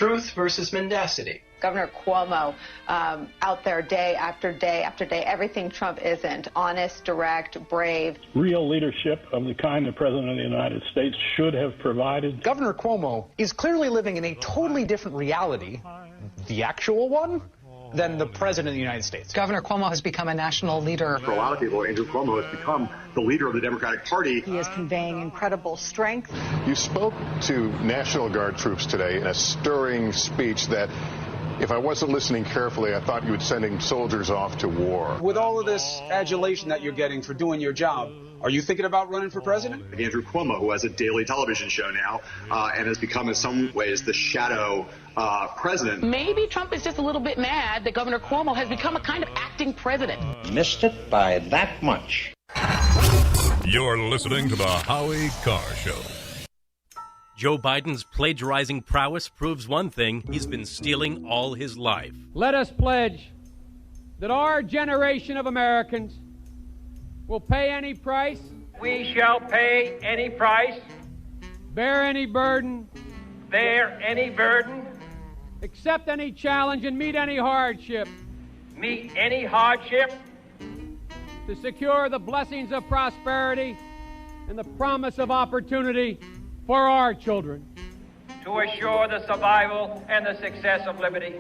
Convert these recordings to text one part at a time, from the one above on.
truth versus mendacity. Governor Cuomo out there day after day after day, everything Trump isn't, honest, direct, brave. Real leadership of the kind the President of the United States should have provided. Governor Cuomo is clearly living in a totally different reality, the actual one, than the President of the United States. Governor Cuomo has become a national leader. For a lot of people, Andrew Cuomo has become the leader of the Democratic Party. He is conveying incredible strength. You spoke to National Guard troops today in a stirring speech that, if I wasn't listening carefully, I thought you were sending soldiers off to war. With all of this adulation that you're getting for doing your job, are you thinking about running for president? Andrew Cuomo, who has a daily television show now and has become in some ways the shadow president. Maybe Trump is just a little bit mad that Governor Cuomo has become a kind of acting president. Missed it by that much. You're listening to the Howie Carr Show. Joe Biden's plagiarizing prowess proves one thing: he's been stealing all his life. Let us pledge that our generation of Americans will pay any price. We shall pay any price. Bear any burden. Bear any burden. Accept any challenge and meet any hardship. Meet any hardship. To secure the blessings of prosperity and the promise of opportunity for our children. To assure the survival and the success of liberty.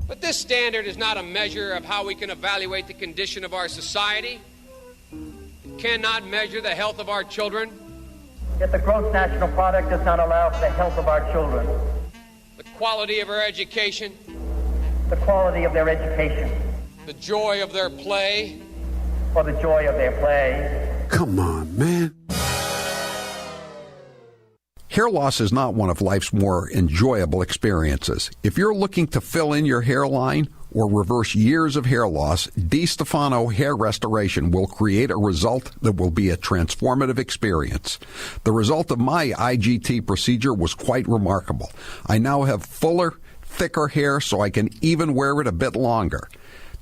But this standard is not a measure of how we can evaluate the condition of our society. It cannot measure the health of our children. Yet the gross national product does not allow for the health of our children. The quality of our education. The quality of their education. The joy of their play. For the joy of their play. Come on, man. Hair loss is not one of life's more enjoyable experiences. If you're looking to fill in your hairline or reverse years of hair loss, DiStefano Hair Restoration will create a result that will be a transformative experience. The result of my IGT procedure was quite remarkable. I now have fuller, thicker hair so I can even wear it a bit longer.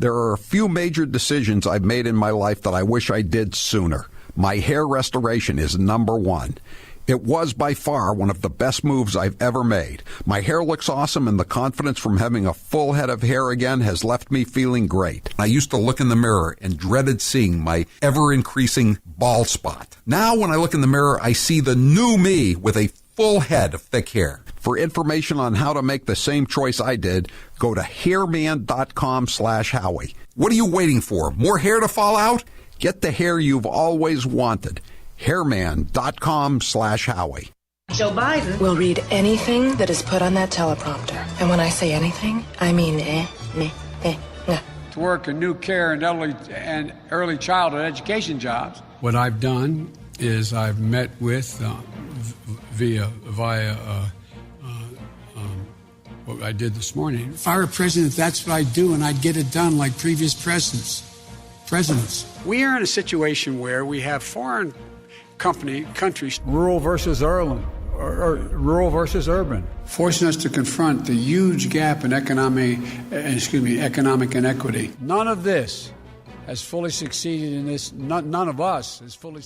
There are a few major decisions I've made in my life that I wish I did sooner. My hair restoration is number one. It was by far one of the best moves I've ever made. My hair looks awesome, and the confidence from having a full head of hair again has left me feeling great. I used to look in the mirror and dreaded seeing my ever-increasing bald spot. Now when I look in the mirror, I see the new me with a full head of thick hair. For information on how to make the same choice I did, go to hairman.com/Howie. What are you waiting for? More hair to fall out? Get the hair you've always wanted. hairman.com/Howie. Joe Biden will read anything that is put on that teleprompter. And when I say anything, I mean nah. To work in new care and early childhood education jobs. What I've done is I've met with via what I did this morning. If I were president, that's what I'd do, and I'd get it done like previous presidents. We are in a situation where we have foreign countries, rural versus urban, forcing us to confront the huge gap in economic inequity. None of this has fully succeeded in this. None of us has fully.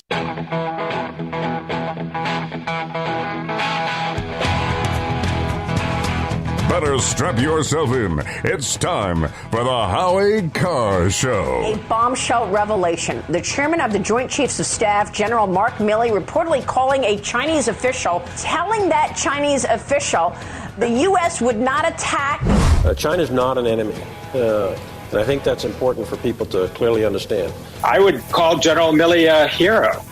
Better strap yourself in. It's time for the Howie Carr Show. A bombshell revelation. The chairman of the Joint Chiefs of Staff, General Mark Milley, reportedly calling a Chinese official, telling that Chinese official the U.S. would not attack. China's not an enemy. And I think that's important for people to clearly understand. I would call General Milley a hero.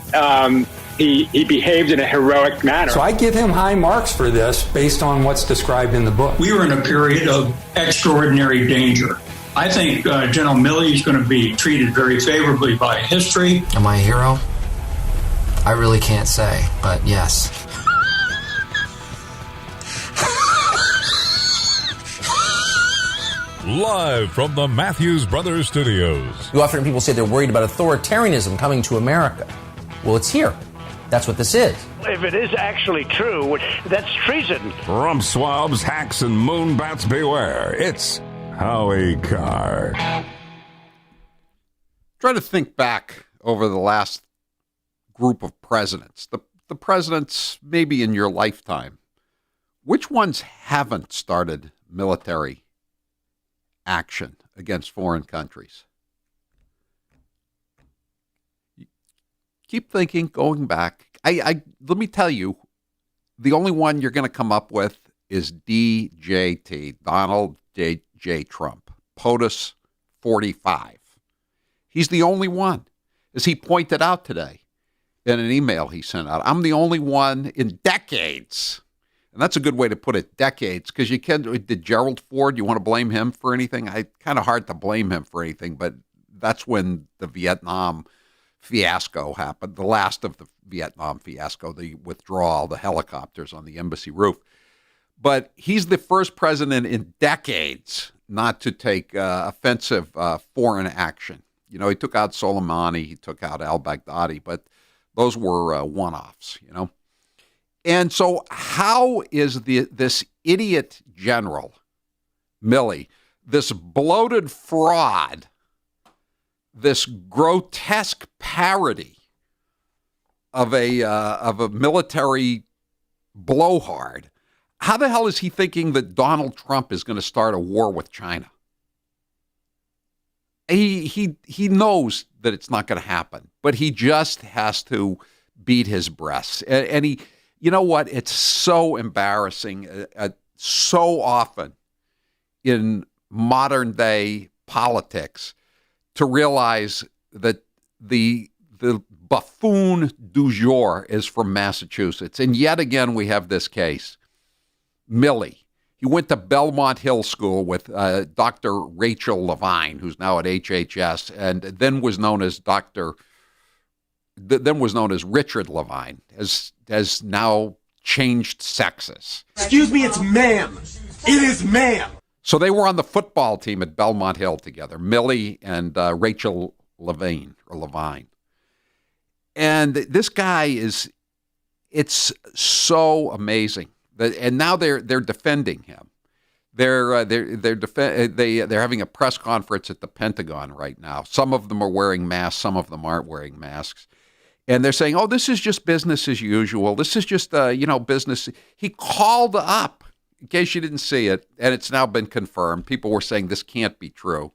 He behaved in a heroic manner. So I give him high marks for this based on what's described in the book. We were in a period of extraordinary danger. I think General Milley is going to be treated very favorably by history. Am I a hero? I really can't say, but yes. Live from the Matthews Brothers Studios. You often hear people say they're worried about authoritarianism coming to America. Well, it's here. That's what this is. If it is actually true, that's treason. Rump swabs, hacks, and moonbats beware. It's Howie Carr. Try to think back over the last group of presidents. The presidents maybe in your lifetime which ones haven't started military action against foreign countries? Keep thinking, going back. Let me tell you, the only one you're going to come up with is DJT, Donald J. Trump, POTUS 45. He's the only one, as he pointed out today in an email he sent out. I'm the only one in decades. And that's a good way to put it, decades, because did Gerald Ford, you want to blame him for anything? Kind of hard to blame him for anything, but that's when the Vietnam fiasco happened, the last of the Vietnam fiasco, the withdrawal, the helicopters on the embassy roof. But he's the first president in decades not to take offensive foreign action. You know, he took out Soleimani, he took out al-Baghdadi, but those were one-offs, you know. And so how is this idiot general, Milley, this bloated fraud, this grotesque parody of a military blowhard, how the hell is he thinking that Donald Trump is going to start a war with China? He knows that it's not going to happen, but he just has to beat his breast. And he, you know what? It's so embarrassing. So often in modern day politics to realize that the buffoon du jour is from Massachusetts. And yet again, we have this case. Milley. He went to Belmont Hill School with Dr. Rachel Levine, who's now at HHS, and then was known as Richard Levine, has now changed sexes. Excuse me, it's ma'am. It is ma'am. So they were on the football team at Belmont Hill together, Milley and Rachel Levine. And this guy it's so amazing. And now they're defending him. They're having a press conference at the Pentagon right now. Some of them are wearing masks, some of them aren't wearing masks. And they're saying, oh, this is just business as usual. This is just, business. He called up, in case you didn't see it, and it's now been confirmed. People were saying this can't be true.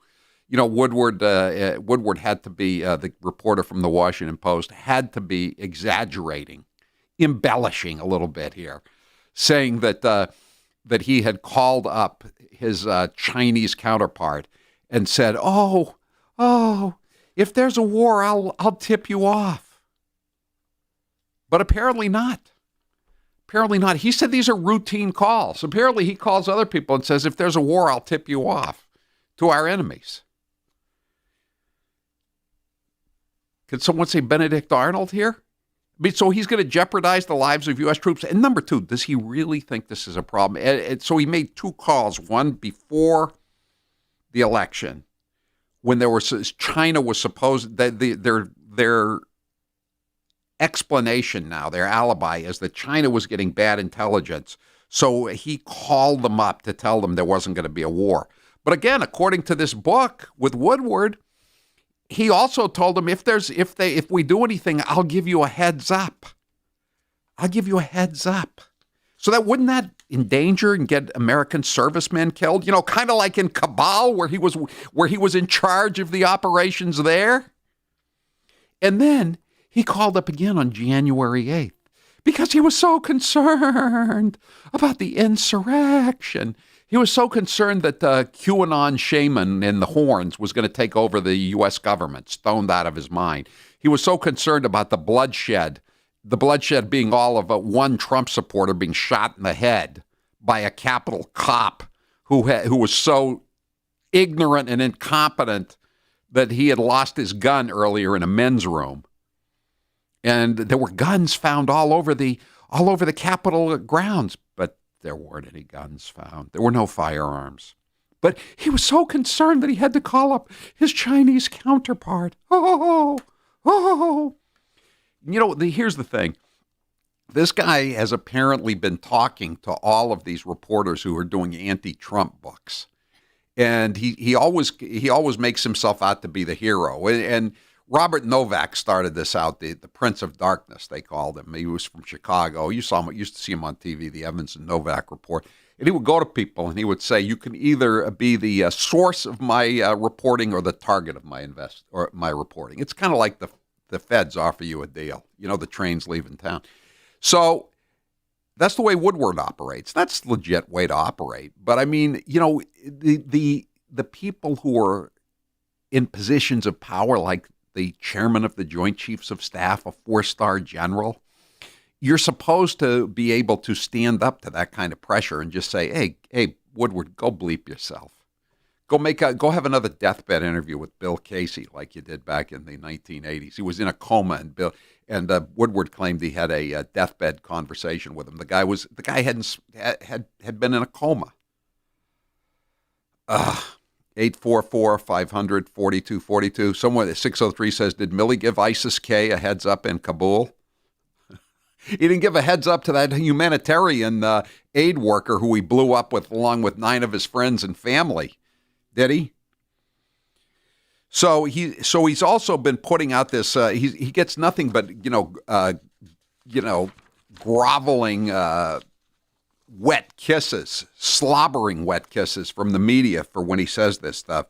You know, Woodward had to be, the reporter from the Washington Post, had to be exaggerating, embellishing a little bit here, saying that he had called up his Chinese counterpart and said, oh, if there's a war, I'll tip you off. But apparently not. He said these are routine calls. Apparently he calls other people and says, if there's a war, I'll tip you off to our enemies. Could someone say Benedict Arnold here? I mean, so he's going to jeopardize the lives of U.S. troops. And number two, does he really think this is a problem? And so he made two calls, one before the election, when China was supposed that their explanation now, their alibi is that China was getting bad intelligence. So he called them up to tell them there wasn't going to be a war. But again, according to this book with Woodward, he also told them if we do anything, I'll give you a heads up. So wouldn't that endanger and get American servicemen killed? You know, kind of like in Kabul, where he was in charge of the operations there. And then he called up again on January 8th because he was so concerned about the insurrection. He was so concerned that QAnon shaman in the horns was going to take over the U.S. government, stoned out of his mind. He was so concerned about the bloodshed being all of one Trump supporter being shot in the head by a Capitol cop who was so ignorant and incompetent that he had lost his gun earlier in a men's room. And there were guns found all over the Capitol grounds, but there weren't any guns found. There were no firearms. But he was so concerned that he had to call up his Chinese counterpart. You know, here's the thing. This guy has apparently been talking to all of these reporters who are doing anti-Trump books. And he always makes himself out to be the hero. And Robert Novak started this out, the Prince of Darkness, they called him. He was from Chicago. You saw him, used to see him on TV, the Evans and Novak Report. And he would go to people and he would say, you can either be the source of my reporting or the target of my reporting. It's kind of like the feds offer you a deal. You know, the train's leaving town. So that's the way Woodward operates. That's a legit way to operate. But I mean, you know, the people who are in positions of power, like the chairman of the Joint Chiefs of Staff, a 4-star general, you're supposed to be able to stand up to that kind of pressure and just say, hey, Woodward, go bleep yourself. Go have another deathbed interview with Bill Casey like you did back in the 1980s. He was in a coma, and Woodward claimed he had a deathbed conversation with him. The guy had been in a coma. 844-500-4242. Someone at 603 says, did Milley give ISIS-K a heads up in Kabul? He didn't give a heads up to that humanitarian aid worker who he blew up with, along with 9 of his friends and family, did he? So he's also been putting out this. He gets nothing but groveling, wet kisses, slobbering wet kisses from the media for when he says this stuff.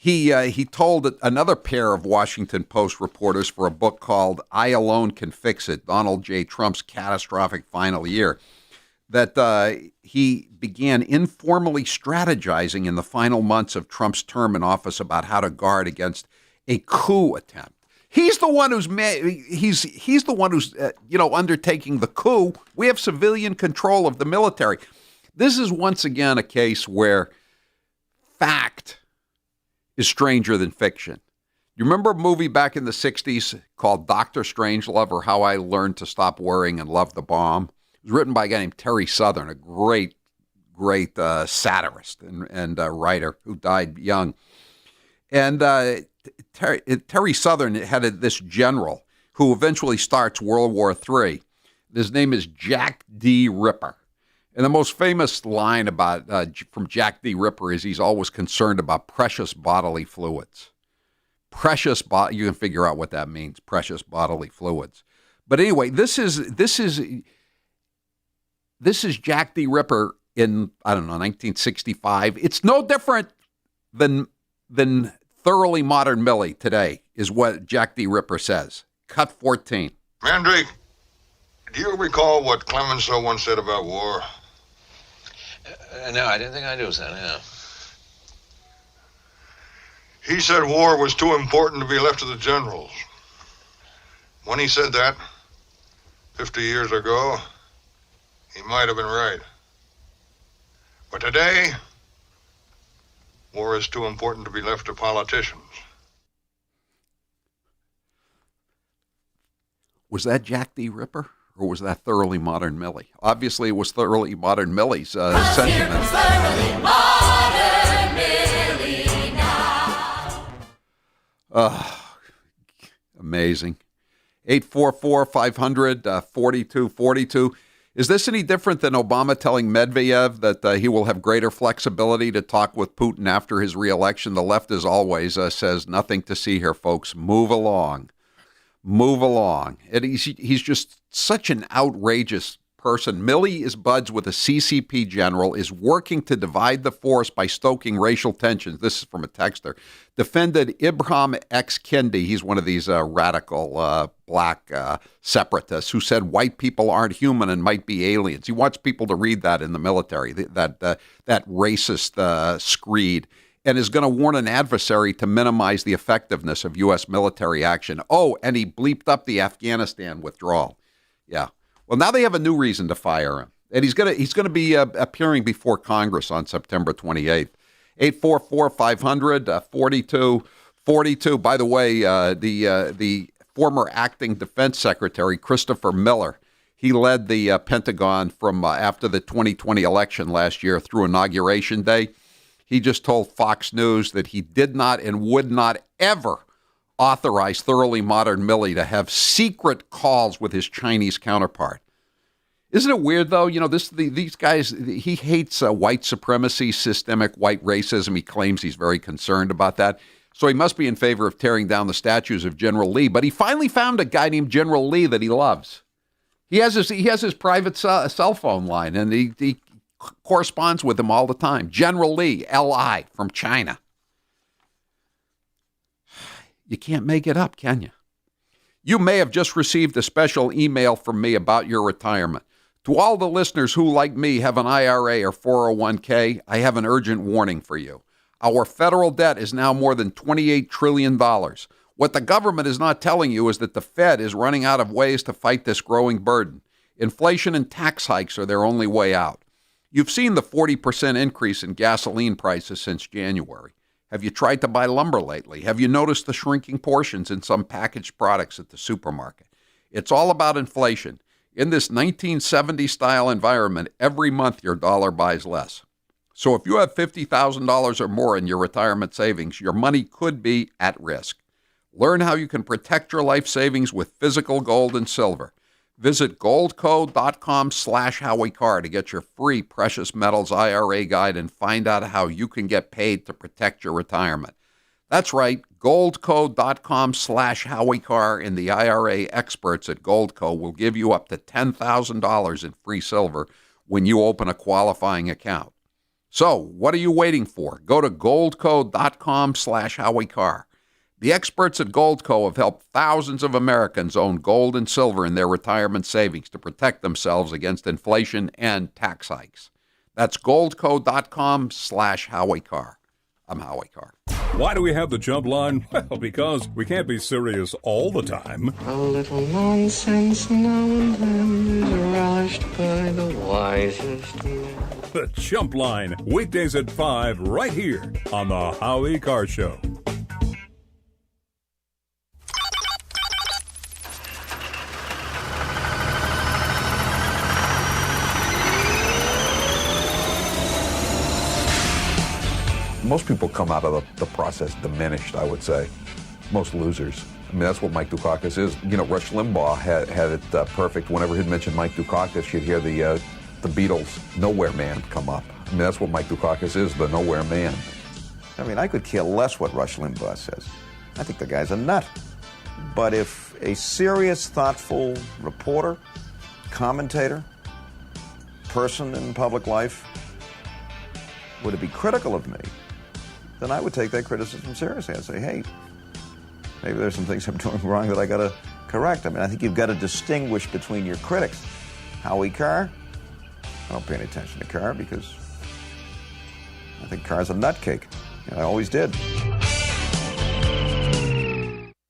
He told another pair of Washington Post reporters for a book called I Alone Can Fix It, Donald J. Trump's Catastrophic Final Year, that he began informally strategizing in the final months of Trump's term in office about how to guard against a coup attempt. He's the one who's he's the one who's undertaking the coup. We have civilian control of the military. This is once again a case where fact is stranger than fiction. You remember a movie back in the 60s called Dr. Strangelove, or How I Learned to Stop Worrying and Love the Bomb? It was written by a guy named Terry Southern, a great satirist and writer who died young. And Terry Southern had this general who eventually starts World War III. His name is Jack D. Ripper. And the most famous line about from Jack D. Ripper is he's always concerned about precious bodily fluids. You can figure out what that means, precious bodily fluids. But anyway, this is Jack D. Ripper in, 1965. It's no different than thoroughly modern Milley today, is what Jack D. Ripper says. Cut 14. Mandrake, do you recall what Clemenceau once said about war? No, I didn't think I knew that, yeah. He said war was too important to be left to the generals. When he said that, 50 years ago, he might have been right. But today, war is too important to be left to politicians. Was that Jack D. Ripper? Or was that thoroughly modern Milley? Obviously, it was thoroughly modern Milley's sentiment. Thoroughly modern Milley now. Amazing. 844-500-4242. Is this any different than Obama telling Medvedev that he will have greater flexibility to talk with Putin after his reelection? The left, as always, says nothing to see here, folks. Move along. Move along. And he's just such an outrageous person. Milley is buds with a CCP general, is working to divide the force by stoking racial tensions. This is from a texter. Defended Ibram X. Kendi. He's one of these radical black separatists who said white people aren't human and might be aliens. He wants people to read that in the military, that racist screed, and is going to warn an adversary to minimize the effectiveness of U.S. military action. Oh, and he bleeped up the Afghanistan withdrawal. Yeah. Well, now they have a new reason to fire him, and he's going to be appearing before Congress on September 28th. 844-500-4242. By the way, the former acting defense secretary Christopher Miller, he led the Pentagon from after the 2020 election last year through Inauguration Day. He just told Fox News that he did not and would not ever authorize thoroughly modern Milley to have secret calls with his Chinese counterpart. Isn't it weird, though? You know, these guys, he hates white supremacy, systemic white racism. He claims he's very concerned about that. So he must be in favor of tearing down the statues of General Lee. But he finally found a guy named General Lee that he loves. He has his private cell phone line, and he corresponds with him all the time. General Lee, L.I., from China. You can't make it up, can you? You may have just received a special email from me about your retirement. To all the listeners who, like me, have an IRA or 401k, I have an urgent warning for you. Our federal debt is now more than $28 trillion. What the government is not telling you is that the Fed is running out of ways to fight this growing burden. Inflation and tax hikes are their only way out. You've seen the 40% increase in gasoline prices since January. Have you tried to buy lumber lately? Have you noticed the shrinking portions in some packaged products at the supermarket? It's all about inflation. In this 1970-style environment, every month your dollar buys less. So if you have $50,000 or more in your retirement savings, your money could be at risk. Learn how you can protect your life savings with physical gold and silver. Visit goldco.com/Howie Carr to get your free precious metals IRA guide and find out how you can get paid to protect your retirement. That's right, goldco.com/Howie Carr, and the IRA experts at Goldco will give you up to $10,000 in free silver when you open a qualifying account. So, what are you waiting for? Go to goldco.com/Howie Carr. The experts at Goldco have helped thousands of Americans own gold and silver in their retirement savings to protect themselves against inflation and tax hikes. That's goldco.com/Howie Carr. I'm Howie Carr. Why do we have the jump line? Well, because we can't be serious all the time. A little nonsense now and then is relished by the wisest men. The jump line, weekdays at 5, right here on the Howie Carr Show. Most people come out of the process diminished, I would say. Most losers. I mean, that's what Mike Dukakis is. You know, Rush Limbaugh had it perfect. Whenever he'd mention Mike Dukakis, you'd hear the Beatles' Nowhere Man come up. I mean, that's what Mike Dukakis is, the Nowhere Man. I mean, I could care less what Rush Limbaugh says. I think the guy's a nut. But if a serious, thoughtful reporter, commentator, person in public life were to be critical of me, then I would take that criticism seriously. I'd say, hey, maybe there's some things I'm doing wrong that I got to correct. I mean, I think you've got to distinguish between your critics. Howie Carr, I don't pay any attention to Carr because I think Carr's a nutcake. I always did.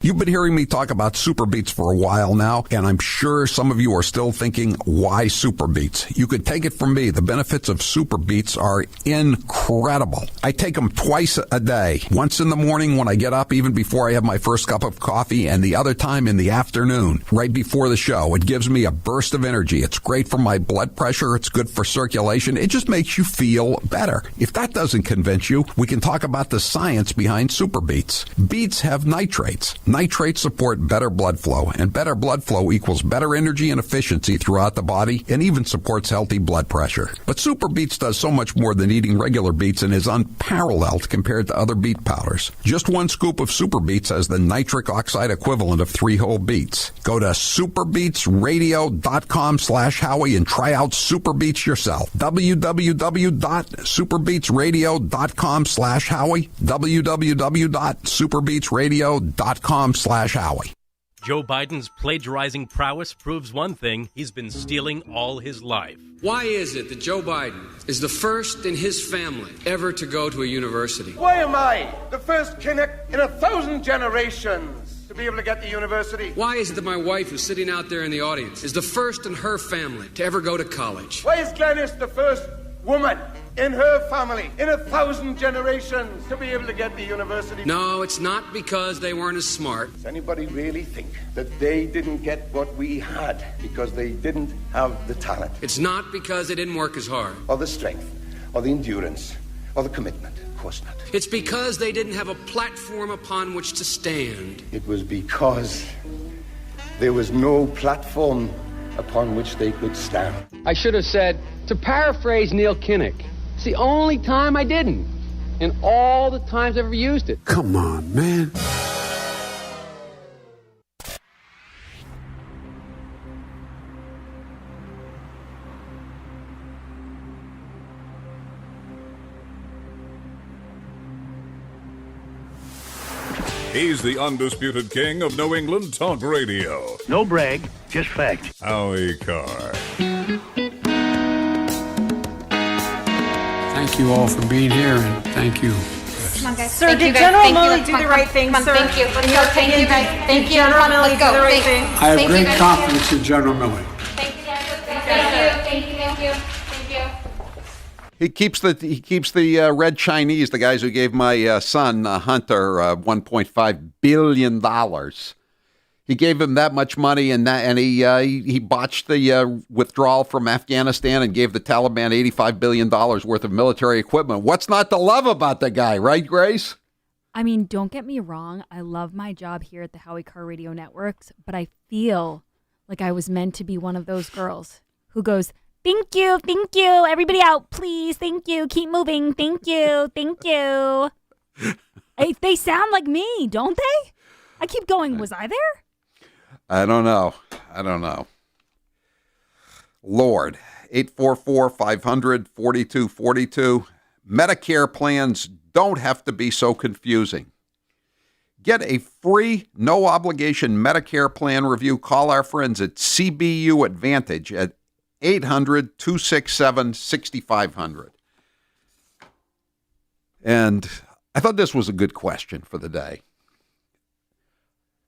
You've been hearing me talk about Super Beets for a while now, and I'm sure some of you are still thinking, why Super Beets? You could take it from me. The benefits of Super Beets are incredible. I take them twice a day, once in the morning when I get up, even before I have my first cup of coffee, and the other time in the afternoon, right before the show. It gives me a burst of energy. It's great for my blood pressure. It's good for circulation. It just makes you feel better. If that doesn't convince you, we can talk about the science behind Super Beets. Beets have nitrates. Nitrates support better blood flow, and better blood flow equals better energy and efficiency throughout the body, and even supports healthy blood pressure. But Super Beets does so much more than eating regular beets and is unparalleled compared to other beet powders. Just one scoop of Super Beets has the nitric oxide equivalent of 3 whole beets. Go to superbeetsradio.com/Howie and try out Super Beets yourself. www.superbeetsradio.com/Howie. www.superbeetsradio.com/Howie. Joe Biden's plagiarizing prowess proves one thing: he's been stealing all his life. Why is it that Joe Biden is the first in his family ever to go to a university? Why am I the first Kinnick in 1,000 generations to be able to get to university? Why is it that my wife, who's sitting out there in the audience, is the first in her family to ever go to college? Why is Glenys the first woman in her family in 1,000 generations to be able to get to university? No, it's not because they weren't as smart. Does anybody really think that they didn't get what we had because they didn't have the talent? It's not because they didn't work as hard. Or the strength, or the endurance, or the commitment. Of course not. It's because they didn't have a platform upon which to stand. It was because there was no platform upon which they could stand. I should have said, to paraphrase Neil Kinnock, it's the only time I didn't. in all the times I've ever used it. Come on, man. He's the undisputed king of New England talk radio. No brag, just fact. Howie Carr. Thank you all for being here, and thank you. Come on, guys. Sir, Thank did you, guys. General Thank you. Milley Let's do come the on, right thing, come on, sir? Thank you. Let's In go. your Thank you, opinion, guys. Thank did you. General Come on, Milley let's do go. the right Thanks. thing? I have Thank you, great guys. confidence in General Milley. Thank you, guys. Thank you. Thank you. Thank you. He keeps the red Chinese, the guys who gave my son Hunter $1.5 billion. He gave him that much money, and he botched the withdrawal from Afghanistan and gave the Taliban $85 billion worth of military equipment. What's not to love about the guy, right, Grace? I mean, don't get me wrong. I love my job here at the Howie Carr Radio Networks, but I feel like I was meant to be one of those girls who goes, thank you, everybody out, please, thank you, keep moving, thank you. They sound like me, don't they? I keep going, was I there? I don't know. Lord, 844-500-4242. Medicare plans don't have to be so confusing. Get a free, no-obligation Medicare plan review. Call our friends at CBU Advantage at 800-267-6500. And I thought this was a good question for the day.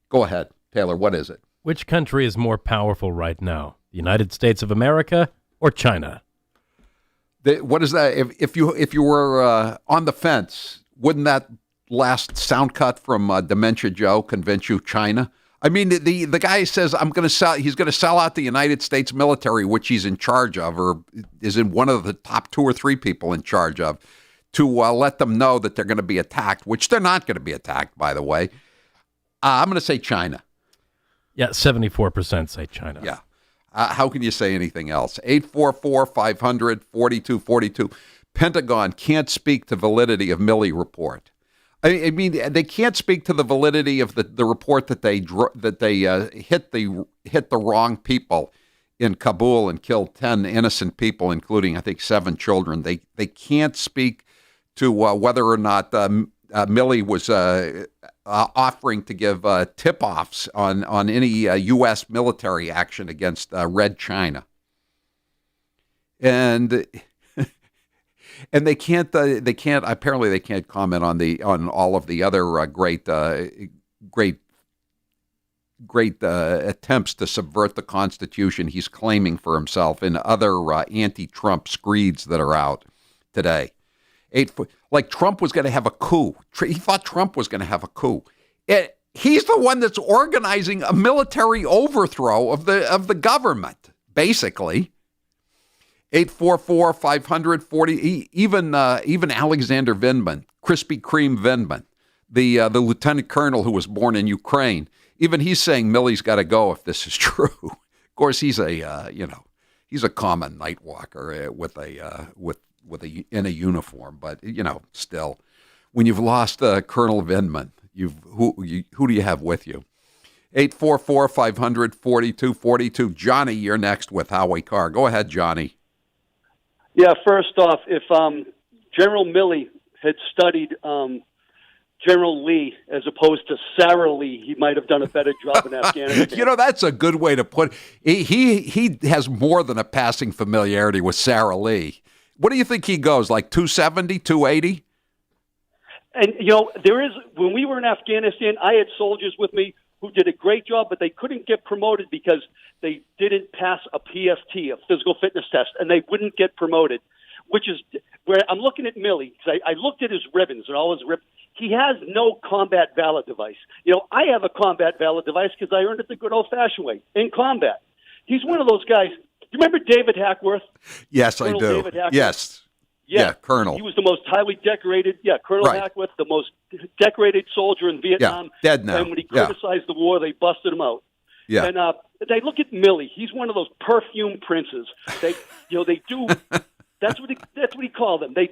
Go ahead, Taylor. What is it? Which country is more powerful right now, the United States of America or China? What is that? If you were on the fence, wouldn't that last sound cut from Dementia Joe convince you China? I mean, the guy says he's going to sell out the United States military, which he's in charge of, or is in one of the top 2 or 3 people in charge of, to let them know that they're going to be attacked, which they're not going to be attacked, by the way. I'm going to say China. Yeah, 74% say China. Yeah. How can you say anything else? 844-500-4242. Pentagon can't speak to validity of Milley report. I mean, they can't speak to the validity of the report that they hit the wrong people in Kabul and killed 10 innocent people, including I think 7 children. They can't speak to whether or not Milley was offering to give tip-offs on any U.S. military action against Red China, and they can't apparently they can't comment on all of the other great attempts to subvert the Constitution he's claiming for himself in other anti-Trump screeds that are out today. Like Trump was going to have a coup. He thought Trump was going to have a coup. He's the one that's organizing a military overthrow of the government, basically. 844-500-40. Even Alexander Vindman, Krispy Kreme Vindman, the lieutenant colonel who was born in Ukraine, even he's saying Milley's got to go if this is true. Of course, he's a common night walker in a uniform, but still, when you've lost Colonel Vindman, who do you have with you? 844-500-4242. Johnny, you're next with Howie Carr. Go ahead, Johnny. Yeah, first off, if General Milley had studied General Lee as opposed to Sarah Lee, he might have done a better job in Afghanistan. That's a good way to put it. He has more than a passing familiarity with Sarah Lee. What do you think he goes, like 270, 280? And, when we were in Afghanistan, I had soldiers with me who did a great job, but they couldn't get promoted because they didn't pass a PFT, a physical fitness test, and they wouldn't get promoted, which is where I'm looking at Milley. I looked at his ribbons and all his ribbons. He has no combat valid device. I have a combat valid device because I earned it the good old-fashioned way, in combat. He's one of those guys. Do you remember David Hackworth? Yes, Colonel I do. David Hackworth? Yes. Yeah, Colonel. He was the most highly decorated, Colonel Right. Hackworth, the most decorated soldier in Vietnam. Yeah, dead now. And when he criticized the war, they busted him out. Yeah. And they look at Milley. He's one of those perfume princes. They do. That's what he called them. They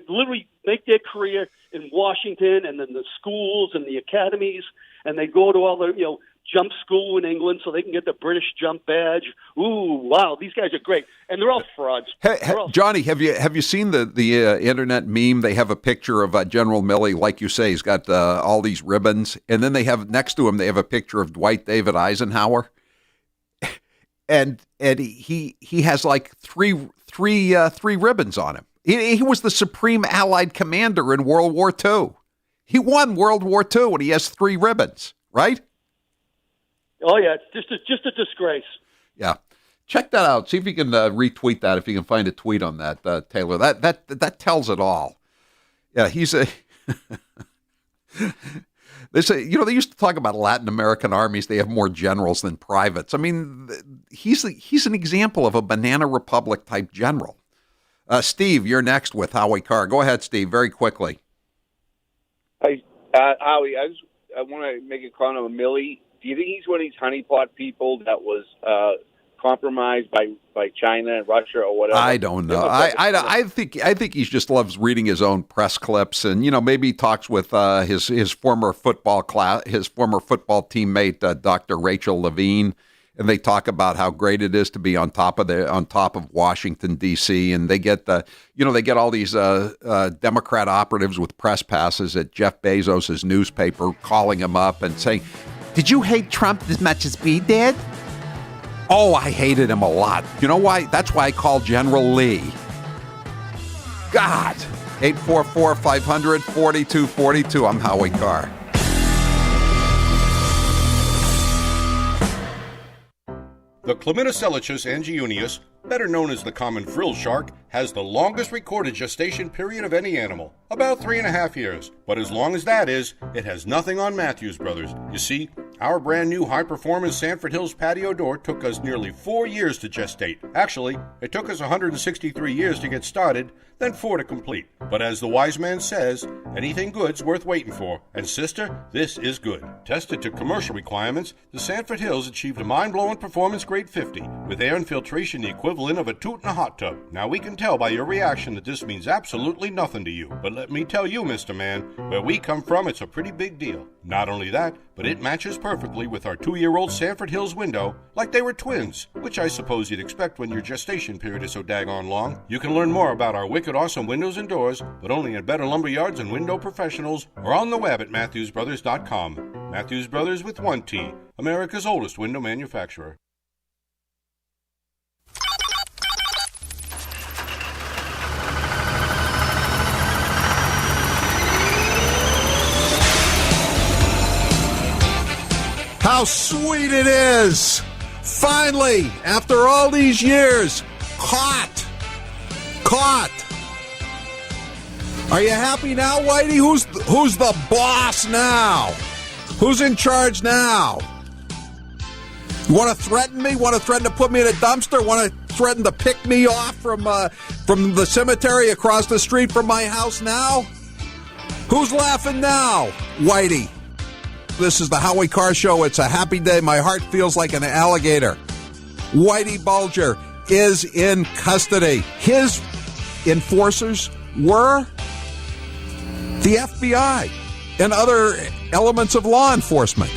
literally make their career in Washington and then the schools and the academies, and they go to all the, jump school in England so they can get the British jump badge. Ooh, wow, these guys are great. And they're all frauds. Hey, Johnny, have you seen the internet meme? They have a picture of General Milley, like you say, he's got all these ribbons, and then they have next to him, they have a picture of Dwight David Eisenhower. And he has like three ribbons on him. He was the supreme Allied commander in World War II. He won World War II, and he has 3 ribbons, right? Oh yeah, it's just a disgrace. Yeah, check that out. See if you can retweet that. If you can find a tweet on that, Taylor. That tells it all. Yeah, he's a. They say, they used to talk about Latin American armies. They have more generals than privates. I mean, he's an example of a banana republic type general. Steve, you're next with Howie Carr. Go ahead, Steve, very quickly. Hi, Howie. I want to make a comment on Milley. Do you think he's one of these honeypot people that was compromised by China and Russia or whatever? I don't know. I think he just loves reading his own press clips, and maybe he talks with his former football teammate Dr. Rachel Levine, and they talk about how great it is to be on top of Washington D.C. and they get all these Democrat operatives with press passes at Jeff Bezos' newspaper calling him up and saying, "Did you hate Trump as much as we did?" "Oh, I hated him a lot." You know why? That's why I called General Lee. God. 844-500-4242. I'm Howie Carr. The Chlamydocelicus angiunius, better known as the common frill shark, has the longest recorded gestation period of any animal, about 3.5 years. But as long as that is, it has nothing on Matthews Brothers. You see, our brand new high-performance Sanford Hills patio door took us nearly 4 years to gestate. Actually, it took us 163 years to get started, then 4 to complete. But as the wise man says, anything good's worth waiting for. And sister, this is good. Tested to commercial requirements, the Sanford Hills achieved a mind-blowing performance grade 50, with air infiltration the equivalent of a toot in a hot tub. Now we can tell by your reaction that this means absolutely nothing to you. But let me tell you, Mr. Man, where we come from, it's a pretty big deal. Not only that, but it matches perfectly with our 2-year-old Sanford Hills window, like they were twins, which I suppose you'd expect when your gestation period is so daggone long. You can learn more about our wicked awesome windows and doors, but only at Better Lumberyards and Window Professionals, or on the web at MatthewsBrothers.com. Matthews Brothers with 1 T, America's oldest window manufacturer. How sweet it is! Finally, after all these years, caught! Are you happy now, Whitey? Who's the boss now? Who's in charge now? You want to threaten me? Want to threaten to put me in a dumpster? Want to threaten to pick me off from the cemetery across the street from my house now? Who's laughing now, Whitey? This is the Howie Carr Show. It's a happy day. My heart feels like an alligator. Whitey Bulger is in custody. His enforcers were the FBI and other elements of law enforcement.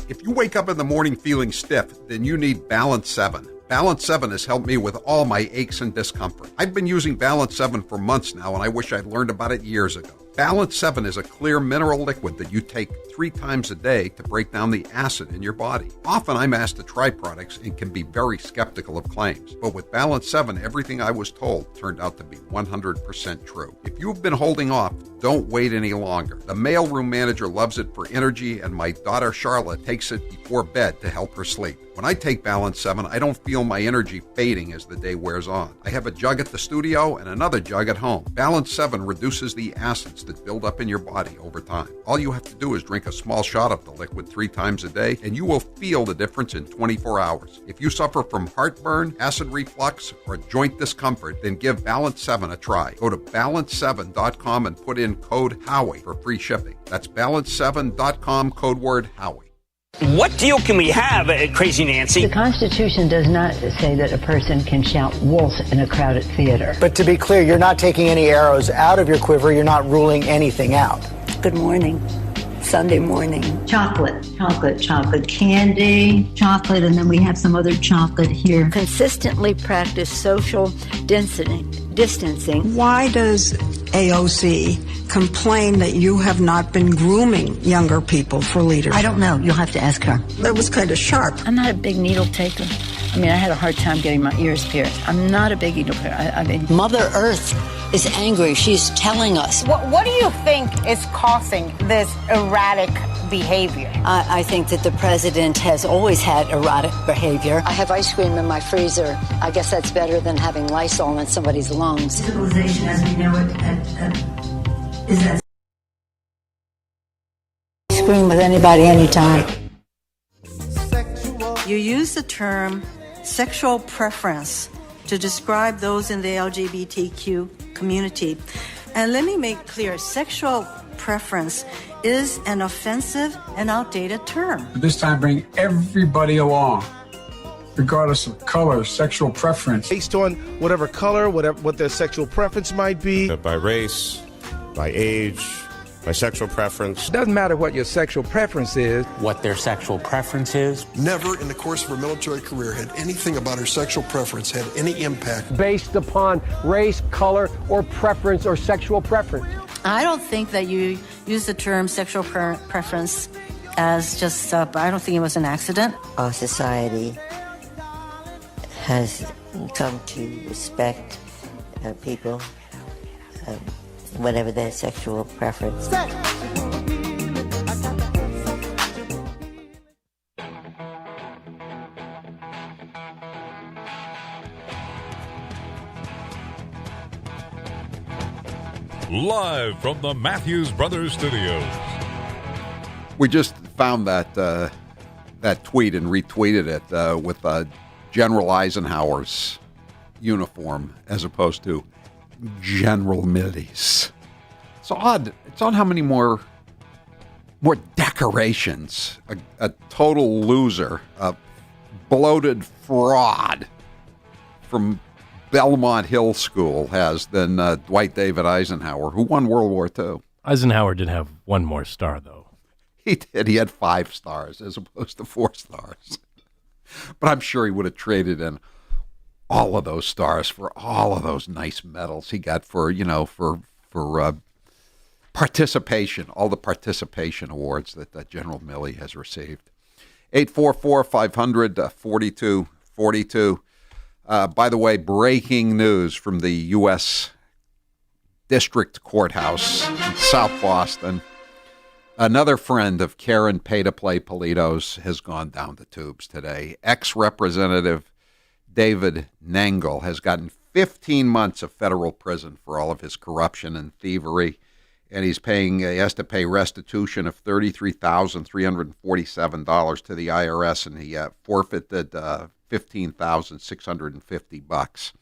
If you wake up in the morning feeling stiff, then you need Balance 7. Balance 7 has helped me with all my aches and discomfort. I've been using Balance 7 for months now, and I wish I'd learned about it years ago. Balance 7 is a clear mineral liquid that you take 3 times a day to break down the acid in your body. Often I'm asked to try products and can be very skeptical of claims. But with Balance 7, everything I was told turned out to be 100% true. If you've been holding off, don't wait any longer. The mailroom manager loves it for energy, and my daughter Charlotte takes it before bed to help her sleep. When I take Balance 7, I don't feel my energy fading as the day wears on. I have a jug at the studio and another jug at home. Balance 7 reduces the acids that build up in your body over time. All you have to do is drink a small shot of the liquid 3 times a day, and you will feel the difference in 24 hours. If you suffer from heartburn, acid reflux, or joint discomfort, then give Balance 7 a try. Go to balance7.com and put in code Howie for free shipping. That's balance7.com, code word Howie. What deal can we have, Crazy Nancy? The Constitution does not say that a person can shout wolf in a crowded theater. But to be clear, you're not taking any arrows out of your quiver. You're not ruling anything out. Good morning. Sunday morning. Chocolate, candy, chocolate, and then we have some other chocolate here. Consistently practice social distancing. Why does AOC complain that you have not been grooming younger people for leadership? I don't know. You'll have to ask her. That was kind of sharp. I'm not a big needle taker. I mean, I had a hard time getting my ears pierced. I'm not a big needle taker. I mean, Mother Earth is angry. She's telling us. What do you think is causing this erratic behavior? I think that the president has always had erratic behavior. I have ice cream in my freezer. I guess that's better than having Lysol in somebody's lungs. Civilization as we know it is that ice cream with anybody, anytime. You use the term sexual preference to describe those in the LGBTQ community. And let me make clear, sexual preference is an offensive and outdated term. This time, bring everybody along, regardless of color, sexual preference. Based on whatever color, what their sexual preference might be. By race, by age, by sexual preference. It doesn't matter what your sexual preference is. What their sexual preference is. Never in the course of her military career had anything about her sexual preference had any impact. Based upon race, color, or preference or sexual preference. I don't think that you use the term sexual preference as just, I don't think it was an accident. Our society has come to respect people, whatever their sexual preference. Live from the Matthews Brothers Studios. We just found that tweet and retweeted it with General Eisenhower's uniform as opposed to General Milley's. It's odd. It's odd how many more decorations a total loser, a bloated fraud from Belmont Hill School has than Dwight David Eisenhower, who won World War II. Eisenhower did have one more star, though. He did. He had 5 stars as opposed to 4 stars. But I'm sure he would have traded in all of those stars for all of those nice medals he got for participation, all the participation awards that General Milley has received. 844-500-4242. By the way, breaking news from the U.S. District Courthouse in South Boston. Another friend of Karen Pay-to-Play Polito's has gone down the tubes today. Ex-Representative David Nangle has gotten 15 months of federal prison for all of his corruption and thievery, and he has to pay restitution of $33,347 to the IRS, and he forfeited $15,650.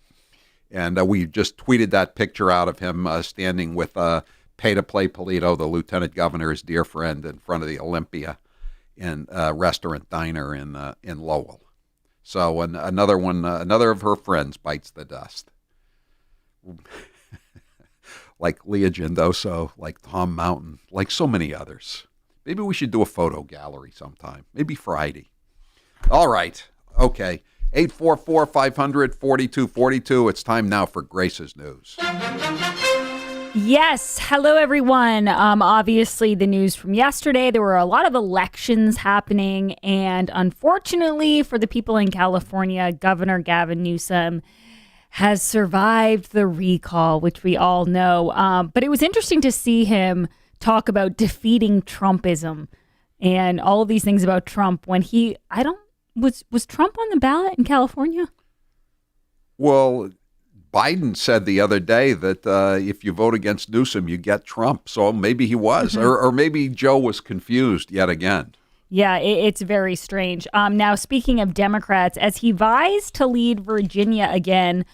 And we just tweeted that picture out of him standing with Pay-to-Play Polito, the lieutenant governor's dear friend, in front of the Olympia restaurant diner in Lowell. So another of her friends bites the dust. Like Leah Gendoso, like Tom Mountain, like so many others. Maybe we should do a photo gallery sometime. Maybe Friday. All right. Okay. 844-500-4242. It's time now for Grace's News. Yes. Hello, everyone. Obviously, the news from yesterday, there were a lot of elections happening. And unfortunately for the people in California, Governor Gavin Newsom has survived the recall, which we all know. But it was interesting to see him talk about defeating Trumpism and all of these things about Trump when was Trump on the ballot in California? Well, Biden said the other day that if you vote against Newsom, you get Trump. So maybe he was, or maybe Joe was confused yet again. Yeah, it's very strange. Now, speaking of Democrats, as he vies to lead Virginia again,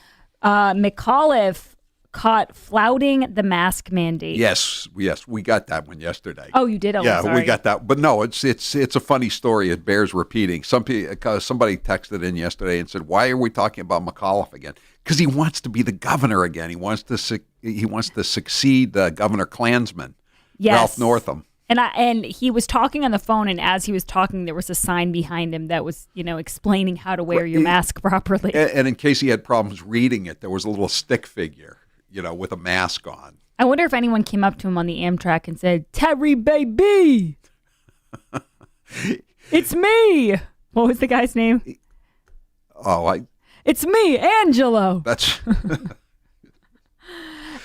McAuliffe caught flouting the mask mandate. Yes, we got that one yesterday. Oh, you did? Oh, yeah, sorry. we got that. But no, it's a funny story. It bears repeating. Somebody texted in yesterday and said, "Why are we talking about McAuliffe again?" Because he wants to be the governor again. He wants to succeed Governor Klansman, Yes. Ralph Northam. And he was talking on the phone, and as he was talking, there was a sign behind him that was, explaining how to wear your mask properly. And in case he had problems reading it, there was a little stick figure, with a mask on. I wonder if anyone came up to him on the Amtrak and said, "Terry, baby, it's me." What was the guy's name? It's me, Angelo. That's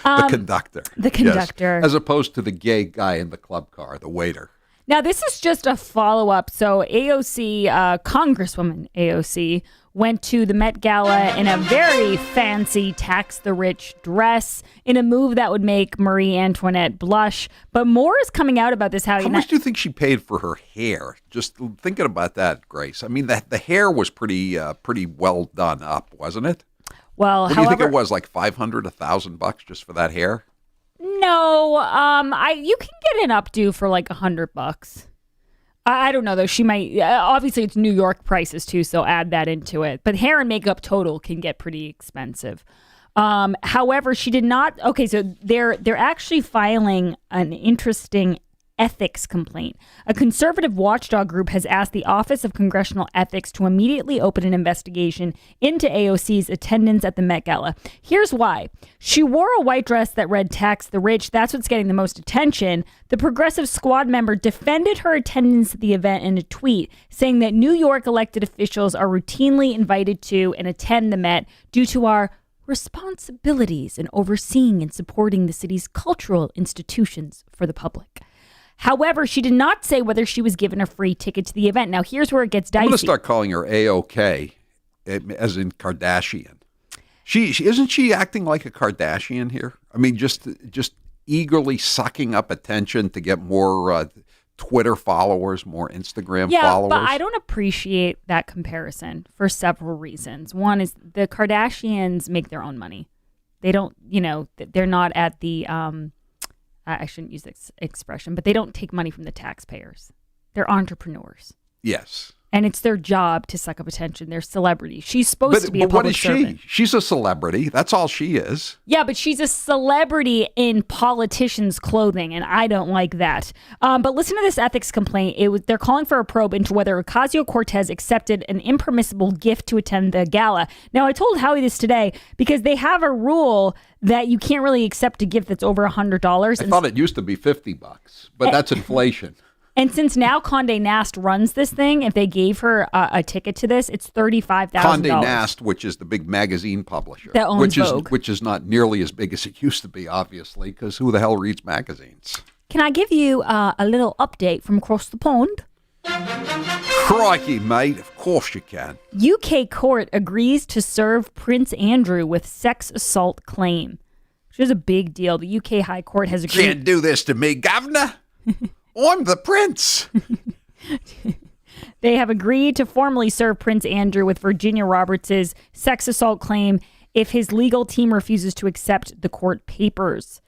the conductor. The conductor. Yes. As opposed to the gay guy in the club car, the waiter. Now, this is just a follow-up. So AOC, Congresswoman AOC, went to the Met Gala in a very fancy tax-the-rich dress in a move that would make Marie Antoinette blush. But more is coming out about this. How much do you think she paid for her hair? Just thinking about that, Grace. I mean, the hair was pretty well done up, wasn't it? Well, what do you think it was, like $500, $1,000 just for that hair? No, you can get an updo for like $100. I don't know though. She might. Obviously, it's New York prices too, so add that into it. But hair and makeup total can get pretty expensive. However, she did not. Okay, so they're actually filing an interesting ethics complaint. A conservative watchdog group has asked the Office of Congressional Ethics to immediately open an investigation into AOC's attendance at the Met Gala. Here's why. She wore a white dress that read "Tax the Rich." That's what's getting the most attention. The Progressive Squad member defended her attendance at the event in a tweet, saying that New York elected officials are routinely invited to and attend the Met due to our responsibilities in overseeing and supporting the city's cultural institutions for the public. However, she did not say whether she was given a free ticket to the event. Now, here's where it gets dicey. I'm going to start calling her AOK, as in Kardashian. She isn't she acting like a Kardashian here? I mean, just eagerly sucking up attention to get more Twitter followers, more Instagram followers. Yeah, but I don't appreciate that comparison for several reasons. One is the Kardashians make their own money. They don't, they're not at the I shouldn't use this expression, but they don't take money from the taxpayers. They're entrepreneurs. Yes. And it's their job to suck up attention. They're celebrities. She's supposed to be a public servant. What is she? She's a celebrity. That's all she is. Yeah, but she's a celebrity in politicians' clothing, and I don't like that. But listen to this ethics complaint. They're calling for a probe into whether Ocasio-Cortez accepted an impermissible gift to attend the gala. Now, I told Howie this today because they have a rule that you can't really accept a gift that's over $100. I thought it used to be $50, but that's inflation. And since now Condé Nast runs this thing, if they gave her a ticket to this, it's $35,000. Condé Nast, which is the big magazine publisher, that owns Vogue. which is not nearly as big as it used to be, obviously, because who the hell reads magazines? Can I give you a little update from across the pond? Crikey, mate! Of course you can. UK court agrees to serve Prince Andrew with sex assault claim, which is a big deal. The UK High Court has agreed. Can't do this to me, Governor. I'm the prince. They have agreed to formally serve Prince Andrew with Virginia Roberts' sex assault claim if his legal team refuses to accept the court papers.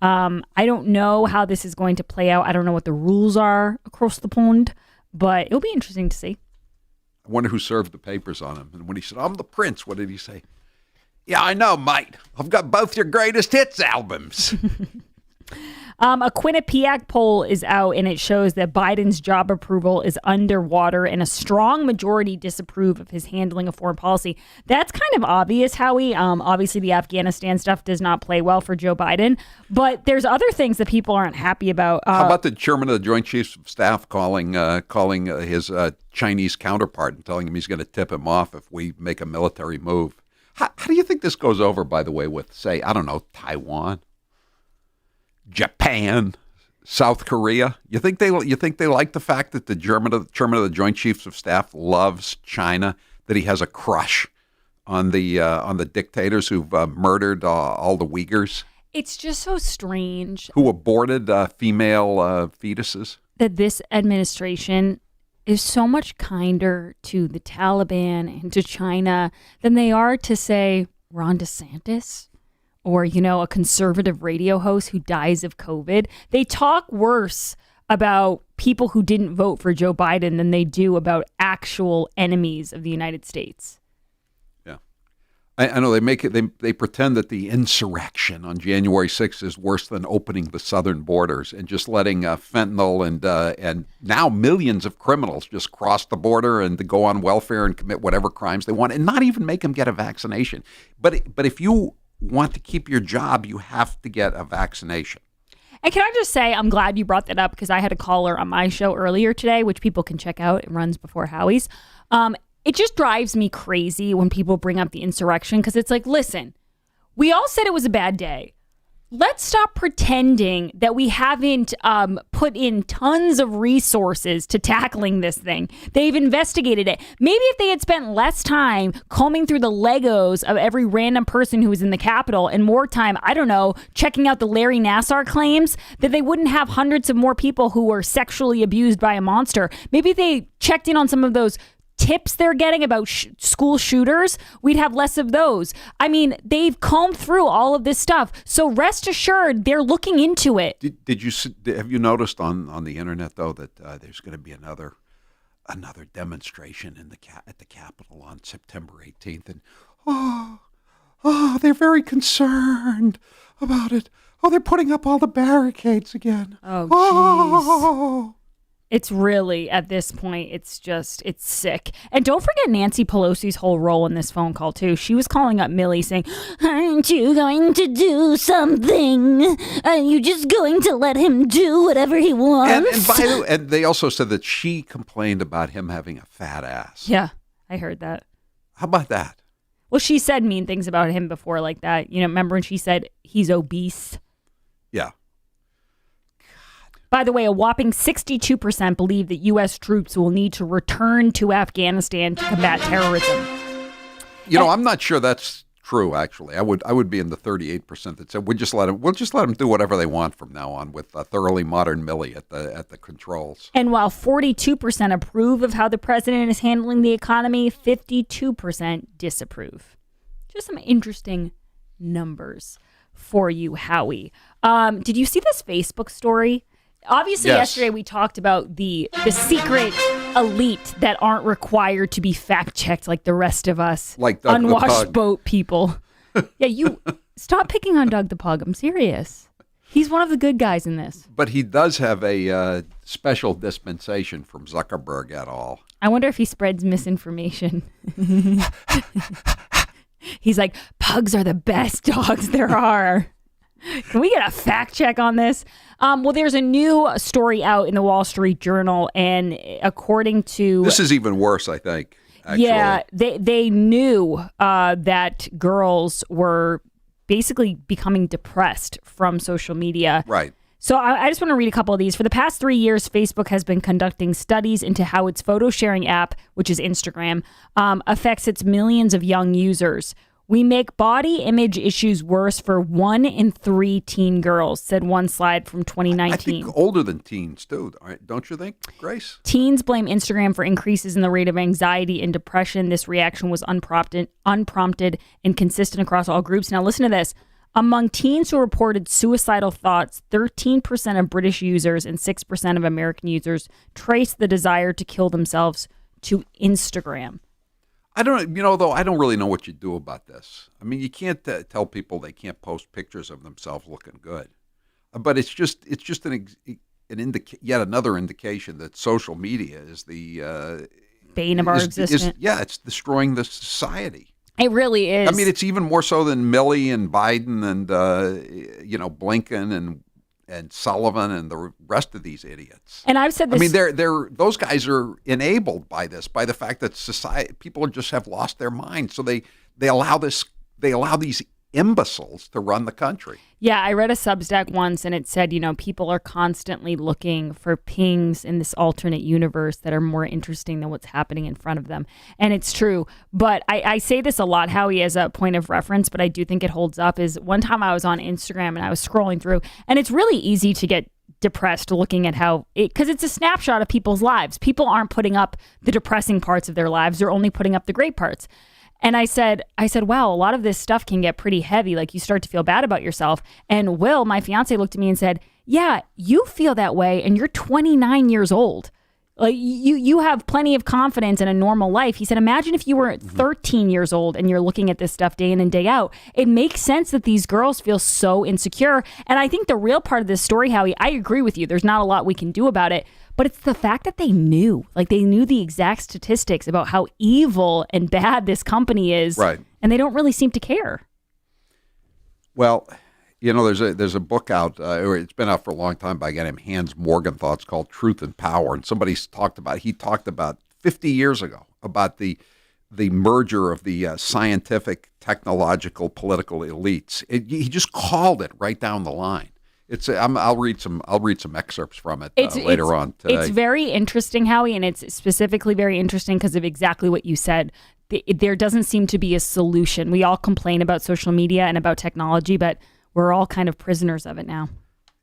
I don't know how this is going to play out. I don't know what the rules are across the pond, but it'll be interesting to see. I wonder who served the papers on him. And when he said, "I'm the prince," what did he say? "Yeah, I know, mate. I've got both your greatest hits albums." A Quinnipiac poll is out, and it shows that Biden's job approval is underwater, and a strong majority disapprove of his handling of foreign policy. That's kind of obvious, Howie. Obviously, the Afghanistan stuff does not play well for Joe Biden, but there's other things that people aren't happy about. How about the chairman of the Joint Chiefs of Staff calling his Chinese counterpart and telling him he's going to tip him off if we make a military move? How do you think this goes over, by the way, with, say, I don't know, Taiwan? Japan, South Korea. You think they like the fact that the chairman of the Joint Chiefs of Staff loves China? That he has a crush on the dictators who've murdered all the Uyghurs? It's just so strange. Who aborted female fetuses? That this administration is so much kinder to the Taliban and to China than they are to, say, Ron DeSantis or, a conservative radio host who dies of COVID, they talk worse about people who didn't vote for Joe Biden than they do about actual enemies of the United States. Yeah. I know they pretend that the insurrection on January 6th is worse than opening the southern borders and just letting fentanyl and now millions of criminals just cross the border and to go on welfare and commit whatever crimes they want and not even make them get a vaccination. But if you want to keep your job, you have to get a vaccination. And can I just say, I'm glad you brought that up because I had a caller on my show earlier today, which people can check out. It runs before Howie's. It just drives me crazy when people bring up the insurrection because it's like, listen, we all said it was a bad day. Let's stop pretending that we haven't put in tons of resources to tackling this thing. They've investigated it. Maybe if they had spent less time combing through the Legos of every random person who was in the Capitol and more time, I don't know, checking out the Larry Nassar claims, that they wouldn't have hundreds of more people who were sexually abused by a monster. Maybe if they checked in on some of those tips they're getting about school shooters, we'd have less of those. I mean, they've combed through all of this stuff. So rest assured, they're looking into it. Have you noticed on the internet, though, that there's going to be another demonstration at the Capitol on September 18th? And they're very concerned about it. Oh, they're putting up all the barricades again. Oh, jeez. It's really, at this point, it's sick. And don't forget Nancy Pelosi's whole role in this phone call, too. She was calling up Millie saying, aren't you going to do something? Are you just going to let him do whatever he wants? And they also said that she complained about him having a fat ass. Yeah, I heard that. How about that? Well, she said mean things about him before like that. Remember when she said he's obese? Yeah. By the way, a whopping 62% believe that U.S. troops will need to return to Afghanistan to combat terrorism. I'm not sure that's true. Actually, I would be in the 38% that said we'll just let them do whatever they want from now on with a thoroughly modern Millie at the controls. And while 42% approve of how the president is handling the economy, 52% disapprove. Just some interesting numbers for you, Howie. Did you see this Facebook story? Obviously, Yesterday we talked about the secret elite that aren't required to be fact-checked like the rest of us. Like Doug unwashed boat people. Yeah, you stop picking on Doug the Pug. I'm serious. He's one of the good guys in this. But he does have a special dispensation from Zuckerberg et al. I wonder if he spreads misinformation. He's like, pugs are the best dogs there are. Can we get a fact check on this? Well, there's a new story out in the Wall Street Journal, and according to... This is even worse, I think, actually. Yeah, they knew that girls were basically becoming depressed from social media. Right. So I just want to read a couple of these. For the past 3 years, Facebook has been conducting studies into how its photo sharing app, which is Instagram, affects its millions of young users. We make body image issues worse for 1 in 3 teen girls, said one slide from 2019. I think older than teens, too, don't you think, Grace? Teens blame Instagram for increases in the rate of anxiety and depression. This reaction was unprompted and consistent across all groups. Now, listen to this. Among teens who reported suicidal thoughts, 13% of British users and 6% of American users traced the desire to kill themselves to Instagram. I don't really know what you do about this. I mean, you can't tell people they can't post pictures of themselves looking good, but it's just yet another indication that social media is the bane of our existence. It's destroying the society. It really is. I mean, it's even more so than Millie and Biden and Blinken and Sullivan and the rest of these idiots. And I've said this. I mean, those guys are enabled by this, by the fact that people just have lost their minds. So they allow these imbeciles to run the country. Yeah, I read a Substack once and it said, people are constantly looking for pings in this alternate universe that are more interesting than what's happening in front of them. And it's true. But I say this a lot, Howie, as a point of reference, but I do think it holds up, is one time I was on Instagram and I was scrolling through, and it's really easy to get depressed looking at because it's a snapshot of people's lives. People aren't putting up the depressing parts of their lives. They're only putting up the great parts. And I said, wow, a lot of this stuff can get pretty heavy. Like, you start to feel bad about yourself. And Will, my fiance, looked at me and said, yeah, you feel that way, and you're 29 years old. Like, you have plenty of confidence in a normal life. He said, imagine if you were 13 years old and you're looking at this stuff day in and day out. It makes sense that these girls feel so insecure. And I think the real part of this story, Howie, I agree with you. There's not a lot we can do about it. But it's the fact that they knew the exact statistics about how evil and bad this company is. Right. And they don't really seem to care. Well, there's a book out, it's been out for a long time by a guy named Hans Morgenthau. It's called Truth and Power. And he talked about 50 years ago about the merger of the scientific, technological, political elites. He just called it right down the line. I'll read some excerpts from it later on today. It's very interesting, Howie, and it's specifically very interesting because of exactly what you said. There doesn't seem to be a solution. We all complain about social media and about technology, but we're all kind of prisoners of it now.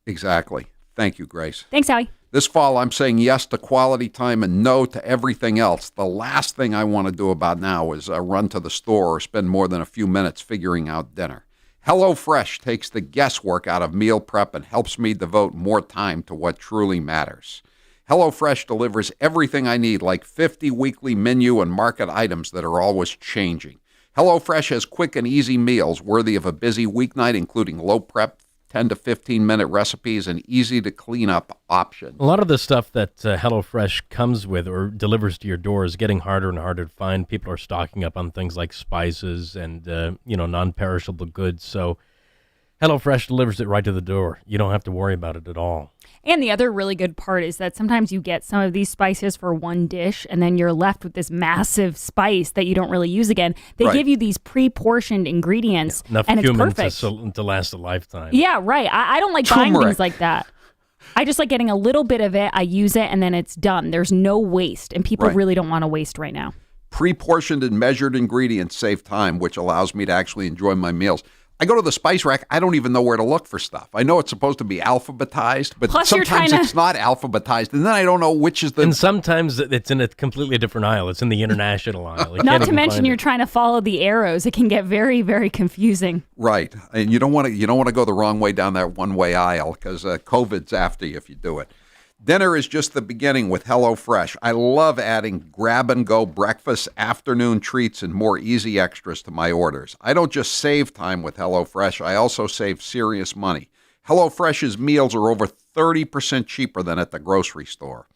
Exactly. Thank you, Grace. Thanks, Howie. This fall, I'm saying yes to quality time and no to everything else. The last thing I want to do about now is run to the store or spend more than a few minutes figuring out dinner. HelloFresh takes the guesswork out of meal prep and helps me devote more time to what truly matters. HelloFresh delivers everything I need, like 50 weekly menu and market items that are always changing. HelloFresh has quick and easy meals worthy of a busy weeknight, including low prep, 10 to 15-minute recipes, and easy-to-clean-up options. A lot of the stuff that HelloFresh comes with or delivers to your door is getting harder and harder to find. People are stocking up on things like spices and non-perishable goods. So HelloFresh delivers it right to the door. You don't have to worry about it at all. And the other really good part is that sometimes you get some of these spices for one dish, and then you're left with this massive spice that you don't really use again. They give you these pre-portioned ingredients, and it's perfect. To last a lifetime. Yeah, right. I don't like buying things like that. I just like getting a little bit of it, I use it, and then it's done. There's no waste, and people really don't want to waste right now. Pre-portioned and measured ingredients save time, which allows me to actually enjoy my meals. I go to the spice rack, I don't even know where to look for stuff. I know it's supposed to be alphabetized, but sometimes it's not alphabetized, and then I don't know which is the... And sometimes it's in a completely different aisle. It's in the international aisle. Not to mention you're trying to follow the arrows. It can get very, very confusing. Right, and you don't want to go the wrong way down that one-way aisle, because COVID's after you if you do it. Dinner is just the beginning with HelloFresh. I love adding grab-and-go breakfast, afternoon treats, and more easy extras to my orders. I don't just save time with HelloFresh, I also save serious money. HelloFresh's meals are over 30% cheaper than at the grocery store.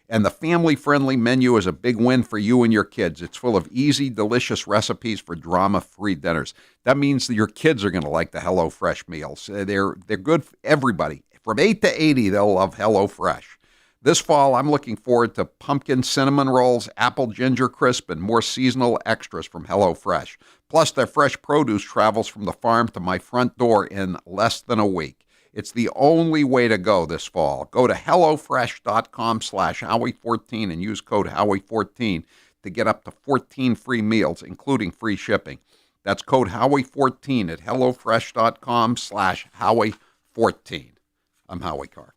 And the family-friendly menu is a big win for you and your kids. It's full of easy, delicious recipes for drama-free dinners. That means that your kids are going to like the HelloFresh meals. They're good for everybody. From 8 to 80, they'll love HelloFresh. This fall, I'm looking forward to pumpkin cinnamon rolls, apple ginger crisp, and more seasonal extras from HelloFresh. Plus, their fresh produce travels from the farm to my front door in less than a week. It's the only way to go this fall. Go to HelloFresh.com/Howie14 and use code Howie14 to get up to 14 free meals, including free shipping. That's code Howie14 at HelloFresh.com/Howie14. I'm Howie Carr.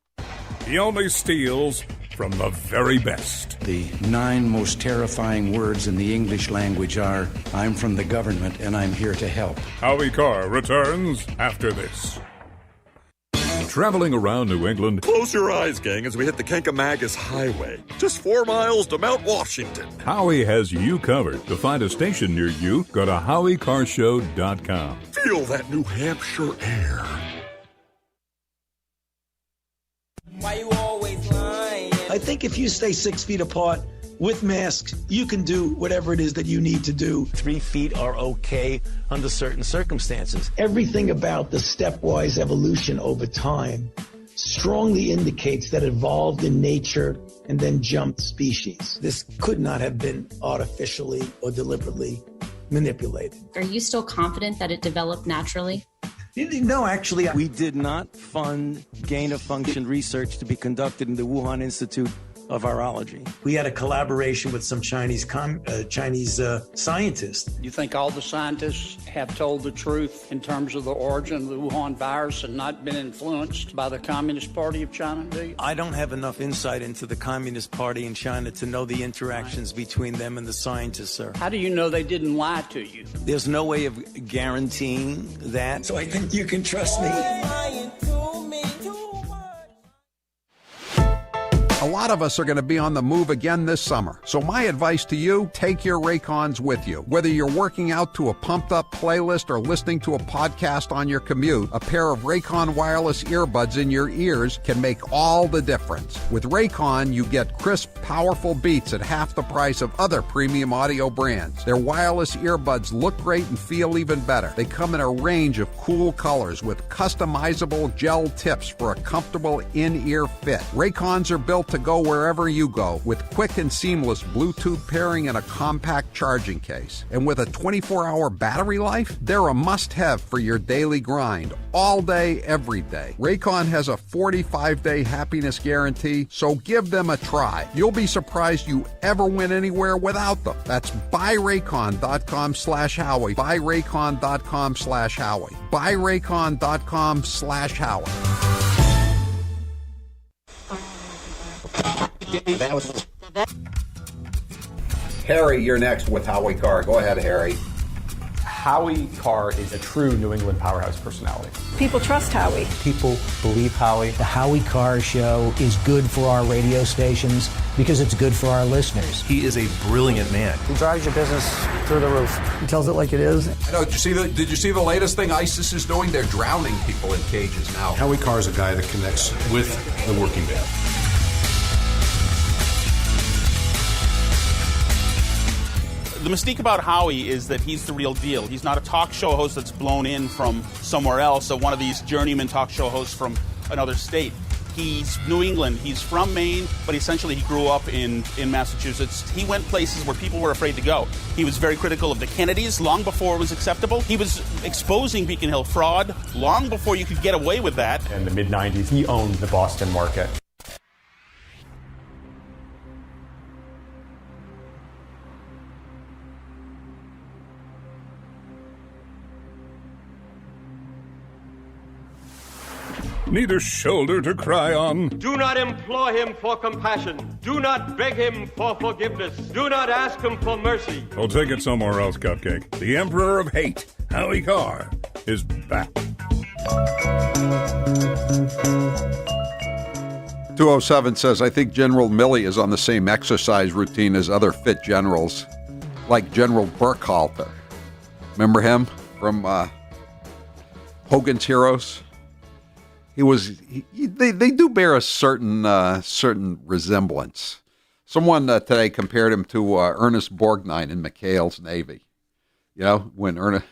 He only steals from the very best. The 9 most terrifying words in the English language are, I'm from the government and I'm here to help. Howie Carr returns after this. Traveling around New England. Close your eyes, gang, as we hit the Kankamagus Highway. Just 4 miles to Mount Washington. Howie has you covered. To find a station near you, go to HowieCarShow.com. Feel that New Hampshire air. Why you always lying? I think if you stay 6 feet apart with masks, you can do whatever it is that you need to do. 3 feet are okay under certain circumstances. Everything about the stepwise evolution over time strongly indicates that it evolved in nature and then jumped species. This could not have been artificially or deliberately manipulated. Are you still confident that it developed naturally? No, actually, we did not fund gain-of-function research to be conducted in the Wuhan Institute of virology. We had a collaboration with some Chinese scientists. You think all the scientists have told the truth in terms of the origin of the Wuhan virus and not been influenced by the Communist Party of China, do you? I don't have enough insight into the Communist Party in China to know the interactions between them and the scientists, sir. How do you know they didn't lie to you? There's no way of guaranteeing that. So I think you can trust me. A lot of us are going to be on the move again this summer. So my advice to you, take your Raycons with you. Whether you're working out to a pumped-up playlist or listening to a podcast on your commute, a pair of Raycon wireless earbuds in your ears can make all the difference. With Raycon, you get crisp, powerful beats at half the price of other premium audio brands. Their wireless earbuds look great and feel even better. They come in a range of cool colors with customizable gel tips for a comfortable in-ear fit. Raycons are built to go wherever you go with quick and seamless Bluetooth pairing and a compact charging case. And with a 24-hour battery life, they're a must-have for your daily grind, all day, every day. Raycon has a 45-day happiness guarantee, so give them a try. You'll be surprised you ever went anywhere without them. That's buyraycon.com/Howie, buyraycon.com/Howie, buyraycon.com/Howie. Harry, you're next with Howie Carr. Go ahead, Harry. Howie Carr is a true New England powerhouse personality. People trust Howie. People believe Howie. The Howie Carr Show is good for our radio stations because it's good for our listeners. He is a brilliant man. He drives your business through the roof. He tells it like it is. I know. Did you see the latest thing ISIS is doing? They're drowning people in cages now. Howie Carr is a guy that connects with the working man. The mystique about Howie is that he's the real deal. He's not a talk show host that's blown in from somewhere else, or one of these journeyman talk show hosts from another state. He's New England. He's from Maine, but essentially he grew up in Massachusetts. He went places where people were afraid to go. He was very critical of the Kennedys long before it was acceptable. He was exposing Beacon Hill fraud long before you could get away with that. In the mid-'90s, he owned the Boston market. Need a shoulder to cry on? Do not implore him for compassion. Do not beg him for forgiveness. Do not ask him for mercy. I'll take it somewhere else, Cupcake. The Emperor of Hate, Howie Carr, is back. 207 says, I think General Milley is on the same exercise routine as other fit generals, like General Burkhalter. Remember him from Hogan's Heroes? They do bear a certain resemblance. Someone today compared him to Ernest Borgnine in McHale's Navy. You know, when Ernest,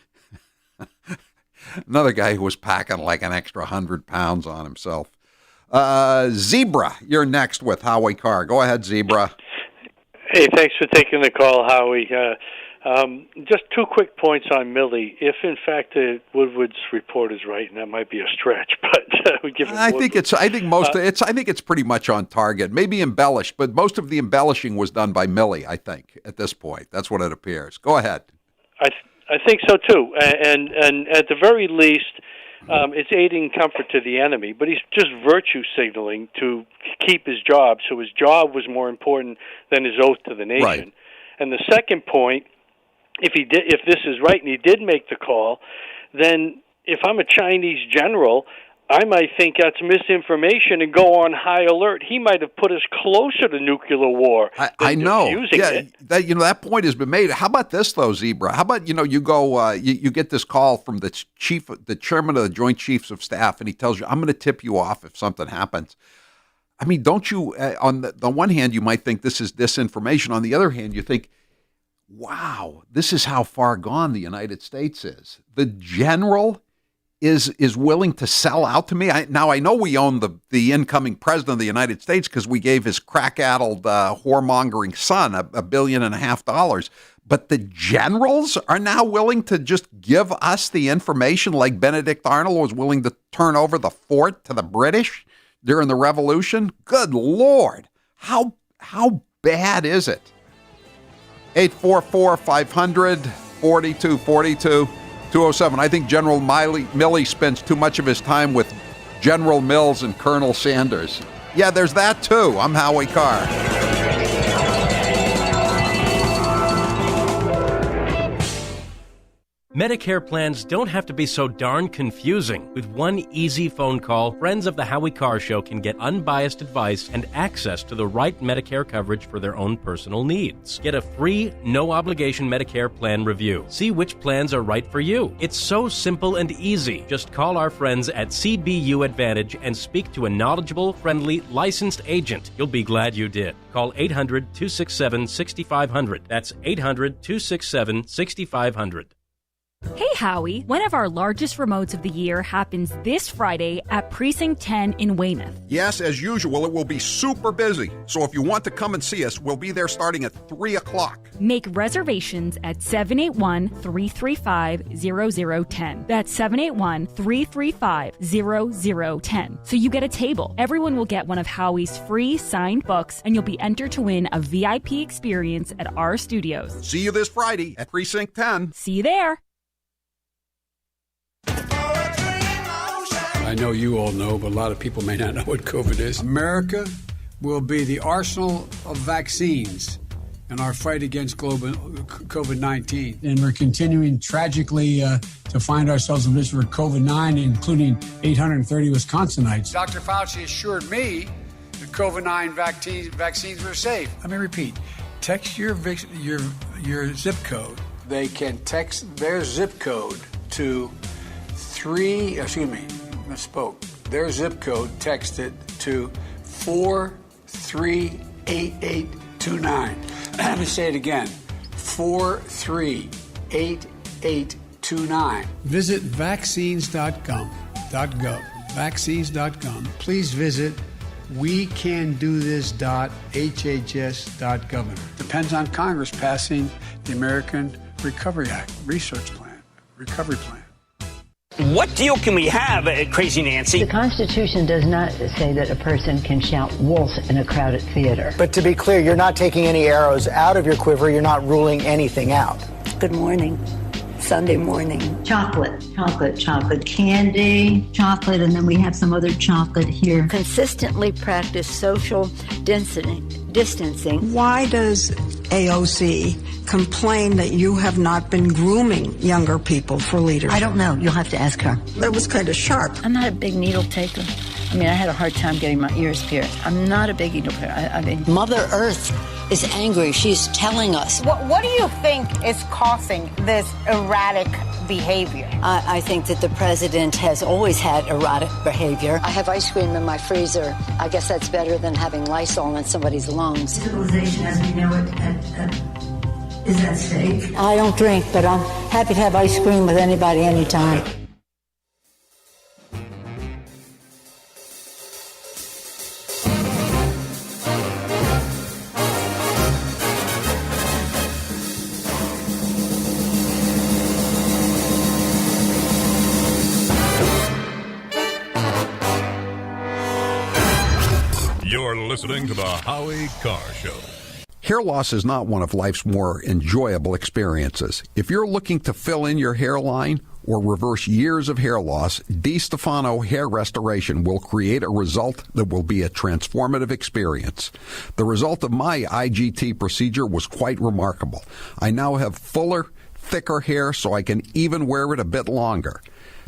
another guy who was packing like an extra 100 pounds on himself. Zebra, you're next with Howie Carr. Go ahead, Zebra. Hey, thanks for taking the call, Howie. Just two quick points on Milley. If in fact Woodward's report is right, and that might be a stretch, but we give. I think it's pretty much on target. Maybe embellished, but most of the embellishing was done by Milley. I think at this point, that's what it appears. Go ahead. I think so too, and at the very least, it's aiding comfort to the enemy. But he's just virtue signaling to keep his job. So his job was more important than his oath to the nation. Right. And the second point. If this is right and he did make the call, then if I'm a Chinese general, I might think that's misinformation and go on high alert. He might have put us closer to nuclear war. I know. Yeah, that point has been made. How about this though, Zebra? How about you go you get this call from the chairman of the Joint Chiefs of Staff, and he tells you, "I'm going to tip you off if something happens." I mean, don't you? On the one hand, you might think this is disinformation. On the other hand, you think, wow, this is how far gone the United States is. The general is willing to sell out to me. I know we own the incoming president of the United States because we gave his crack-addled, whoremongering son $1.5 billion. But the generals are now willing to just give us the information like Benedict Arnold was willing to turn over the fort to the British during the Revolution. Good Lord. How How bad is it? 844-500-4242, 207. I think General Milley spends too much of his time with General Mills and Colonel Sanders. Yeah, there's that too. I'm Howie Carr. Medicare plans don't have to be so darn confusing. With one easy phone call, friends of the Howie Carr Show can get unbiased advice and access to the right Medicare coverage for their own personal needs. Get a free, no-obligation Medicare plan review. See which plans are right for you. It's so simple and easy. Just call our friends at CBU Advantage and speak to a knowledgeable, friendly, licensed agent. You'll be glad you did. Call 800-267-6500. That's 800-267-6500. Hey Howie, one of our largest remotes of the year happens this Friday at Precinct 10 in Weymouth. Yes, as usual, it will be super busy. So if you want to come and see us, we'll be there starting at 3 o'clock. Make reservations at 781-335-0010. That's 781-335-0010. So you get a table. Everyone will get one of Howie's free signed books, and you'll be entered to win a VIP experience at our studios. See you this Friday at Precinct 10. See you there. I know you all know, but a lot of people may not know what COVID is. America will be the arsenal of vaccines in our fight against COVID-19. And we're continuing tragically to find ourselves in this for COVID-19, including 830 Wisconsinites. Dr. Fauci assured me that COVID-19 vaccines were safe. Let me repeat. Text your zip code. They can text their zip code to their zip code, text it to 438829. Let me say it again, 438829. Visit vaccines.gov. Vaccines.gov. Please visit wecandothis.hhs.gov. Depends on Congress passing the American Recovery Act, recovery plan. What deal can we have, Crazy Nancy? The Constitution does not say that a person can shout wolf in a crowded theater. But to be clear, you're not taking any arrows out of your quiver. You're not ruling anything out. Good morning. Sunday morning. Chocolate, candy, chocolate, and then we have some other chocolate here. Consistently practice social distancing. Why does AOC complain that you have not been grooming younger people for leadership? I don't know. You'll have to ask her. That was kind of sharp. I'm not a big needle taker. I mean, I had a hard time getting my ears pierced. I'm not a big needle taker. I mean, Mother Earth is angry. She's telling us. What do you think is causing this erratic behavior? I think that the president has always had erratic behavior. I have ice cream in my freezer. I guess that's better than having Lysol in somebody's lungs. Civilization as we know it is at stake. I don't drink, but I'm happy to have ice cream with anybody, anytime. You're listening to the Howie Carr Show. Hair loss is not one of life's more enjoyable experiences. If you're looking to fill in your hairline or reverse years of hair loss, DiStefano Hair Restoration will create a result that will be a transformative experience. The result of my IGT procedure was quite remarkable. I now have fuller, thicker hair so I can even wear it a bit longer.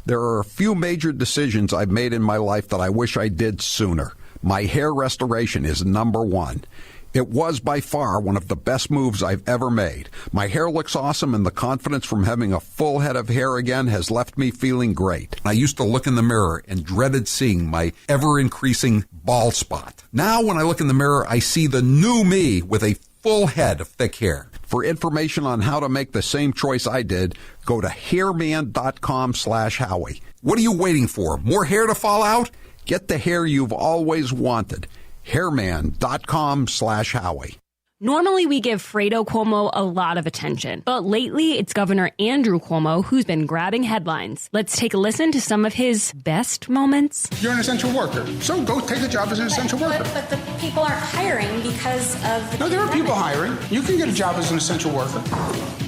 There are a few major decisions I've made in my life that I wish I did sooner. My hair restoration is number one. It was by far one of the best moves I've ever made. My hair looks awesome, and the confidence from having a full head of hair again has left me feeling great. I used to look in the mirror and dreaded seeing my ever-increasing bald spot. Now when I look in the mirror, I see the new me with a full head of thick hair. For information on how to make the same choice I did, go to hairman.com/Howie. What are you waiting for? More hair to fall out? Get the hair you've always wanted. Hairman.com/Howie. Normally, we give Fredo Cuomo a lot of attention, but lately it's Governor Andrew Cuomo who's been grabbing headlines. Let's take a listen to some of his best moments. You're an essential worker, so go take a job as an essential worker. But the people aren't hiring because of the No, there are people hiring. You can get a job as an essential worker.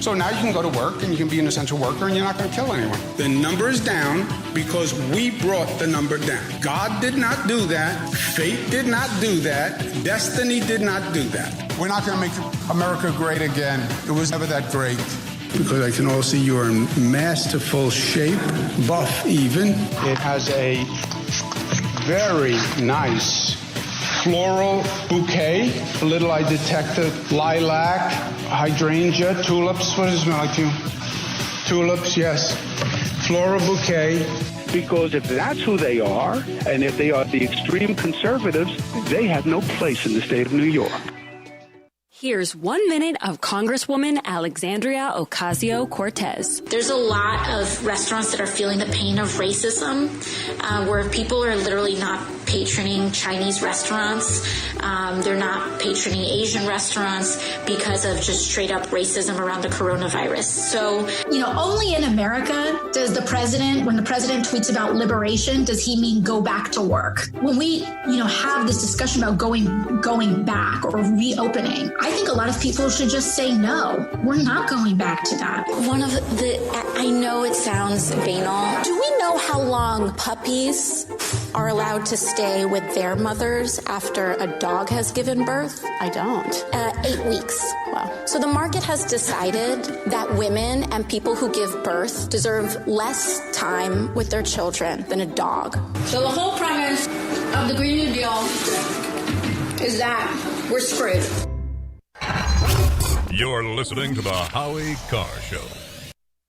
So now you can go to work and you can be an essential worker and you're not going to kill anyone. The number is down because we brought the number down. God did not do that. Fate did not do that. Destiny did not do that. We're not going to make America great again. It was never that great. Because I can all see you're in masterful shape, buff even. It has a very nice floral bouquet. A little I detected lilac, hydrangea, tulips. What does it smell like to you? Tulips, yes. Floral bouquet. Because if that's who they are, and if they are the extreme conservatives, they have no place in the state of New York. Here's 1 minute of Congresswoman Alexandria Ocasio-Cortez. There's a lot of restaurants that are feeling the pain of racism, where people are literally not patroning Chinese restaurants. They're not patroning Asian restaurants because of just straight up racism around the coronavirus. So, only in America does the president, when the president tweets about liberation, does he mean go back to work? When we, have this discussion about going back or reopening, I think a lot of people should just say, no, we're not going back to that. I know it sounds banal. Do we know how long puppies are allowed to stay with their mothers after a dog has given birth? I don't. 8 weeks. Wow. So the market has decided that women and people who give birth deserve less time with their children than a dog. So the whole premise of the Green New Deal is that we're screwed. You're listening to the Howie Carr Show.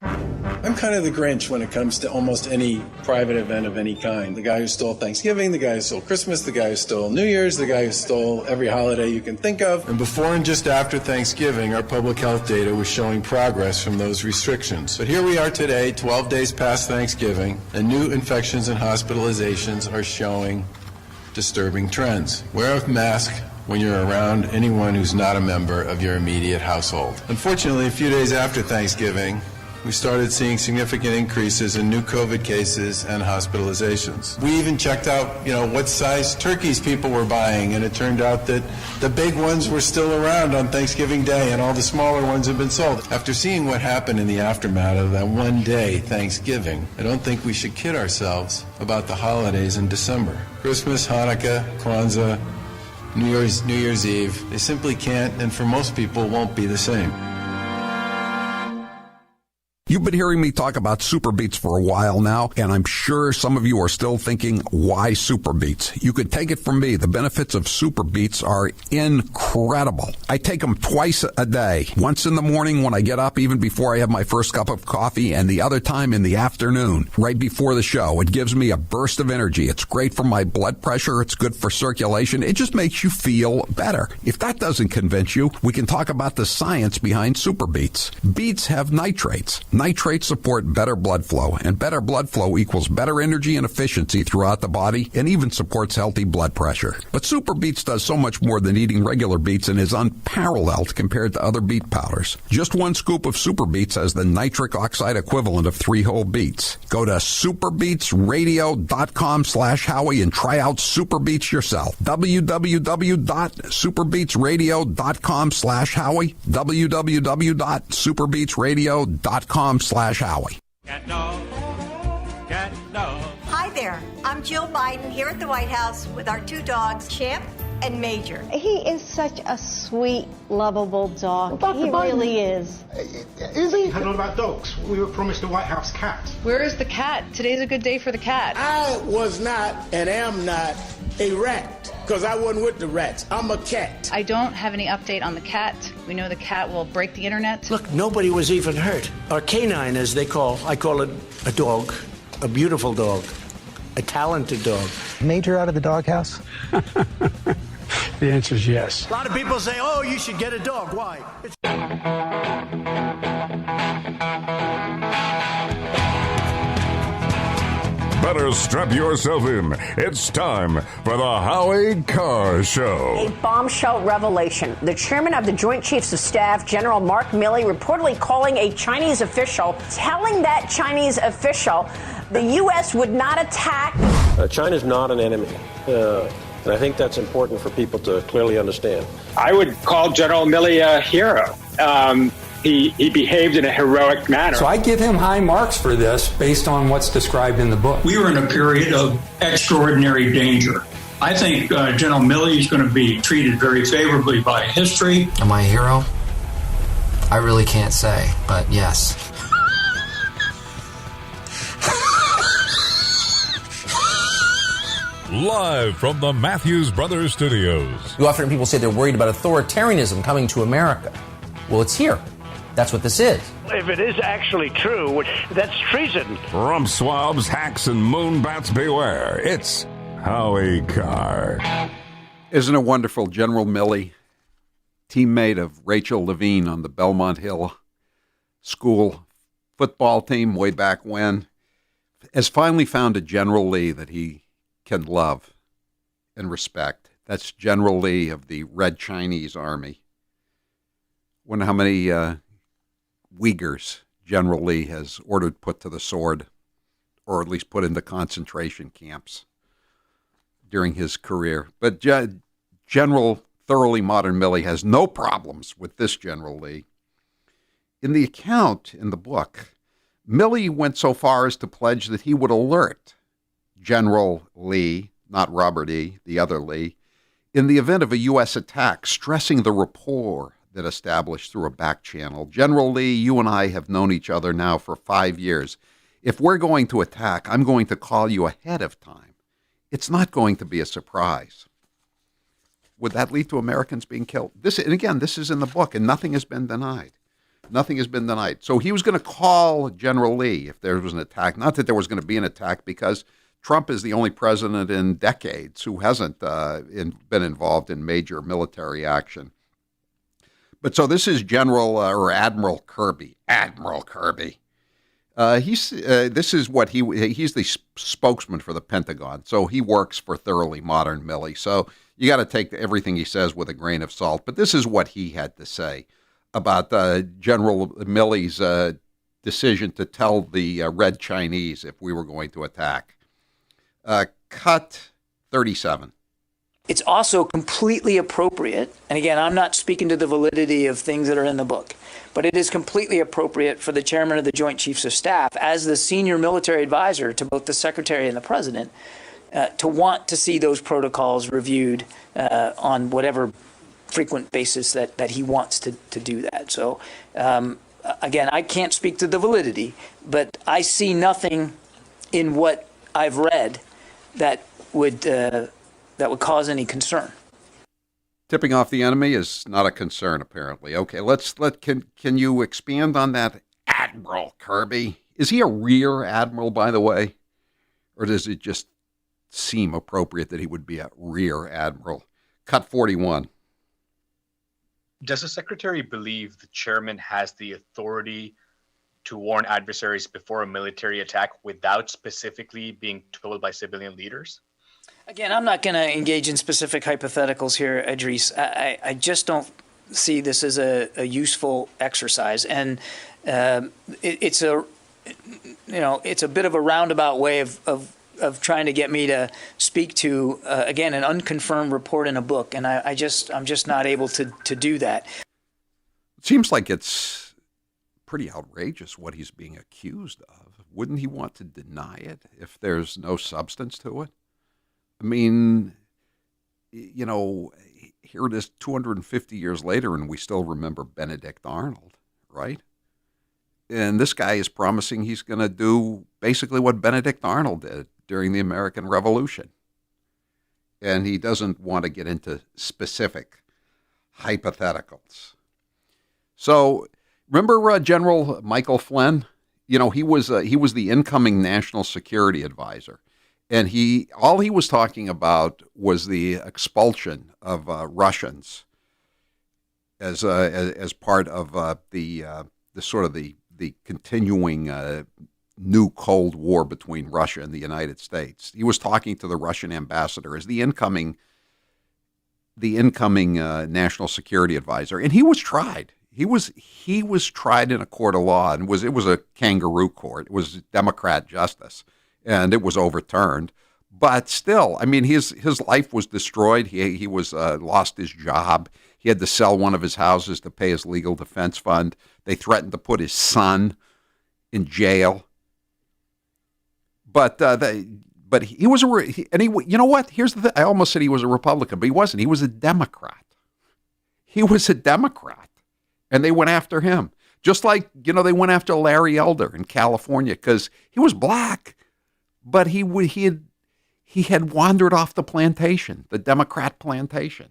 I'm kind of the Grinch when it comes to almost any private event of any kind. The guy who stole Thanksgiving, the guy who stole Christmas, the guy who stole New Year's, the guy who stole every holiday you can think of. And before and just after Thanksgiving, our public health data was showing progress from those restrictions. But here we are today, 12 days past Thanksgiving, and new infections and hospitalizations are showing disturbing trends. Wear a mask when you're around anyone who's not a member of your immediate household. Unfortunately, a few days after Thanksgiving, we started seeing significant increases in new COVID cases and hospitalizations. We even checked out, what size turkeys people were buying, and it turned out that the big ones were still around on Thanksgiving Day, and all the smaller ones have been sold. After seeing what happened in the aftermath of that one day, Thanksgiving, I don't think we should kid ourselves about the holidays in December. Christmas, Hanukkah, Kwanzaa, New Year's Eve, they simply can't, and for most people, won't be the same. You've been hearing me talk about Super Beets for a while now, and I'm sure some of you are still thinking, why Super Beets? You could take it from me. The benefits of Super Beets are incredible. I take them twice a day, once in the morning when I get up, even before I have my first cup of coffee, and the other time in the afternoon, right before the show. It gives me a burst of energy. It's great for my blood pressure. It's good for circulation. It just makes you feel better. If that doesn't convince you, we can talk about the science behind Super Beets. Beets have nitrates. Nitrates support better blood flow, and better blood flow equals better energy and efficiency throughout the body, and even supports healthy blood pressure. But Super Beets does so much more than eating regular beets and is unparalleled compared to other beet powders. Just one scoop of Super Beets has the nitric oxide equivalent of 3 whole beets. Go to superbeetsradio.com/Howie and try out Super Beets yourself. www.superbeetsradio.com/Howie. www.superbeetsradio.com/Howie. Cat dog, cat dog. Hi there, I'm Jill Biden here at the White House with our 2 dogs, Champ and Major. He is such a sweet, lovable dog. He really is. Is he? I don't know about dogs. We were promised a White House cat. Where is the cat? Today's a good day for the cat. I was not and am not a rat, because I wasn't with the rats. I'm a cat. I don't have any update on the cat. We know the cat will break the internet. Look, nobody was even hurt. Our canine, as I call it a dog, a beautiful dog, a talented dog. Major out of the doghouse? The answer is yes. A lot of people say, oh, you should get a dog. Why? better strap yourself in. It's time for the Howie Carr Show. A bombshell revelation. The chairman of the Joint Chiefs of Staff, General Mark Milley, reportedly calling a Chinese official, telling that Chinese official the U.S. would not attack. China's not an enemy. And I think that's important for people to clearly understand. I would call General Milley a hero. He behaved in a heroic manner. So I give him high marks for this based on what's described in the book. We were in a period of extraordinary danger. I think General Milley is going to be treated very favorably by history. Am I a hero? I really can't say, but yes. Live from the Matthews Brothers Studios. You often hear people say they're worried about authoritarianism coming to America. Well, it's here. That's what this is. If it is actually true, that's treason. Rump swabs, hacks, and moonbats beware. It's Howie Carr. Isn't it wonderful? General Milley, teammate of Rachel Levine on the Belmont Hill school football team way back when, has finally found a General Lee that he can love and respect. That's General Lee of the Red Chinese Army. Wonder how many Uyghurs General Lee has ordered put to the sword, or at least put into concentration camps during his career. But General Thoroughly Modern Milley has no problems with this General Lee. In the account in the book, Milley went so far as to pledge that he would alert General Lee, not Robert E., the other Lee, in the event of a U.S. attack, stressing the rapport that established through a back channel. General Lee, you and I have known each other now for 5 years. If we're going to attack, I'm going to call you ahead of time. It's not going to be a surprise. Would that lead to Americans being killed? This is in the book, and nothing has been denied. Nothing has been denied. So he was going to call General Lee if there was an attack. Not that there was going to be an attack, because Trump is the only president in decades who hasn't been involved in major military action. But so this is General or Admiral Kirby. Admiral Kirby. He's the spokesman for the Pentagon, so he works for Thoroughly Modern Milley. So you got to take everything he says with a grain of salt. But this is what he had to say about General Milley's decision to tell the Red Chinese if we were going to attack. Cut 37. It's also completely appropriate, and again, I'm not speaking to the validity of things that are in the book, but it is completely appropriate for the chairman of the Joint Chiefs of Staff, as the senior military advisor to both the secretary and the president, to want to see those protocols reviewed on whatever frequent basis that he wants to do that. So, again, I can't speak to the validity, but I see nothing in what I've read that would cause any concern. Tipping off the enemy is not a concern, apparently. Okay, can you expand on that, Admiral Kirby? Is he a rear admiral, by the way, or does it just seem appropriate that he would be a rear admiral? Cut 41. Does the secretary believe the chairman has the authority to warn adversaries before a military attack without specifically being told by civilian leaders? Again, I'm not going to engage in specific hypotheticals here, Idris. I just don't see this as a useful exercise, and it's a bit of a roundabout way of trying to get me to speak to again an unconfirmed report in a book, and I'm just not able to do that. It seems like it's pretty outrageous what he's being accused of. Wouldn't he want to deny it if there's no substance to it? I mean, you know, here it is 250 years later, and we still remember Benedict Arnold, right? And this guy is promising he's going to do basically what Benedict Arnold did during the American Revolution. And he doesn't want to get into specific hypotheticals. So remember General Michael Flynn? You know, he was the incoming national security advisor. And all he was talking about was the expulsion of Russians as part of the continuing new Cold War between Russia and the United States. He was talking to the Russian ambassador as the incoming national security advisor, and he was tried. He was tried in a court of law, and it was a kangaroo court. It was Democrat justice, and it was overturned. But still, I mean, his life was destroyed. He was lost his job. He had to sell one of his houses to pay his legal defense fund. They threatened to put his son in jail. But he was you know what? Here's the thing. I almost said he was a Republican, but he wasn't. He was a Democrat. He was a Democrat. And they went after him. Just like, they went after Larry Elder in California because he was black, but he had wandered off the plantation, the Democrat plantation.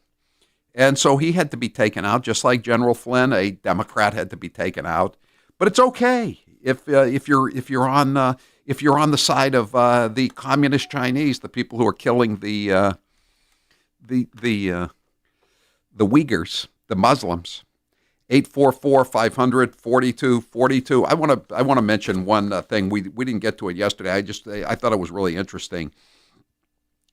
And so he had to be taken out, just like General Flynn, a Democrat, had to be taken out. But it's okay if you're on the side of the communist Chinese, the people who are killing the Uyghurs, the Muslims. 844-500-4242. I want to mention one thing. We didn't get to it yesterday. I thought it was really interesting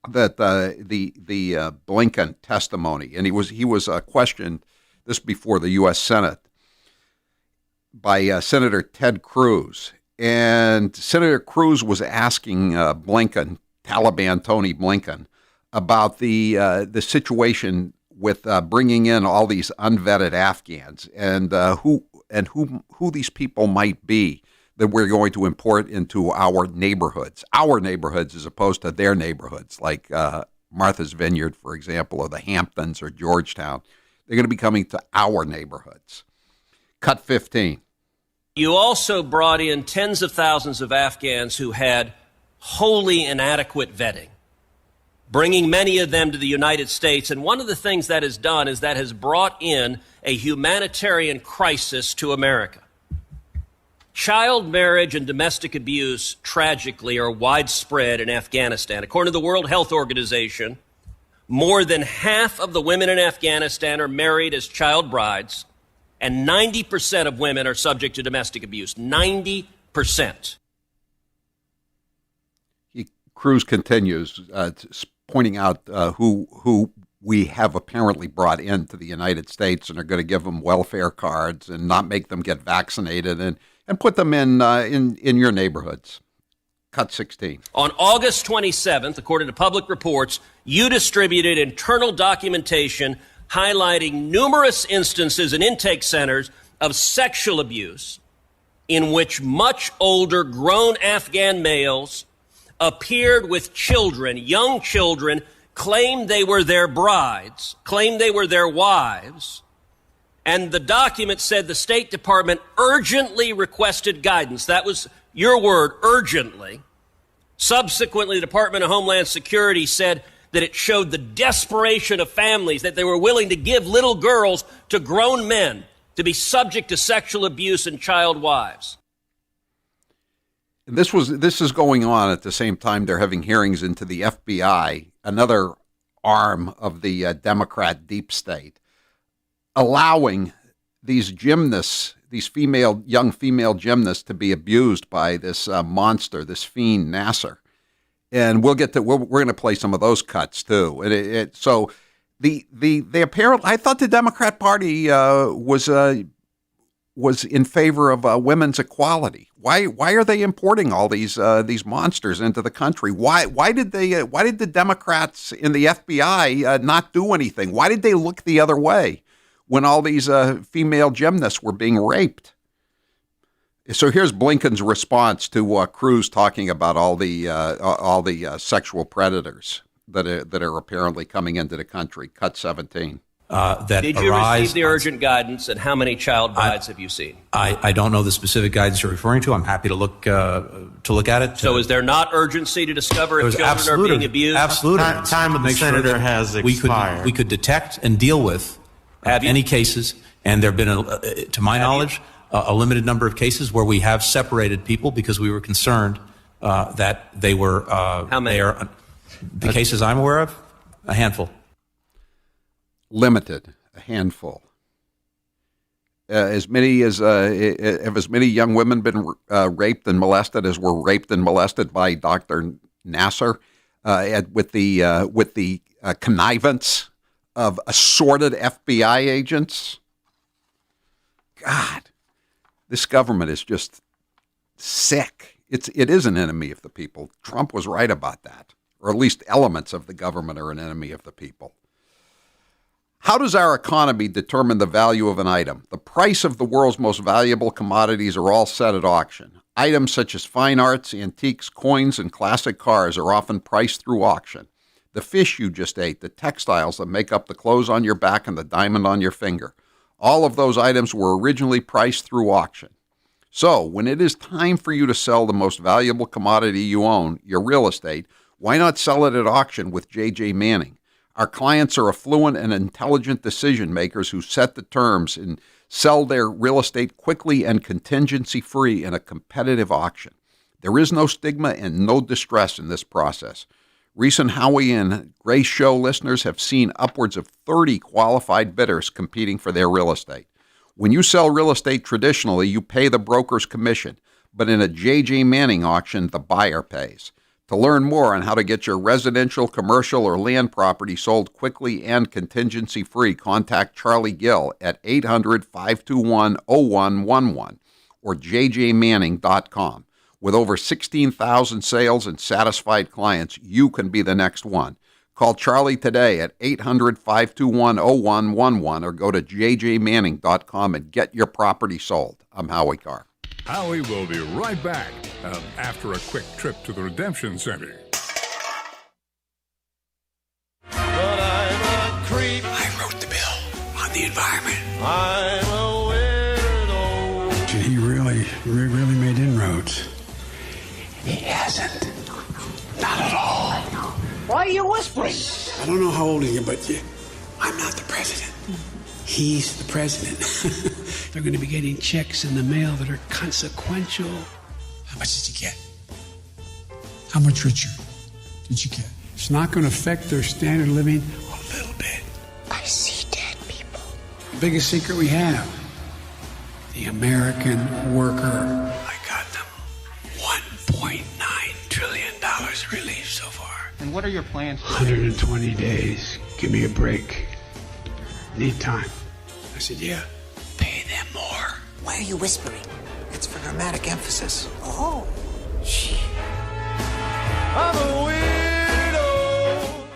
that the Blinken testimony, and he was questioned this before the U.S. Senate by Senator Ted Cruz, and Senator Cruz was asking Blinken, Taliban Tony Blinken, about the situation with bringing in all these unvetted Afghans and who these people might be that we're going to import into our neighborhoods as opposed to their neighborhoods, like Martha's Vineyard, for example, or the Hamptons or Georgetown. They're going to be coming to our neighborhoods. Cut 15. You also brought in tens of thousands of Afghans who had wholly inadequate vetting, bringing many of them to the United States. And one of the things that has done is that has brought in a humanitarian crisis to America. Child marriage and domestic abuse, tragically, are widespread in Afghanistan. According to the World Health Organization, more than half of the women in Afghanistan are married as child brides, and 90% of women are subject to domestic abuse. 90%. Cruz continues, pointing out who we have apparently brought into the United States and are going to give them welfare cards and not make them get vaccinated and put them in your neighborhoods. Cut 16. On August 27th, according to public reports, you distributed internal documentation highlighting numerous instances in intake centers of sexual abuse in which much older grown Afghan males appeared with children, young children, claimed they were their brides, claimed they were their wives, and the document said the State Department urgently requested guidance. That was your word, urgently. Subsequently, the Department of Homeland Security said that it showed the desperation of families, that they were willing to give little girls to grown men to be subject to sexual abuse and child wives. This is going on at the same time they're having hearings into the FBI, another arm of the Democrat deep state, allowing these gymnasts, these young female gymnasts, to be abused by this monster, this fiend Nasser. And we're going to play some of those cuts too. And so the apparently, I thought the Democrat Party was in favor of women's equality. Why are they importing all these monsters into the country? Why did the Democrats in the FBI not do anything? Why did they look the other way when all these female gymnasts were being raped? So here's Blinken's response to Cruz talking about all the sexual predators that are apparently coming into the country. Cut 17. Did you receive the urgent guidance, and how many child brides have you seen? I don't know the specific guidance you're referring to. I'm happy to look at it. So is there not urgency to discover if children are being abused? Absolutely. Time of the senator has expired. We could detect and deal with any cases, and there have been, to my knowledge, a limited number of cases where we have separated people because we were concerned that they were. How many? The cases I'm aware of, a handful. Limited, a handful. as many young women been raped and molested as were raped and molested by Dr. Nasser, with the connivance of assorted FBI agents? God, this government is just sick. It is an enemy of the people. Trump was right about that, or at least elements of the government are an enemy of the people. How does our economy determine the value of an item? The price of the world's most valuable commodities are all set at auction. Items such as fine arts, antiques, coins, and classic cars are often priced through auction. The fish you just ate, the textiles that make up the clothes on your back, and the diamond on your finger. All of those items were originally priced through auction. So, when it is time for you to sell the most valuable commodity you own, your real estate, why not sell it at auction with J.J. Manning? Our clients are affluent and intelligent decision makers who set the terms and sell their real estate quickly and contingency-free in a competitive auction. There is no stigma and no distress in this process. Recent Howie and Grace Show listeners have seen upwards of 30 qualified bidders competing for their real estate. When you sell real estate traditionally, you pay the broker's commission, but in a J.J. Manning auction, the buyer pays. To learn more on how to get your residential, commercial, or land property sold quickly and contingency-free, contact Charlie Gill at 800-521-0111 or jjmanning.com. With over 16,000 sales and satisfied clients, you can be the next one. Call Charlie today at 800-521-0111 or go to jjmanning.com and get your property sold. I'm Howie Carr. Howie will be right back after a quick trip to the Redemption Center. But I'm a creep. I wrote the bill on the environment. I'm a weirdo. He really made inroads. He hasn't. Not at all. Why are you whispering? I don't know how old you are, but I'm not the president. He's the president. They're going to be getting checks in the mail that are consequential. How much did you get? How much richer did you get? It's not going to affect their standard of living a little bit. I see dead people. The biggest secret we have, the American worker. I got them $1.9 trillion relief so far. And what are your plans? 120 days. Give me a break. Need time. I said, yeah. Pay them more. Why are you whispering? It's for dramatic emphasis. Oh, gee. I'm a weirdo.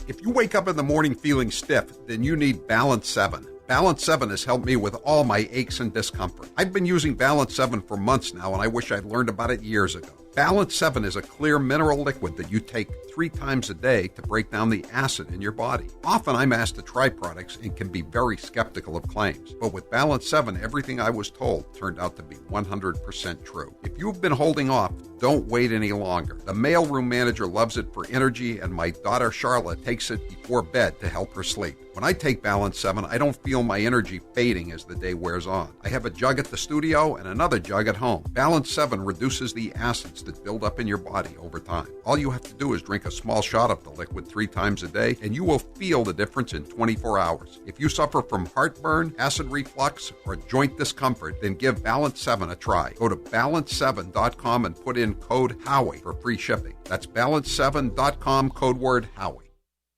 If you wake up in the morning feeling stiff, then you need Balance 7. Balance 7 has helped me with all my aches and discomfort. I've been using Balance 7 for months now, and I wish I'd learned about it years ago. Balance 7 is a clear mineral liquid that you take 3 times a day to break down the acid in your body. Often I'm asked to try products and can be very skeptical of claims. But with Balance 7, everything I was told turned out to be 100% true. If you've been holding off, don't wait any longer. The mailroom manager loves it for energy, and my daughter Charlotte takes it before bed to help her sleep. When I take Balance 7, I don't feel my energy fading as the day wears on. I have a jug at the studio and another jug at home. Balance 7 reduces the acids that build up in your body over time. All you have to do is drink a small shot of the liquid 3 times a day, and you will feel the difference in 24 hours. If you suffer from heartburn, acid reflux, or joint discomfort, then give Balance 7 a try. Go to balance7.com and put in code Howie for free shipping. That's balance7.com, code word Howie.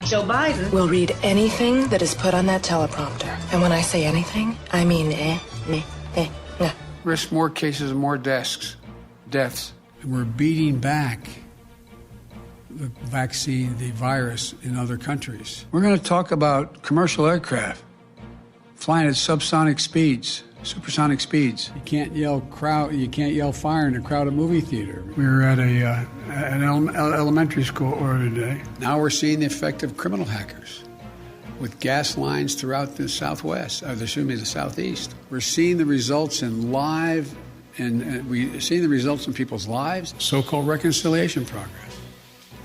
Joe Biden will read anything that is put on that teleprompter. And when I say anything, I mean nah. Risk more cases and more deaths. And we're beating back the vaccine, the virus in other countries. We're going to talk about commercial aircraft flying at supersonic speeds. You can't yell fire in a crowded movie theater. We were at an elementary school earlier today. Now we're seeing the effect of criminal hackers with gas lines throughout the Southwest, the Southeast. We're seeing the results in live, and we're seeing the results in people's lives. So-called reconciliation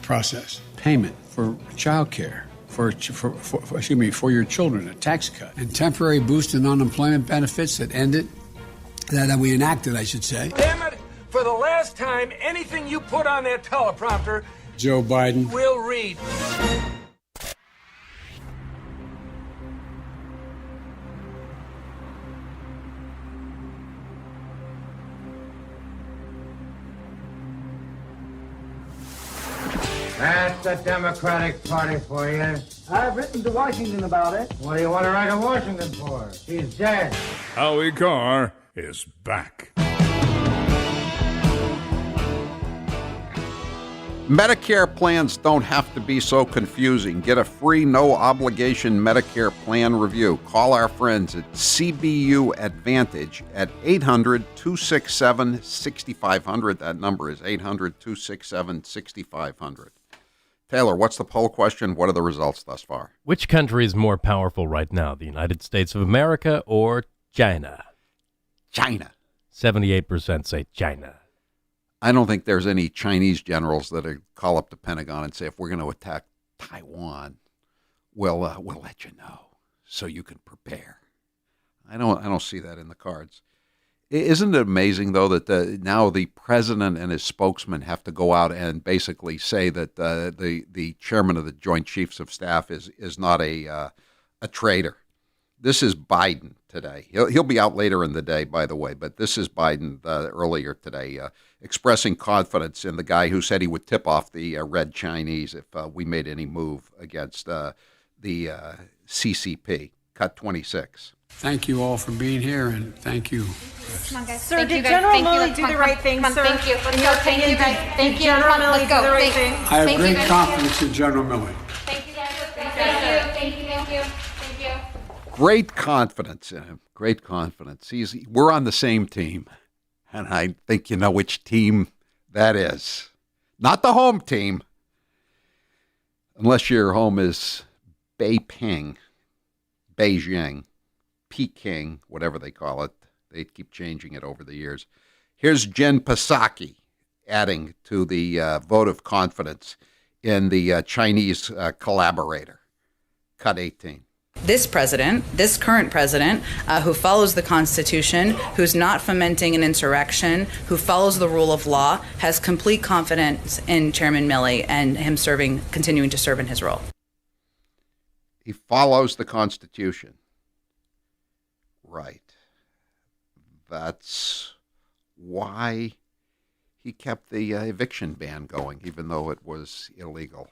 process, payment for child care. For your children, a tax cut, and temporary boost in unemployment benefits that we enacted, I should say. Damn it! For the last time, anything you put on that teleprompter, Joe Biden will read. That's the Democratic Party for you. I've written to Washington about it. What do you want to write to Washington for? She's dead. Howie Carr is back. Medicare plans don't have to be so confusing. Get a free, no-obligation Medicare plan review. Call our friends at CBU Advantage at 800-267-6500. That number is 800-267-6500. Taylor, what's the poll question? What are the results thus far? Which country is more powerful right now, the United States of America or China? China. 78% say China. I don't think there's any Chinese generals that call up the Pentagon and say, if we're going to attack Taiwan, we'll let you know so you can prepare. I don't see that in the cards. Isn't it amazing, though, that now the president and his spokesman have to go out and basically say that the chairman of the Joint Chiefs of Staff is not a traitor? This is Biden today. He'll be out later in the day, by the way, but this is Biden earlier today expressing confidence in the guy who said he would tip off the Red Chinese if we made any move against the CCP. Cut 26. Thank you all for being here, and thank you. Come on, guys. Sir, did General Milley do the right thing, sir? Thank you. Let's go. Thank you, guys. Thank you. General Milley do the right thing? I have great confidence in General Milley. Thank you, guys. Thank you. Thank you. Thank you. Thank you. Great confidence in him. Great confidence. We're on the same team, and I think you know which team that is. Not the home team, unless your home is Beijing, Peking, whatever they call it. They keep changing it over the years. Here's Jen Psaki adding to the vote of confidence in the Chinese collaborator. Cut 18. This current president, who follows the Constitution, who's not fomenting an insurrection, who follows the rule of law, has complete confidence in Chairman Milley and him continuing to serve in his role. He follows the Constitution. Right. That's why he kept the eviction ban going, even though it was illegal.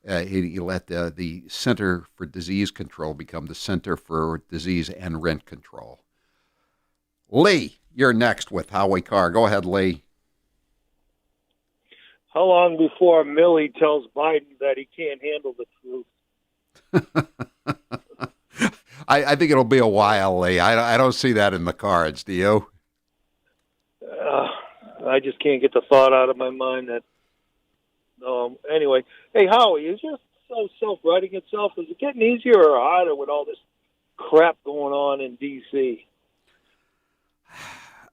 He let the Center for Disease Control become the Center for Disease and Rent Control. Lee, you're next with Howie Carr. Go ahead, Lee. How long before Milley tells Biden that he can't handle the truth? I think it'll be a while, Lee. I don't see that in the cards. Do you? I just can't get the thought out of my mind that. Anyway, hey, Howie, is your so self-writing itself? Is it getting easier or harder with all this crap going on in D.C.?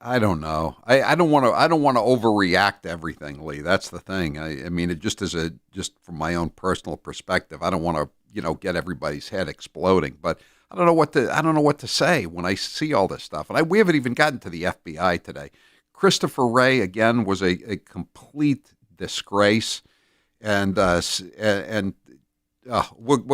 I don't know. I don't want to overreact to everything, Lee. That's the thing. I mean, it just from my own personal perspective, I don't want to get everybody's head exploding. But I don't know what to say when I see all this stuff. And we haven't even gotten to the FBI today. Christopher Wray again was a complete disgrace. And we'll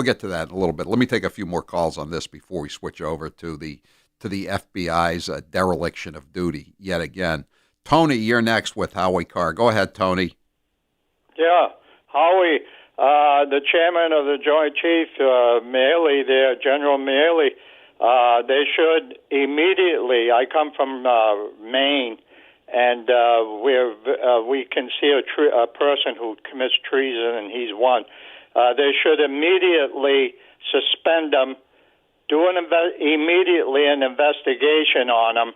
get to that in a little bit. Let me take a few more calls on this before we switch over to the FBI's dereliction of duty yet again. Tony, you're next with Howie Carr. Go ahead, Tony. Yeah, Howie, the chairman of the Joint Chiefs, Milley there, General Milley, they should immediately, I come from Maine, and we can see a person who commits treason, and he's one. They should immediately suspend him, do immediately an investigation on him,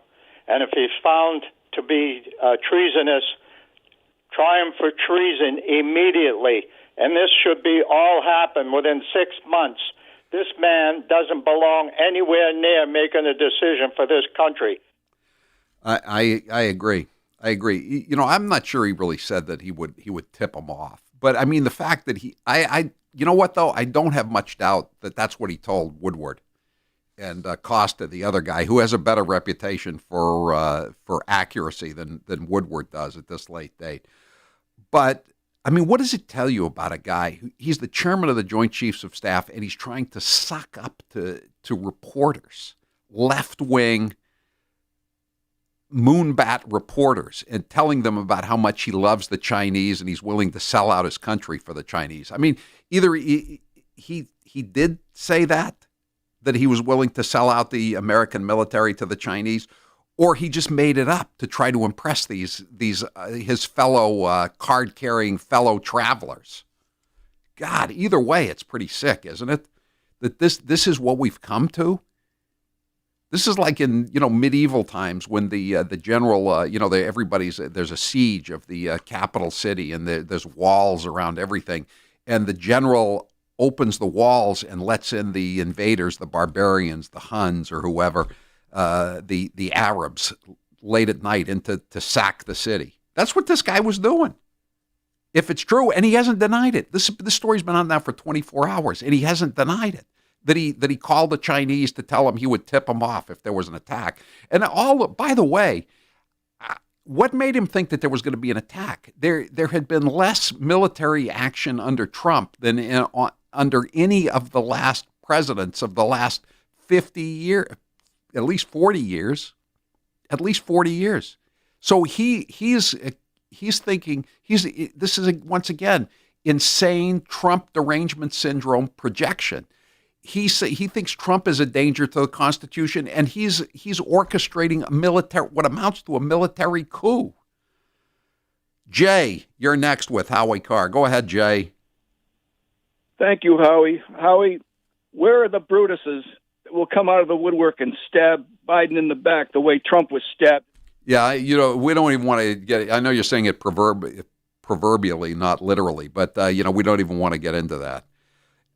and if he's found to be treasonous, try him for treason immediately. And this should be all happen within 6 months. This man doesn't belong anywhere near making a decision for this country. I agree. I'm not sure he really said that he would tip him off. But I mean, the fact that you know what though? I don't have much doubt that that's what he told Woodward and Costa, the other guy, who has a better reputation for accuracy than Woodward does at this late date. But I mean, what does it tell you about a guy he's the chairman of the Joint Chiefs of Staff, and he's trying to suck up to reporters, left wing, moonbat reporters and telling them about how much he loves the Chinese and he's willing to sell out his country for the Chinese. I mean, either he did say that he was willing to sell out the American military to the Chinese, or he just made it up to try to impress these his fellow card-carrying fellow travelers. God, either way, it's pretty sick, isn't it? That this is what we've come to. This is like in medieval times when the general there's a siege of the capital city and there's walls around everything, and the general opens the walls and lets in the invaders, the barbarians, the Huns or whoever, the Arabs, late at night to sack the city. That's what this guy was doing. If it's true, and he hasn't denied it. This story's been on now for 24 hours, and he hasn't denied it. That he called the Chinese to tell him he would tip them off if there was an attack. And by the way, what made him think that there was going to be an attack? There had been less military action under Trump than under any of the last presidents of the last 50 years, at least 40 years. So he's thinking this is once again insane Trump derangement syndrome projection. He thinks Trump is a danger to the Constitution, and he's orchestrating what amounts to a military coup. Jay, you're next with Howie Carr. Go ahead, Jay. Thank you, Howie. Howie, where are the Brutuses that will come out of the woodwork and stab Biden in the back the way Trump was stabbed? Yeah, we don't even want to get. I know you're saying it proverbially, not literally, but we don't even want to get into that.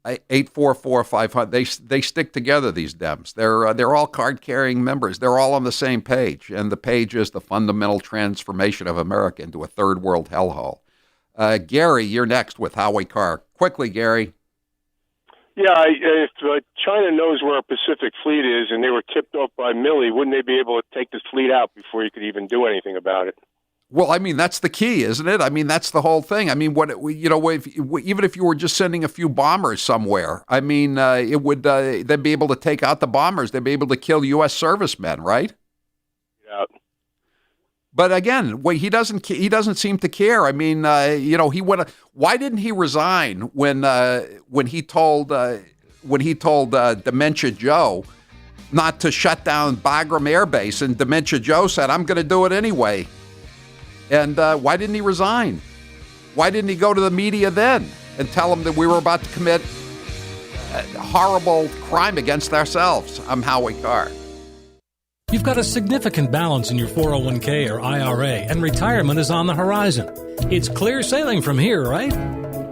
844-500. They stick together. These Dems. They're all card-carrying members. They're all on the same page, and the page is the fundamental transformation of America into a third world hellhole. Gary, you're next with Howie Carr. Quickly, Gary. Yeah, if China knows where a Pacific Fleet is, and they were tipped off by Milley, wouldn't they be able to take this fleet out before you could even do anything about it? Well, I mean, that's the key, isn't it? I mean, that's the whole thing. I mean, even if you were just sending a few bombers somewhere, I mean, it would they'd be able to take out the bombers. They'd be able to kill U.S. servicemen, right? Yeah. But again, he doesn't seem to care. I mean, he went. Why didn't he resign when he told Dementia Joe not to shut down Bagram Air Base, and Dementia Joe said, "I'm going to do it anyway." And why didn't he resign? Why didn't he go to the media then and tell them that we were about to commit a horrible crime against ourselves? I'm Howie Carr. You've got a significant balance in your 401k or IRA, and retirement is on the horizon. It's clear sailing from here, right?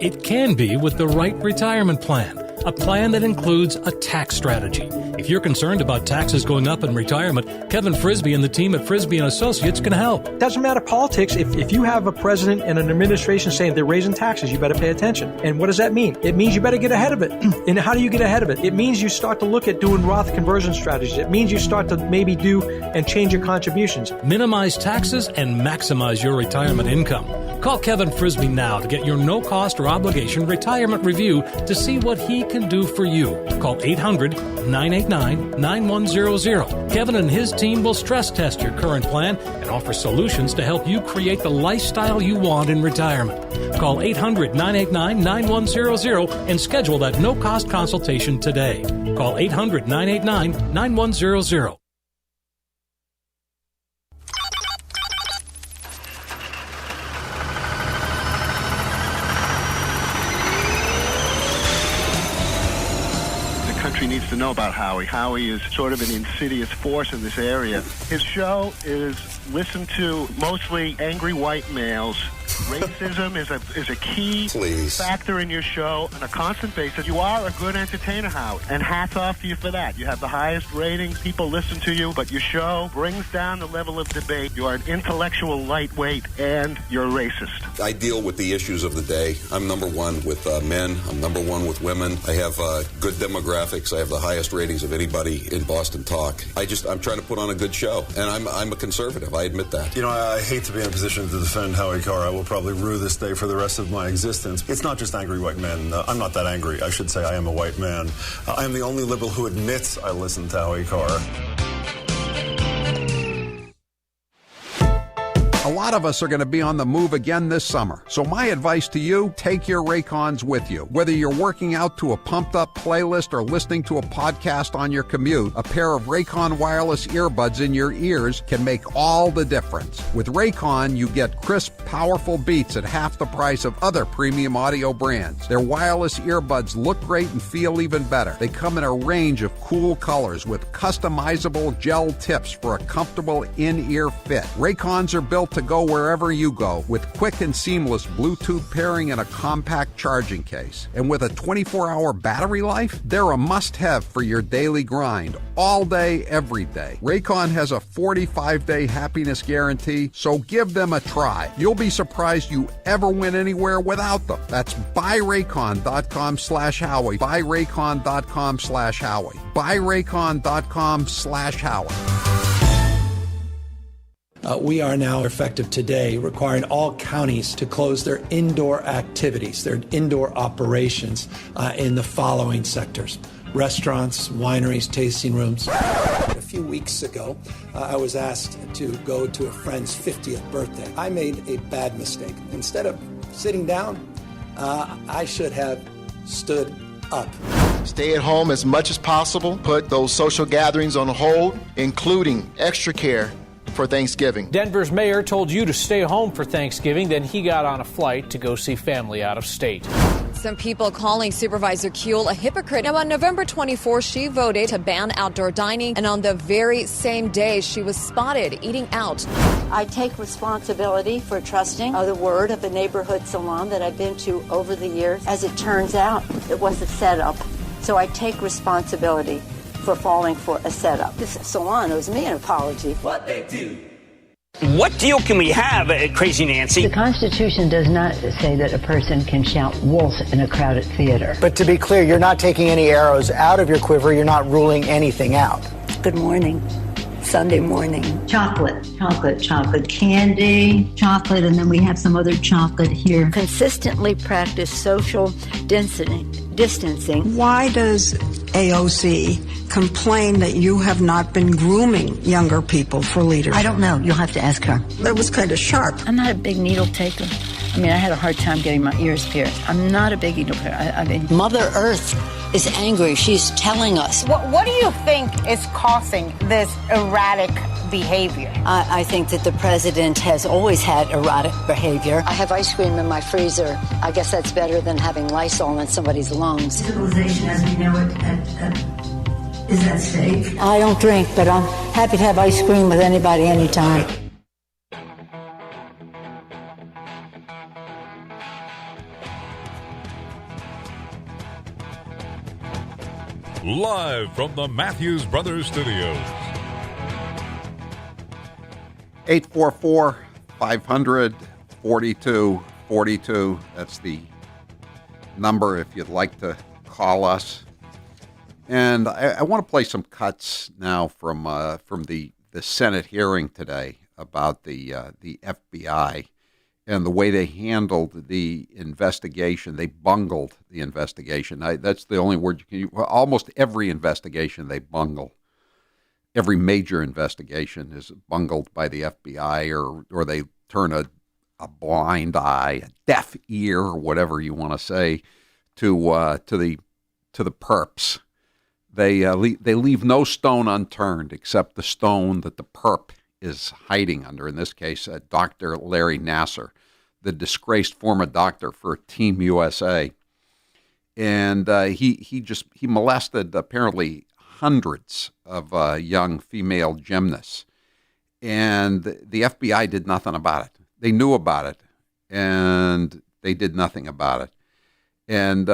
It can be with the right retirement plan. A plan that includes a tax strategy. If you're concerned about taxes going up in retirement, Kevin Frisbee and the team at Frisbee & Associates can help. Doesn't matter politics. If you have a president and an administration saying they're raising taxes, you better pay attention. And what does that mean? It means you better get ahead of it. And how do you get ahead of it? It means you start to look at doing Roth conversion strategies. It means you start to maybe do and change your contributions. Minimize taxes and maximize your retirement income. Call Kevin Frisbee now to get your no-cost or obligation retirement review to see what he can do for you. Call 800-989-9100. Kevin and his team will stress test your current plan and offer solutions to help you create the lifestyle you want in retirement. Call 800-989-9100 and schedule that no-cost consultation today. Call 800-989-9100. Needs to know about Howie. Howie is sort of an insidious force in this area. His show is listened to mostly angry white males. Racism is a key factor in your show on a constant basis. You are a good entertainer, Howie, and hats off to you for that. You have the highest rating. People listen to you, but your show brings down the level of debate. You are an intellectual lightweight, and you're a racist. I deal with the issues of the day. I'm number one with men. I'm number one with women. I have good demographics. I have the highest ratings of anybody in Boston Talk. I'm trying to put on a good show, and I'm a conservative. I admit that. You know, I hate to be in a position to defend Howie Carr. I will probably rue this day for the rest of my existence. It's not just angry white men. I'm not that angry. I should say I am a white man. I am the only liberal who admits I listen to Howie Carr. lot of us are going to be on the move again this summer. So my advice to you, take your Raycons with you. Whether you're working out to a pumped-up playlist or listening to a podcast on your commute, a pair of Raycon wireless earbuds in your ears can make all the difference. With Raycon, you get crisp, powerful beats at half the price of other premium audio brands. Their wireless earbuds look great and feel even better. They come in a range of cool colors with customizable gel tips for a comfortable in-ear fit. Raycons are built to go wherever you go with quick and seamless Bluetooth pairing and a compact charging case. And with a 24-hour battery life, they're a must-have for your daily grind, all day, every day. Raycon has a 45-day happiness guarantee, so give them a try. You'll be surprised you ever went anywhere without them. That's buyraycon.com/Howie. Buyraycon.com/Howie. Buyraycon.com/Howie. We are now, effective today, requiring all counties to close their indoor activities, their indoor operations in the following sectors: restaurants, wineries, tasting rooms. A few weeks ago, I was asked to go to a friend's 50th birthday. I made a bad mistake. Instead of sitting down, I should have stood up. Stay at home as much as possible. Put those social gatherings on hold, including extra care for Thanksgiving. Denver's mayor told you to stay home for Thanksgiving, then he got on a flight to go see family out of state. Some people calling Supervisor Kuehl a hypocrite. Now, on November 24th, she voted to ban outdoor dining, and on the very same day, she was spotted eating out. I take responsibility for trusting the word of a neighborhood salon that I've been to over the years. As it turns out, it was a setup. So I take responsibility for falling for a setup. This salon owes me an apology. What they do. What deal can we have, Crazy Nancy? The Constitution does not say that a person can shout wolf in a crowded theater. But to be clear, you're not taking any arrows out of your quiver. You're not ruling anything out. Good morning. Sunday morning. Chocolate, candy, chocolate, and then we have some other chocolate here. Consistently practice social distancing. Why does AOC complain that you have not been grooming younger people for leadership? I don't know. You'll have to ask her. That was kind of sharp. I'm not a big needle taker. I mean, I had a hard time getting my ears pierced. I'm not a big needle taker. I mean, Mother Earth is angry. She's telling us. What do you think is causing this erratic behavior? I think that the president has always had erratic behavior. I have ice cream in my freezer. I guess that's better than having Lysol in somebody's lungs. Civilization as we know it is at stake. I don't drink, but I'm happy to have ice cream with anybody anytime. Live from the Matthews Brothers Studios. 844-500-4242. That's the number if you'd like to call us. And I want to play some cuts now from the Senate hearing today about the FBI and the way they handled the investigation. They bungled the investigation. That's the only word you can use. Almost every investigation they bungle. Every major investigation is bungled by the FBI, or they turn a blind eye, a deaf ear, or whatever you want to say, to the perps. They leave no stone unturned except the stone that the perp is hiding under. In this case, Dr. Larry Nassar, the disgraced former doctor for Team USA, and he molested apparently hundreds of young female gymnasts, and the FBI did nothing about it. They knew about it, and they did nothing about it, and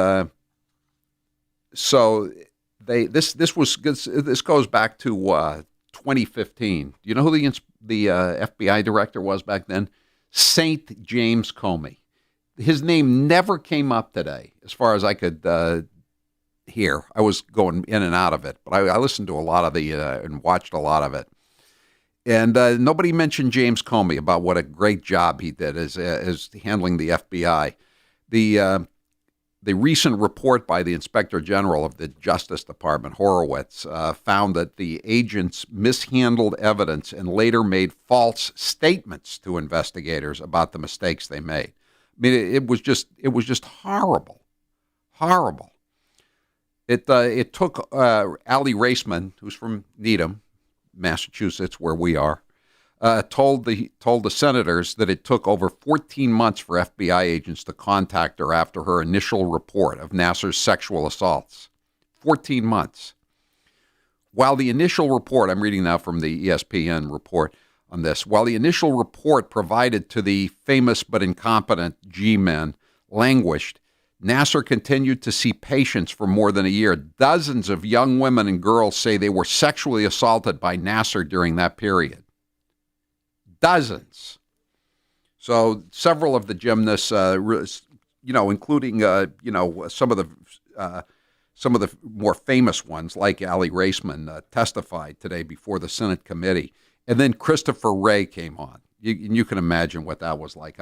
so this goes back to 2015. Do you know who the FBI director was back then? St. James Comey. His name never came up today, as far as I could hear. I was going in and out of it, but I listened to a lot of and watched a lot of it. And nobody mentioned James Comey about what a great job he did as handling the FBI. The The recent report by the Inspector General of the Justice Department, Horowitz, found that the agents mishandled evidence and later made false statements to investigators about the mistakes they made. I mean, it was just horrible, horrible. It took Allie Raceman, who's from Needham, Massachusetts, where we are, told the senators that it took over 14 months for FBI agents to contact her after her initial report of Nassar's sexual assaults. 14 months. While the initial report, I'm reading now from the ESPN report on this, while the initial report provided to the famous but incompetent G-men languished, Nassar continued to see patients for more than a year. Dozens of young women and girls say they were sexually assaulted by Nassar during that period. Dozens. So several of the gymnasts, including some of the more famous ones, like Allie Raceman, testified today before the Senate committee. And then Christopher Wray came on. You can imagine what that was like.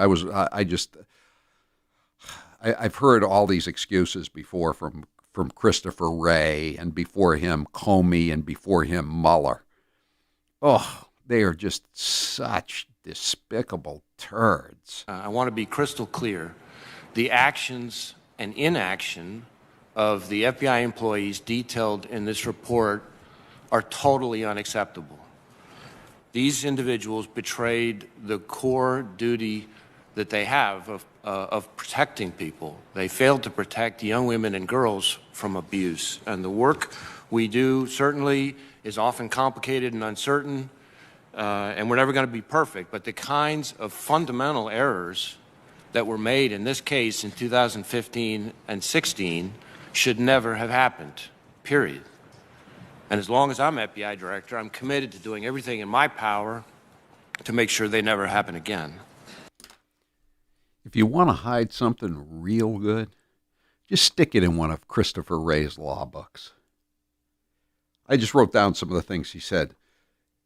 I've heard all these excuses before from Christopher Wray, and before him Comey, and before him Mueller. Oh, they are just such despicable turds. I want to be crystal clear. The actions and inaction of the FBI employees detailed in this report are totally unacceptable. These individuals betrayed the core duty that they have of protecting people. They failed to protect young women and girls from abuse. And the work we do certainly is often complicated and uncertain, and we're never going to be perfect. But the kinds of fundamental errors that were made in this case in 2015 and 16 should never have happened, period. And as long as I'm FBI director, I'm committed to doing everything in my power to make sure they never happen again. If you want to hide something real good, just stick it in one of Christopher Wray's law books. I just wrote down some of the things he said.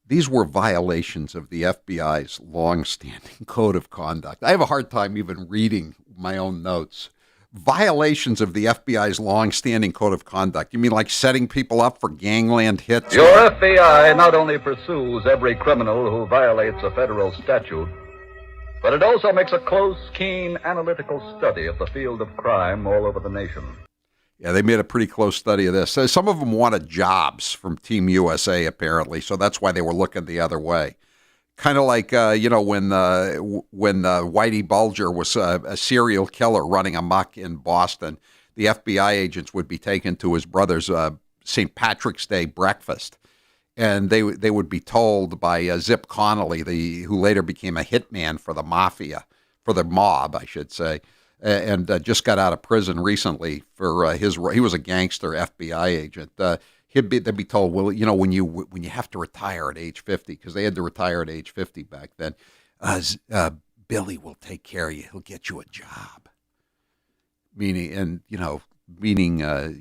These were violations of the FBI's long-standing code of conduct. I have a hard time even reading my own notes. Violations of the FBI's long-standing code of conduct. You mean like setting people up for gangland hits? Your FBI not only pursues every criminal who violates a federal statute, but it also makes a close, keen, analytical study of the field of crime all over the nation. Yeah, they made a pretty close study of this. Some of them wanted jobs from Team USA, apparently, so that's why they were looking the other way. Kind of like, when Whitey Bulger was a serial killer running amok in Boston, the FBI agents would be taken to his brother's St. Patrick's Day breakfast. And they would be told by Zip Connolly, who later became a hitman for the mafia, for the mob, I should say, and just got out of prison recently for he was a gangster FBI agent. They'd be told, well, when you have to retire at age 50, because they had to retire at age 50 back then, Billy will take care of you. He'll get you a job. Meaning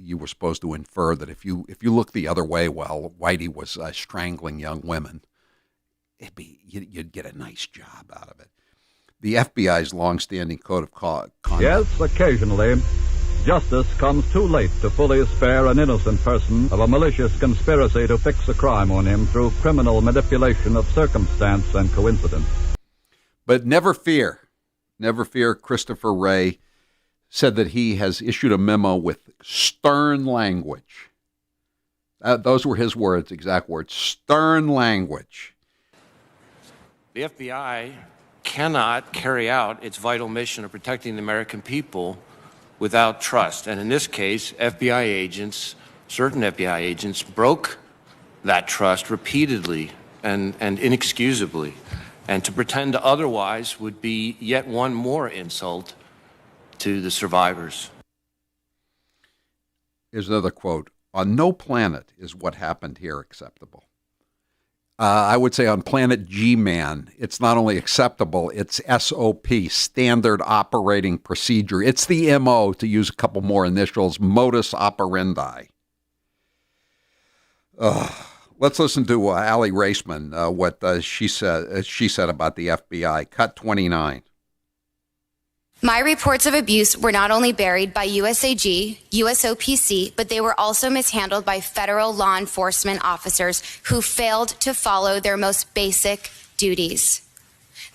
you were supposed to infer that if you look the other way while Whitey was strangling young women, you'd get a nice job out of it. The FBI's long-standing code of conduct. Yes, occasionally, justice comes too late to fully spare an innocent person of a malicious conspiracy to fix a crime on him through criminal manipulation of circumstance and coincidence. But never fear, Christopher Wray said that he has issued a memo with stern language. Those were his words, exact words, stern language. The FBI cannot carry out its vital mission of protecting the American people without trust. And in this case, certain FBI agents, broke that trust repeatedly and inexcusably. And to pretend otherwise would be yet one more insult to the survivors. Here's another quote. On no planet is what happened here acceptable. I would say on planet G-Man, it's not only acceptable, it's SOP, standard operating procedure. It's the MO, to use a couple more initials, modus operandi. Let's listen to Allie Raceman, what she said about the FBI. Cut 29. My reports of abuse were not only buried by USAG, USOPC, but they were also mishandled by federal law enforcement officers who failed to follow their most basic duties.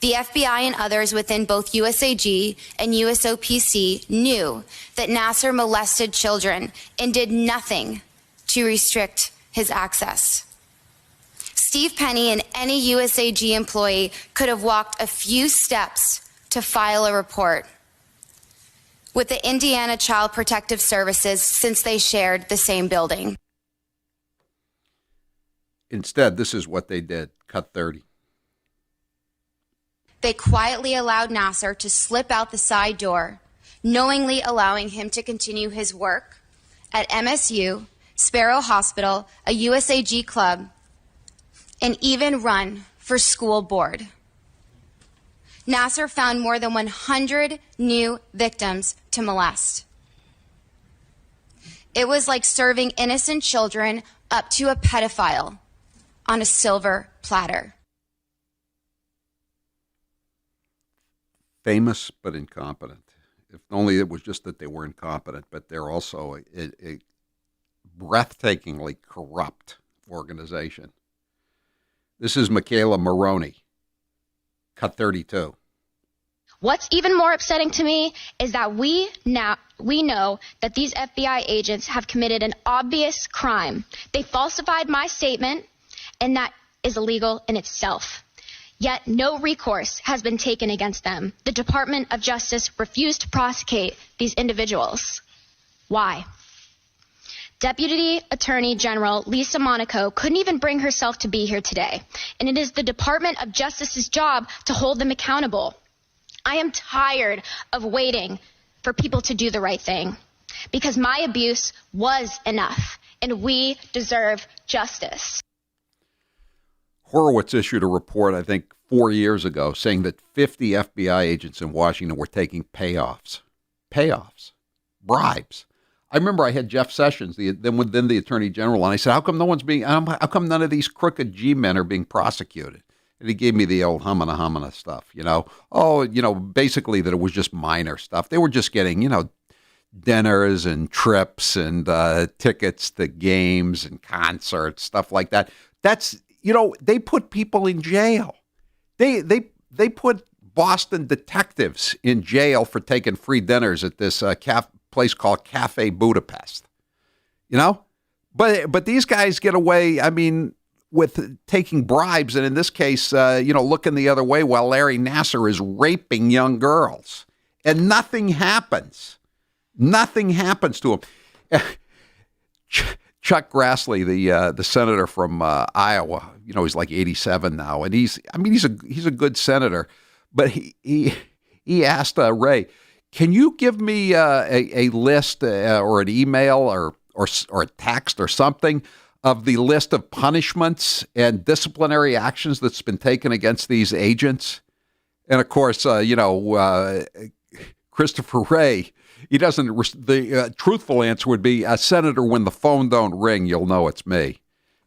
The FBI and others within both USAG and USOPC knew that Nasser molested children and did nothing to restrict his access. Steve Penny and any USAG employee could have walked a few steps to file a report with the Indiana Child Protective Services since they shared the same building. Instead, this is what they did. Cut 30. They quietly allowed Nasser to slip out the side door, knowingly allowing him to continue his work at MSU, Sparrow Hospital, a USAG club, and even run for school board. Nasser found more than 100 new victims to molest. It was like serving innocent children up to a pedophile on a silver platter. Famous but incompetent. If only it was just that they were incompetent, but they're also a breathtakingly corrupt organization. This is Michaela Maroney, cut 32. What's even more upsetting to me is that we know that these FBI agents have committed an obvious crime. They falsified my statement, and that is illegal in itself. Yet no recourse has been taken against them. The Department of Justice refused to prosecute these individuals. Why? Deputy Attorney General Lisa Monaco couldn't even bring herself to be here today, and it is the Department of Justice's job to hold them accountable. I am tired of waiting for people to do the right thing, because my abuse was enough, and we deserve justice. Horowitz issued a report, I think, 4 years ago, saying that 50 FBI agents in Washington were taking payoffs, bribes. I remember I had Jeff Sessions, then the Attorney General, and I said, how come none of these crooked G-men are being prosecuted? And he gave me the old humana stuff, basically that it was just minor stuff. They were just getting, dinners and trips and tickets to games and concerts, stuff like that. That's, they put people in jail. They put Boston detectives in jail for taking free dinners at this place called Cafe Budapest. But these guys get away, with taking bribes, and in this case, looking the other way while Larry Nasser is raping young girls. And nothing happens. Nothing happens to him. Chuck Grassley, the senator from Iowa, he's like 87 now, and he's a good senator, but he asked Ray, can you give me a list or an email or a text or something of the list of punishments and disciplinary actions that's been taken against these agents? And of course, Christopher Wray, he doesn't. The truthful answer would be, Senator, when the phone don't ring, you'll know it's me.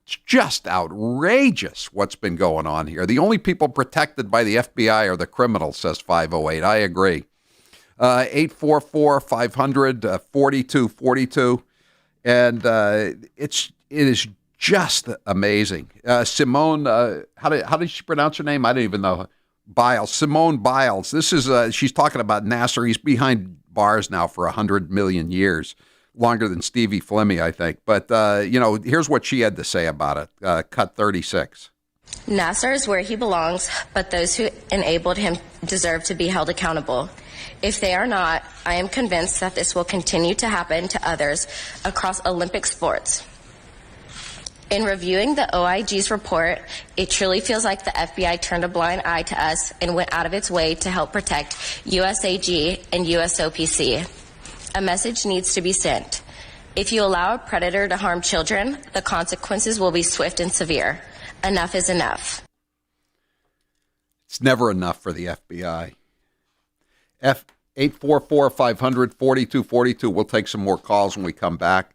It's just outrageous what's been going on here. The only people protected by the FBI are the criminals, says 508. I agree. 844-500-4242. And it is just amazing. Simone, how did she pronounce her name? I don't even know. Biles, Simone Biles. This is she's talking about Nasser. He's behind bars now for 100 million years, longer than Stevie Flemmi, I think. But here's what she had to say about it. Cut 36. Nasser is where he belongs, but those who enabled him deserve to be held accountable. If they are not, I am convinced that this will continue to happen to others across Olympic sports. In reviewing the OIG's report, it truly feels like the FBI turned a blind eye to us and went out of its way to help protect USAG and USOPC. A message needs to be sent. If you allow a predator to harm children, the consequences will be swift and severe. Enough is enough. It's never enough for the FBI. 844-500-4242. We'll take some more calls when we come back.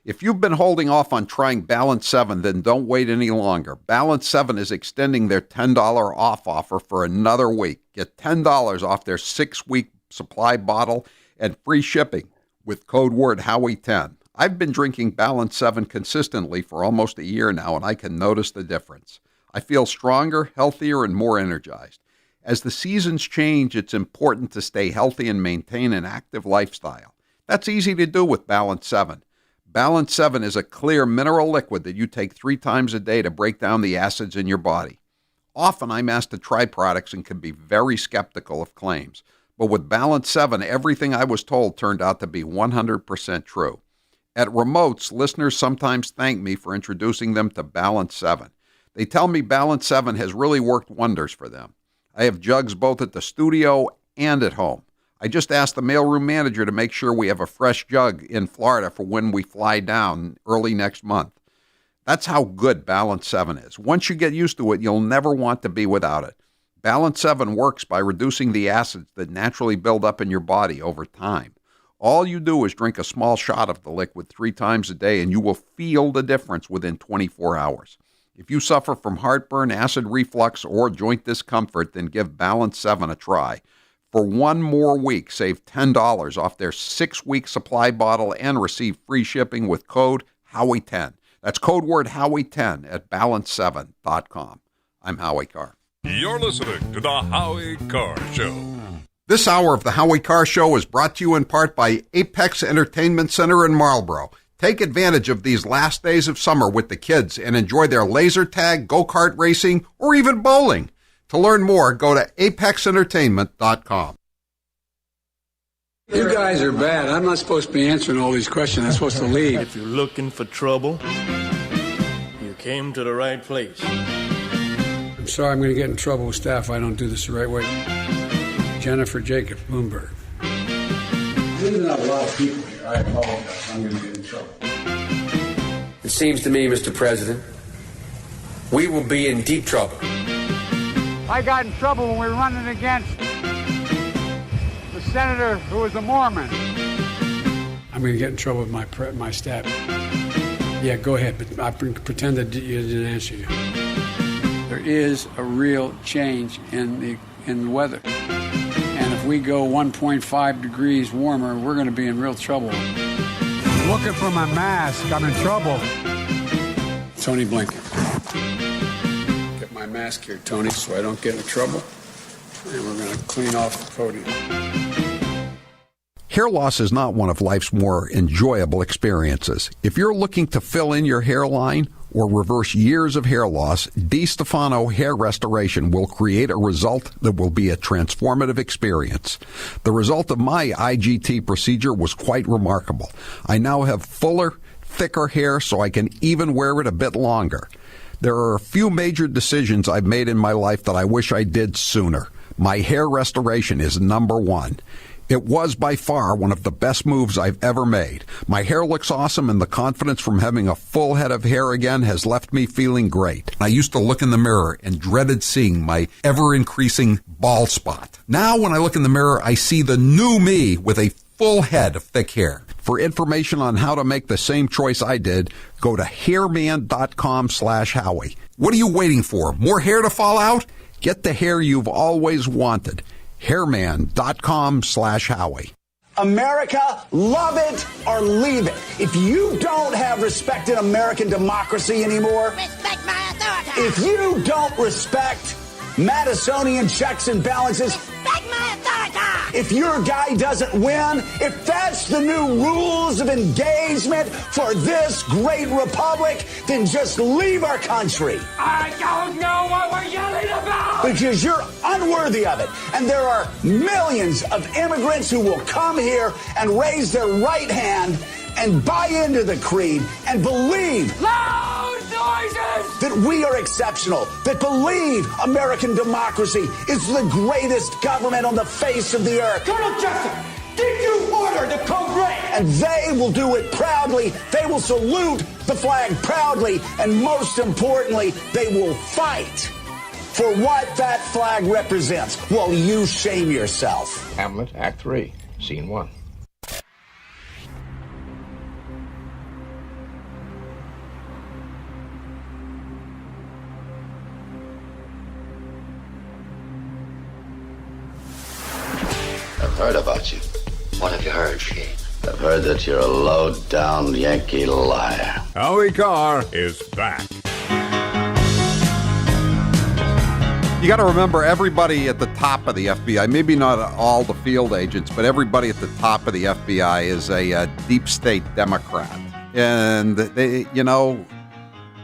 If you've been holding off on trying Balance 7, then don't wait any longer. Balance 7 is extending their $10 off offer for another week. Get $10 off their 6-week supply bottle, and free shipping with code word Howie10. I've been drinking Balance 7 consistently for almost a year now, and I can notice the difference. I feel stronger, healthier, and more energized. As the seasons change, it's important to stay healthy and maintain an active lifestyle. That's easy to do with Balance 7. Balance 7 is a clear mineral liquid that you take 3 times a day to break down the acids in your body. Often I'm asked to try products and can be very skeptical of claims. But with Balance 7, everything I was told turned out to be 100% true. At remotes, listeners sometimes thank me for introducing them to Balance 7. They tell me Balance 7 has really worked wonders for them. I have jugs both at the studio and at home. I just asked the mailroom manager to make sure we have a fresh jug in Florida for when we fly down early next month. That's how good Balance 7 is. Once you get used to it, you'll never want to be without it. Balance 7 works by reducing the acids that naturally build up in your body over time. All you do is drink a small shot of the liquid 3 times a day, and you will feel the difference within 24 hours. If you suffer from heartburn, acid reflux, or joint discomfort, then give Balance 7 a try. For 1 more week, save $10 off their 6-week supply bottle and receive free shipping with code Howie10. That's code word Howie10 at balance7.com. I'm Howie Carr. You're listening to the Howie Carr Show. This hour of the Howie Carr Show is brought to you in part by Apex Entertainment Center in Marlboro. Take advantage of these last days of summer with the kids and enjoy their laser tag, go-kart racing, or even bowling. To learn more, go to apexentertainment.com. You guys are bad. I'm not supposed to be answering all these questions. I'm supposed to leave. If you're looking for trouble, you came to the right place. I'm sorry I'm going to get in trouble with staff if I don't do this the right way. Jennifer Jacob, Bloomberg. There's not a lot of people here. I apologize. I'm going to get in trouble. It seems to me, Mr. President, we will be in deep trouble. I got in trouble when we were running against the senator who was a Mormon. I'm going to get in trouble with my staff. Yeah, go ahead, but I pretend that you didn't answer you. There is a real change in the weather. And if we go 1.5 degrees warmer, we're going to be in real trouble. I'm looking for my mask. I'm in trouble. Tony Blinken. Get my mask here, Tony, so I don't get in trouble. And we're going to clean off the podium. Hair loss is not one of life's more enjoyable experiences. If you're looking to fill in your hairline or reverse years of hair loss, DiStefano Hair Restoration will create a result that will be a transformative experience. The result of my IGT procedure was quite remarkable. I now have fuller, thicker hair so I can even wear it a bit longer. There are a few major decisions I've made in my life that I wish I did sooner. My hair restoration is number one. It was by far one of the best moves I've ever made. My hair looks awesome, and the confidence from having a full head of hair again has left me feeling great. I used to look in the mirror and dreaded seeing my ever-increasing bald spot. Now when I look in the mirror, I see the new me with a full head of thick hair. For information on how to make the same choice I did, go to hairman.com/Howie. What are you waiting for? More hair to fall out? Get the hair you've always wanted. Hairman.com/Howie. America, love it or leave it. If you don't have respect in American democracy anymore, respect my authority. If you don't respect Madisonian checks and balances, respect my authority. If your guy doesn't win, if that's the new rules of engagement for this great republic, then just leave our country. I don't know what we're yelling about. Because you're unworthy of it. And there are millions of immigrants who will come here and raise their right hand and buy into the creed and believe loud noises that we are exceptional, that believe American democracy is the greatest government on the face of the earth. Colonel Jessup, did you order the code red? And they will do it proudly. They will salute the flag proudly. And most importantly, they will fight for what that flag represents. Well, you shame yourself. Hamlet, Act 3, Scene 1. heard about you. What have you heard, Shane? I've heard that you're a low-down Yankee liar. Howie Carr is back. You got to remember, everybody at the top of the FBI, maybe not all the field agents, but everybody at the top of the FBI is a deep state Democrat. And, they, you know,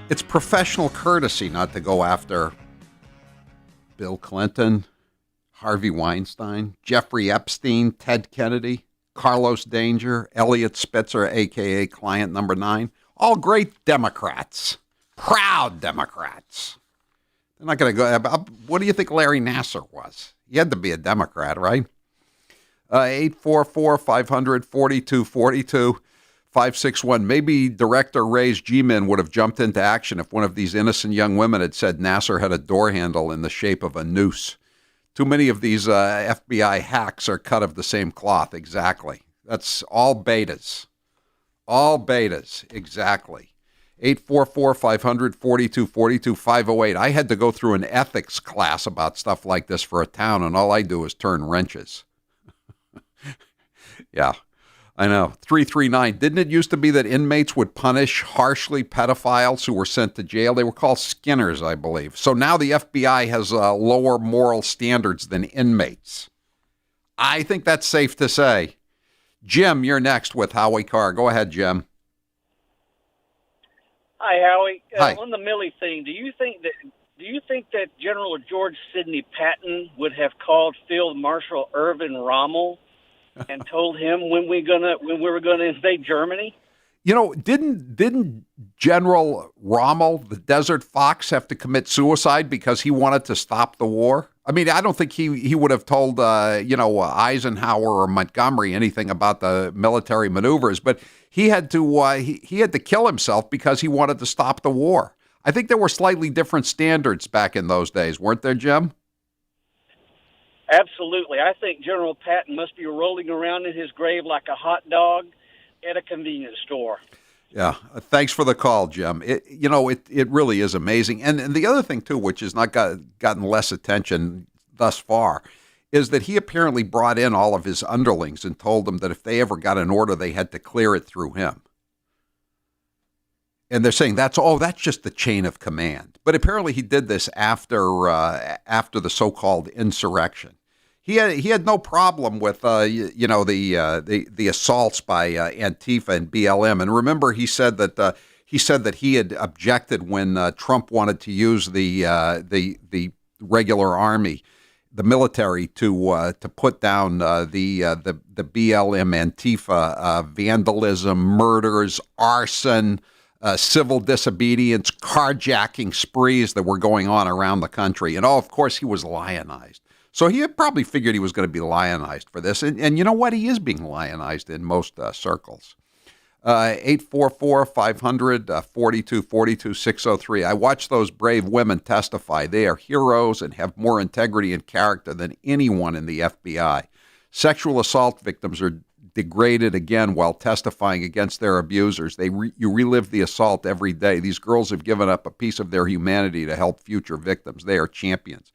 it's professional courtesy not to go after Bill Clinton, Harvey Weinstein, Jeffrey Epstein, Ted Kennedy, Carlos Danger, Elliot Spitzer, a.k.a. Client Number 9. All great Democrats. Proud Democrats. They're not going to go. What do you think Larry Nassar was? He had to be a Democrat, right? 844-500-4242, 561. Maybe Director Ray's G-Men would have jumped into action if one of these innocent young women had said Nassar had a door handle in the shape of a noose. Too many of these FBI hacks are cut of the same cloth. Exactly. That's all betas. All betas. Exactly. 844-500-4242, 508. I had to go through an ethics class about stuff like this for a town, and all I do is turn wrenches. Yeah, I know. 339. Didn't it used to be that inmates would punish harshly pedophiles who were sent to jail? They were called Skinners, I believe. So now the FBI has lower moral standards than inmates. I think that's safe to say. Jim, you're next with Howie Carr. Go ahead, Jim. Hi, Howie. Hi. On the Milley thing, do you think that General George Sidney Patton would have called Field Marshal Irvin Rommel and told him when we were gonna invade Germany? You know, didn't General Rommel, the Desert Fox, have to commit suicide because he wanted to stop the war? I mean, I don't think he would have told Eisenhower or Montgomery anything about the military maneuvers, but he had to he had to kill himself because he wanted to stop the war. I think there were slightly different standards back in those days, weren't there, Jim? Absolutely. I think General Patton must be rolling around in his grave like a hot dog at a convenience store. Yeah, thanks for the call, Jim. It really is amazing. And the other thing, too, which has not gotten less attention thus far, is that he apparently brought in all of his underlings and told them that if they ever got an order, they had to clear it through him. And they're saying that's just the chain of command. But apparently he did this after the so-called insurrection. He had no problem with the assaults by Antifa and BLM. And remember, he said that he had objected when Trump wanted to use the regular army, the military, to put down the BLM Antifa vandalism, murders, arson, civil disobedience, carjacking sprees that were going on around the country. And of course, he was lionized. So he had probably figured he was going to be lionized for this. And you know what? He is being lionized in most circles. 844-500-4242, 603. I watched those brave women testify. They are heroes and have more integrity and character than anyone in the FBI. Sexual assault victims are degraded again while testifying against their abusers. You relive the assault every day. These girls have given up a piece of their humanity to help future victims. They are champions.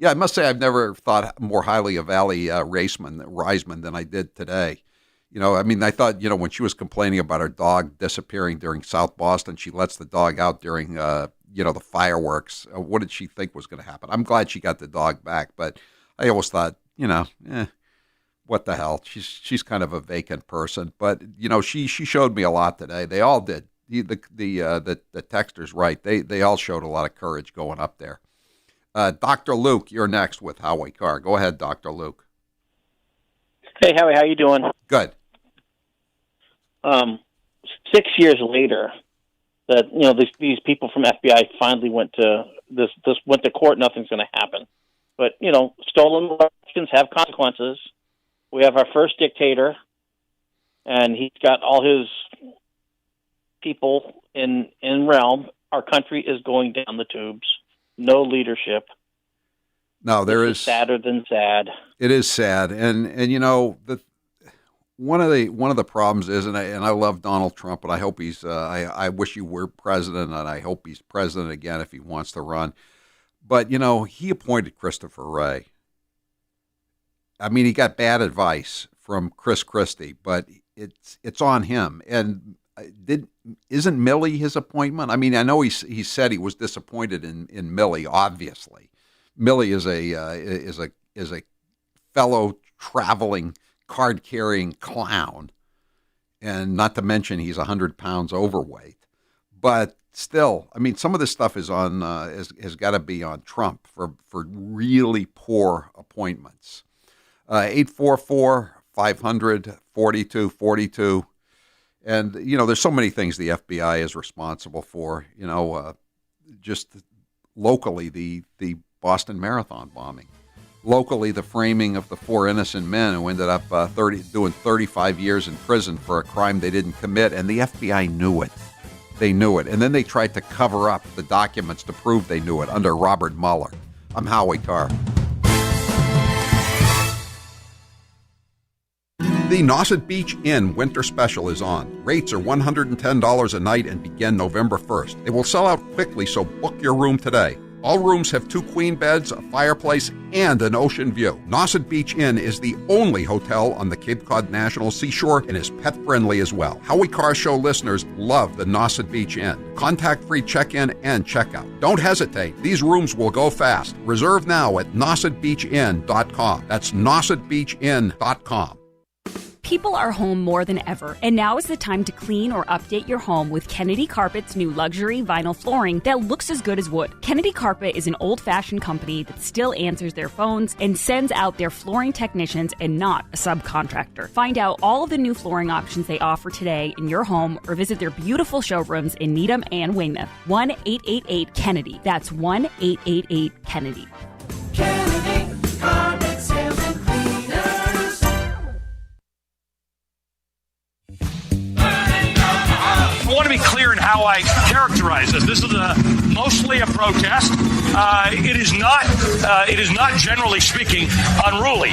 Yeah, I must say I've never thought more highly of Allie Reisman than I did today. You know, I mean, I thought, when she was complaining about her dog disappearing during South Boston, she lets the dog out during, the fireworks. What did she think was going to happen? I'm glad she got the dog back, but I always thought, what the hell? She's kind of a vacant person. But, she showed me a lot today. They all did. The texter's right. They all showed a lot of courage going up there. Dr. Luke, you're next with Howie Carr. Go ahead, Dr. Luke. Hey, Howie, how you doing? Good. 6 years later, these people from FBI finally went to court. Nothing's going to happen, but stolen elections have consequences. We have our first dictator, and he's got all his people in realm. Our country is going down the tubes. No leadership. No, there is sadder than sad. It is sad, and one of the problems is, and I love Donald Trump, and I hope he's. I wish he were president, and I hope he's president again if he wants to run. But he appointed Christopher Wray. I mean, he got bad advice from Chris Christie, but it's on him. And isn't Milley his appointment? I mean, I know he said he was disappointed in Milley. Obviously, Milley is a fellow traveling card carrying clown, and not to mention he's 100 pounds overweight. But still, I mean, some of this stuff is on has got to be on Trump for really poor appointments. 844-500-4242. And, there's so many things the FBI is responsible for, just locally, the Boston Marathon bombing. Locally, the framing of the 4 innocent men who ended up doing 35 years in prison for a crime they didn't commit, and the FBI knew it. They knew it. And then they tried to cover up the documents to prove they knew it under Robert Mueller. I'm Howie Carr. The Nauset Beach Inn Winter Special is on. Rates are $110 a night and begin November 1st. It will sell out quickly, so book your room today. All rooms have 2 queen beds, a fireplace, and an ocean view. Nauset Beach Inn is the only hotel on the Cape Cod National Seashore and is pet-friendly as well. Howie Carr Show listeners love the Nauset Beach Inn. Contact-free check-in and check-out. Don't hesitate. These rooms will go fast. Reserve now at nausetbeachinn.com. That's nausetbeachinn.com. People are home more than ever, and now is the time to clean or update your home with Kennedy Carpet's new luxury vinyl flooring that looks as good as wood. Kennedy Carpet is an old-fashioned company that still answers their phones and sends out their flooring technicians and not a subcontractor. Find out all of the new flooring options they offer today in your home or visit their beautiful showrooms in Needham and Weymouth. 1-888-KENNEDY. That's 1-888-KENNEDY. Kennedy Carpet Sales and Cleaners. I want to be clear in how I characterize this. This is mostly a protest. It is not, generally speaking, unruly.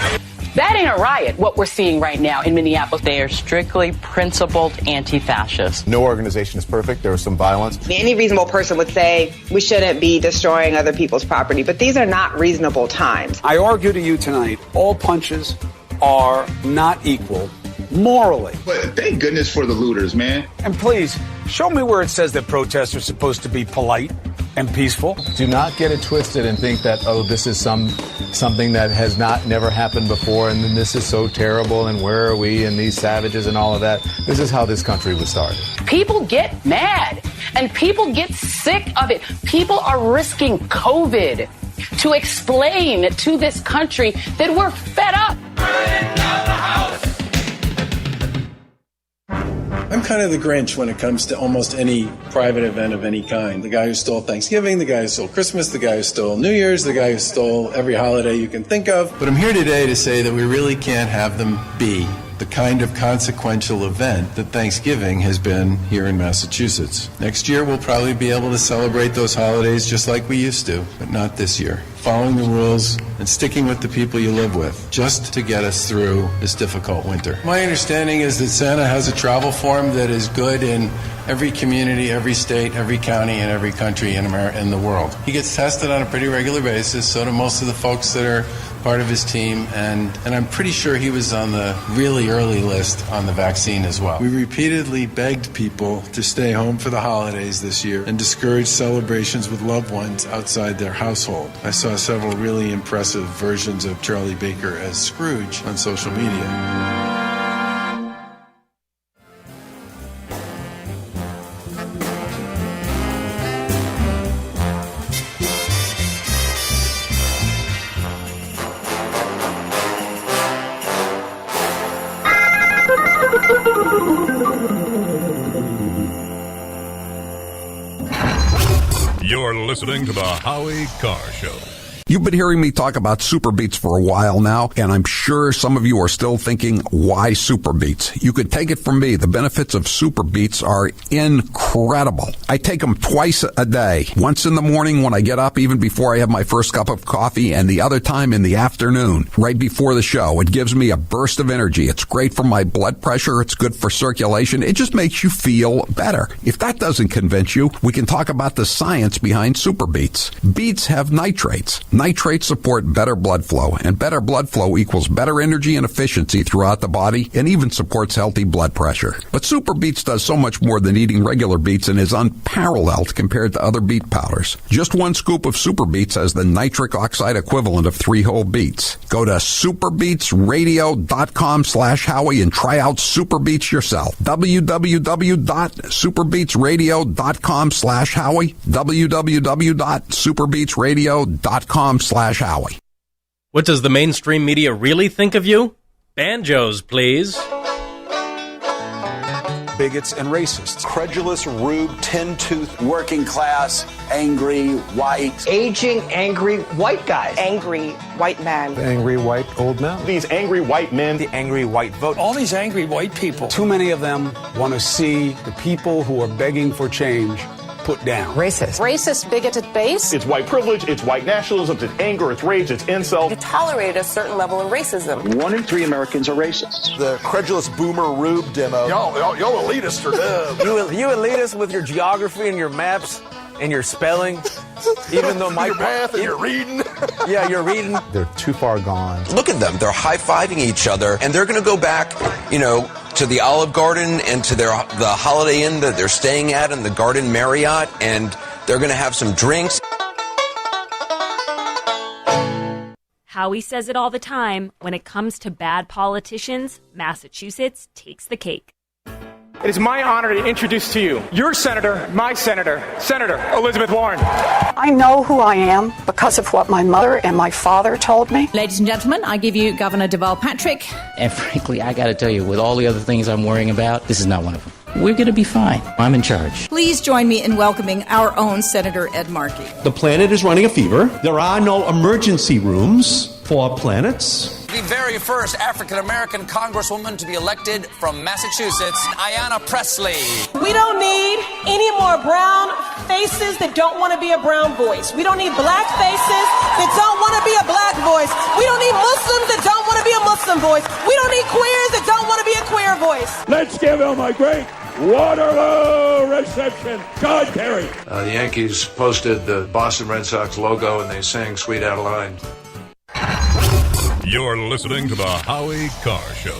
That ain't a riot, what we're seeing right now in Minneapolis. They are strictly principled anti-fascists. No organization is perfect. There was some violence. Any reasonable person would say we shouldn't be destroying other people's property, but these are not reasonable times. I argue to you tonight, all punches are not equal morally. But thank goodness for the looters, man. And please, show me where it says that protests are supposed to be polite and peaceful. Do not get it twisted and think that, this is something that has never happened before, and then this is so terrible, and where are we, and these savages and all of that. This is how this country was started. People get mad, and people get sick of it. People are risking COVID to explain to this country that we're fed up. I'm kind of the Grinch when it comes to almost any private event of any kind. The guy who stole Thanksgiving, the guy who stole Christmas, the guy who stole New Year's, the guy who stole every holiday you can think of. But I'm here today to say that we really can't have them be the kind of consequential event that Thanksgiving has been here in Massachusetts. Next year, we'll probably be able to celebrate those holidays just like we used to, but not this year. Following the rules and sticking with the people you live with, just to get us through this difficult winter. My understanding is that Santa has a travel form that is good in every community, every state, every county, and every country in the world. He gets tested on a pretty regular basis, so do most of the folks that are part of his team, and I'm pretty sure he was on the really early list on the vaccine as well. We repeatedly begged people to stay home for the holidays this year and discouraged celebrations with loved ones outside their household. I saw several really impressive versions of Charlie Baker as Scrooge on social media. You're listening to the Howie Carr Show. You've been hearing me talk about Super Beets for a while now, and I'm sure some of you are still thinking, why Super Beets? You could take it from me. The benefits of Super Beets are incredible. I take them twice a day. Once in the morning when I get up, even before I have my first cup of coffee, and the other time in the afternoon, right before the show. It gives me a burst of energy. It's great for my blood pressure. It's good for circulation. It just makes you feel better. If that doesn't convince you, we can talk about the science behind Super Beets. Beets have nitrates. Nitrates support better blood flow, and better blood flow equals better energy and efficiency throughout the body, and even supports healthy blood pressure. But Super Beets does so much more than eating regular beets and is unparalleled compared to other beet powders. Just one scoop of Super Beets has the nitric oxide equivalent of 3 whole beets. Go to superbeetsradio.com/Howie and try out Super Beets yourself. www.superbeetsradio.com/Howie. www.superbeetsradio.com/Howie. What does the mainstream media really think of you? Banjos, please. Bigots and racists. Credulous, rude, tin-toothed, working class, angry, white. Aging, angry white guys. Angry white man. The angry white old men. These angry white men. The angry white vote. All these angry white people, too many of them want to see the people who are begging for change put down. Racist. Racist, bigoted base. It's white privilege, it's white nationalism, it's anger, it's rage, it's incel. To tolerate a certain level of racism. 1 in 3 Americans are racist. The credulous boomer rube demo. Y'all elitists are dumb. You elitists with your geography and your maps and your spelling. Even though my your math and your reading. Yeah, you're reading. They're too far gone. Look at them. They're high-fiving each other, and they're going to go back, to the Olive Garden and to the Holiday Inn that they're staying at in the Garden Marriott, and they're going to have some drinks. Howie says it all the time. When it comes to bad politicians, Massachusetts takes the cake. It is my honor to introduce to you your senator, my senator, Senator Elizabeth Warren. I know who I am because of what my mother and my father told me. Ladies and gentlemen, I give you Governor Deval Patrick. And frankly, I got to tell you, with all the other things I'm worrying about, this is not one of them. We're going to be fine. I'm in charge. Please join me in welcoming our own Senator Ed Markey. The planet is running a fever. There are no emergency rooms for planets. The very first African-American congresswoman to be elected from Massachusetts, Ayanna Pressley. We don't need any more brown faces that don't want to be a brown voice. We don't need black faces that don't want to be a black voice. We don't need Muslims that don't want to be a Muslim voice. We don't need queers that don't want to be a queer voice. Let's give him a great Waterloo reception. John Kerry. The Yankees posted the Boston Red Sox logo and they sang Sweet Adeline. You're listening to the Howie Carr Show.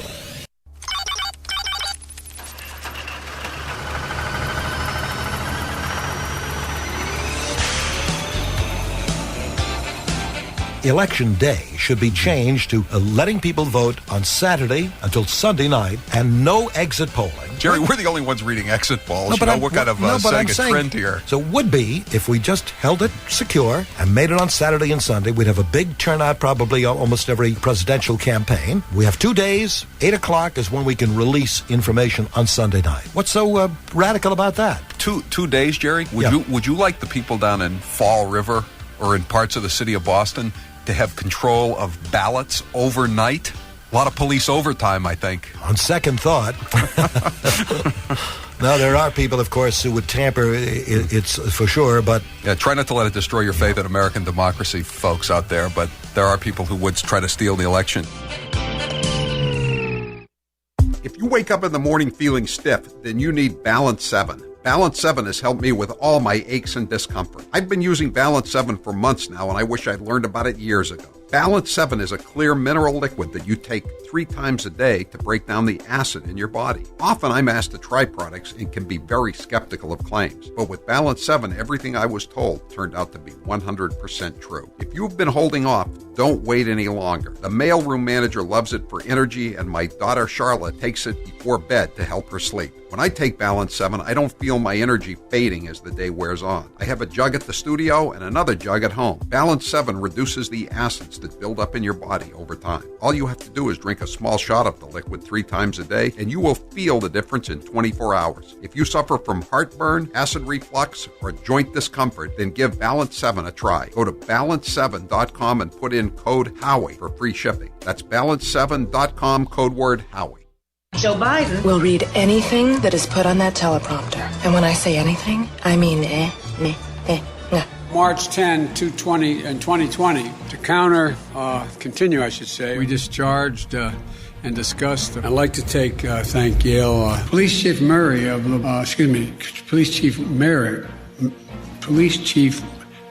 Election Day should be changed to letting people vote on Saturday until Sunday night and no exit polling. Jerry, we're the only ones reading exit polls. We're kind of setting a trend here. So it would be, if we just held it secure and made it on Saturday and Sunday, we'd have a big turnout probably almost every presidential campaign. We have 2 days. 8 o'clock is when we can release information on Sunday night. What's so radical about that? Two days, Jerry? Would you like the people down in Fall River or in parts of the city of Boston to have control of ballots overnight? A lot of police overtime, I think. On second thought. Now, there are people, of course, who would tamper, it's for sure, but... Yeah, try not to let it destroy your faith in American democracy, folks out there, but there are people who would try to steal the election. If you wake up in the morning feeling stiff, then you need Balance 7. Balance 7 has helped me with all my aches and discomfort. I've been using Balance 7 for months now, and I wish I'd learned about it years ago. Balance 7 is a clear mineral liquid that you take 3 times a day to break down the acid in your body. Often I'm asked to try products and can be very skeptical of claims. But with Balance 7, everything I was told turned out to be 100% true. If you've been holding off, don't wait any longer. The mailroom manager loves it for energy, and my daughter Charlotte takes it before bed to help her sleep. When I take Balance 7, I don't feel my energy fading as the day wears on. I have a jug at the studio and another jug at home. Balance 7 reduces the acids that build up in your body over time. All you have to do is drink a small shot of the liquid 3 times a day, and you will feel the difference in 24 hours. If you suffer from heartburn, acid reflux, or joint discomfort, then give Balance 7 a try. Go to balance7.com and put in code Howie for free shipping. That's balance7.com, code word Howie. Joe Biden will read anything that is put on that teleprompter. And when I say anything, I mean March 10, 2020, to continue, I should say, we discharged and discussed. I'd like to thank Yale Police Chief Murray Police Chief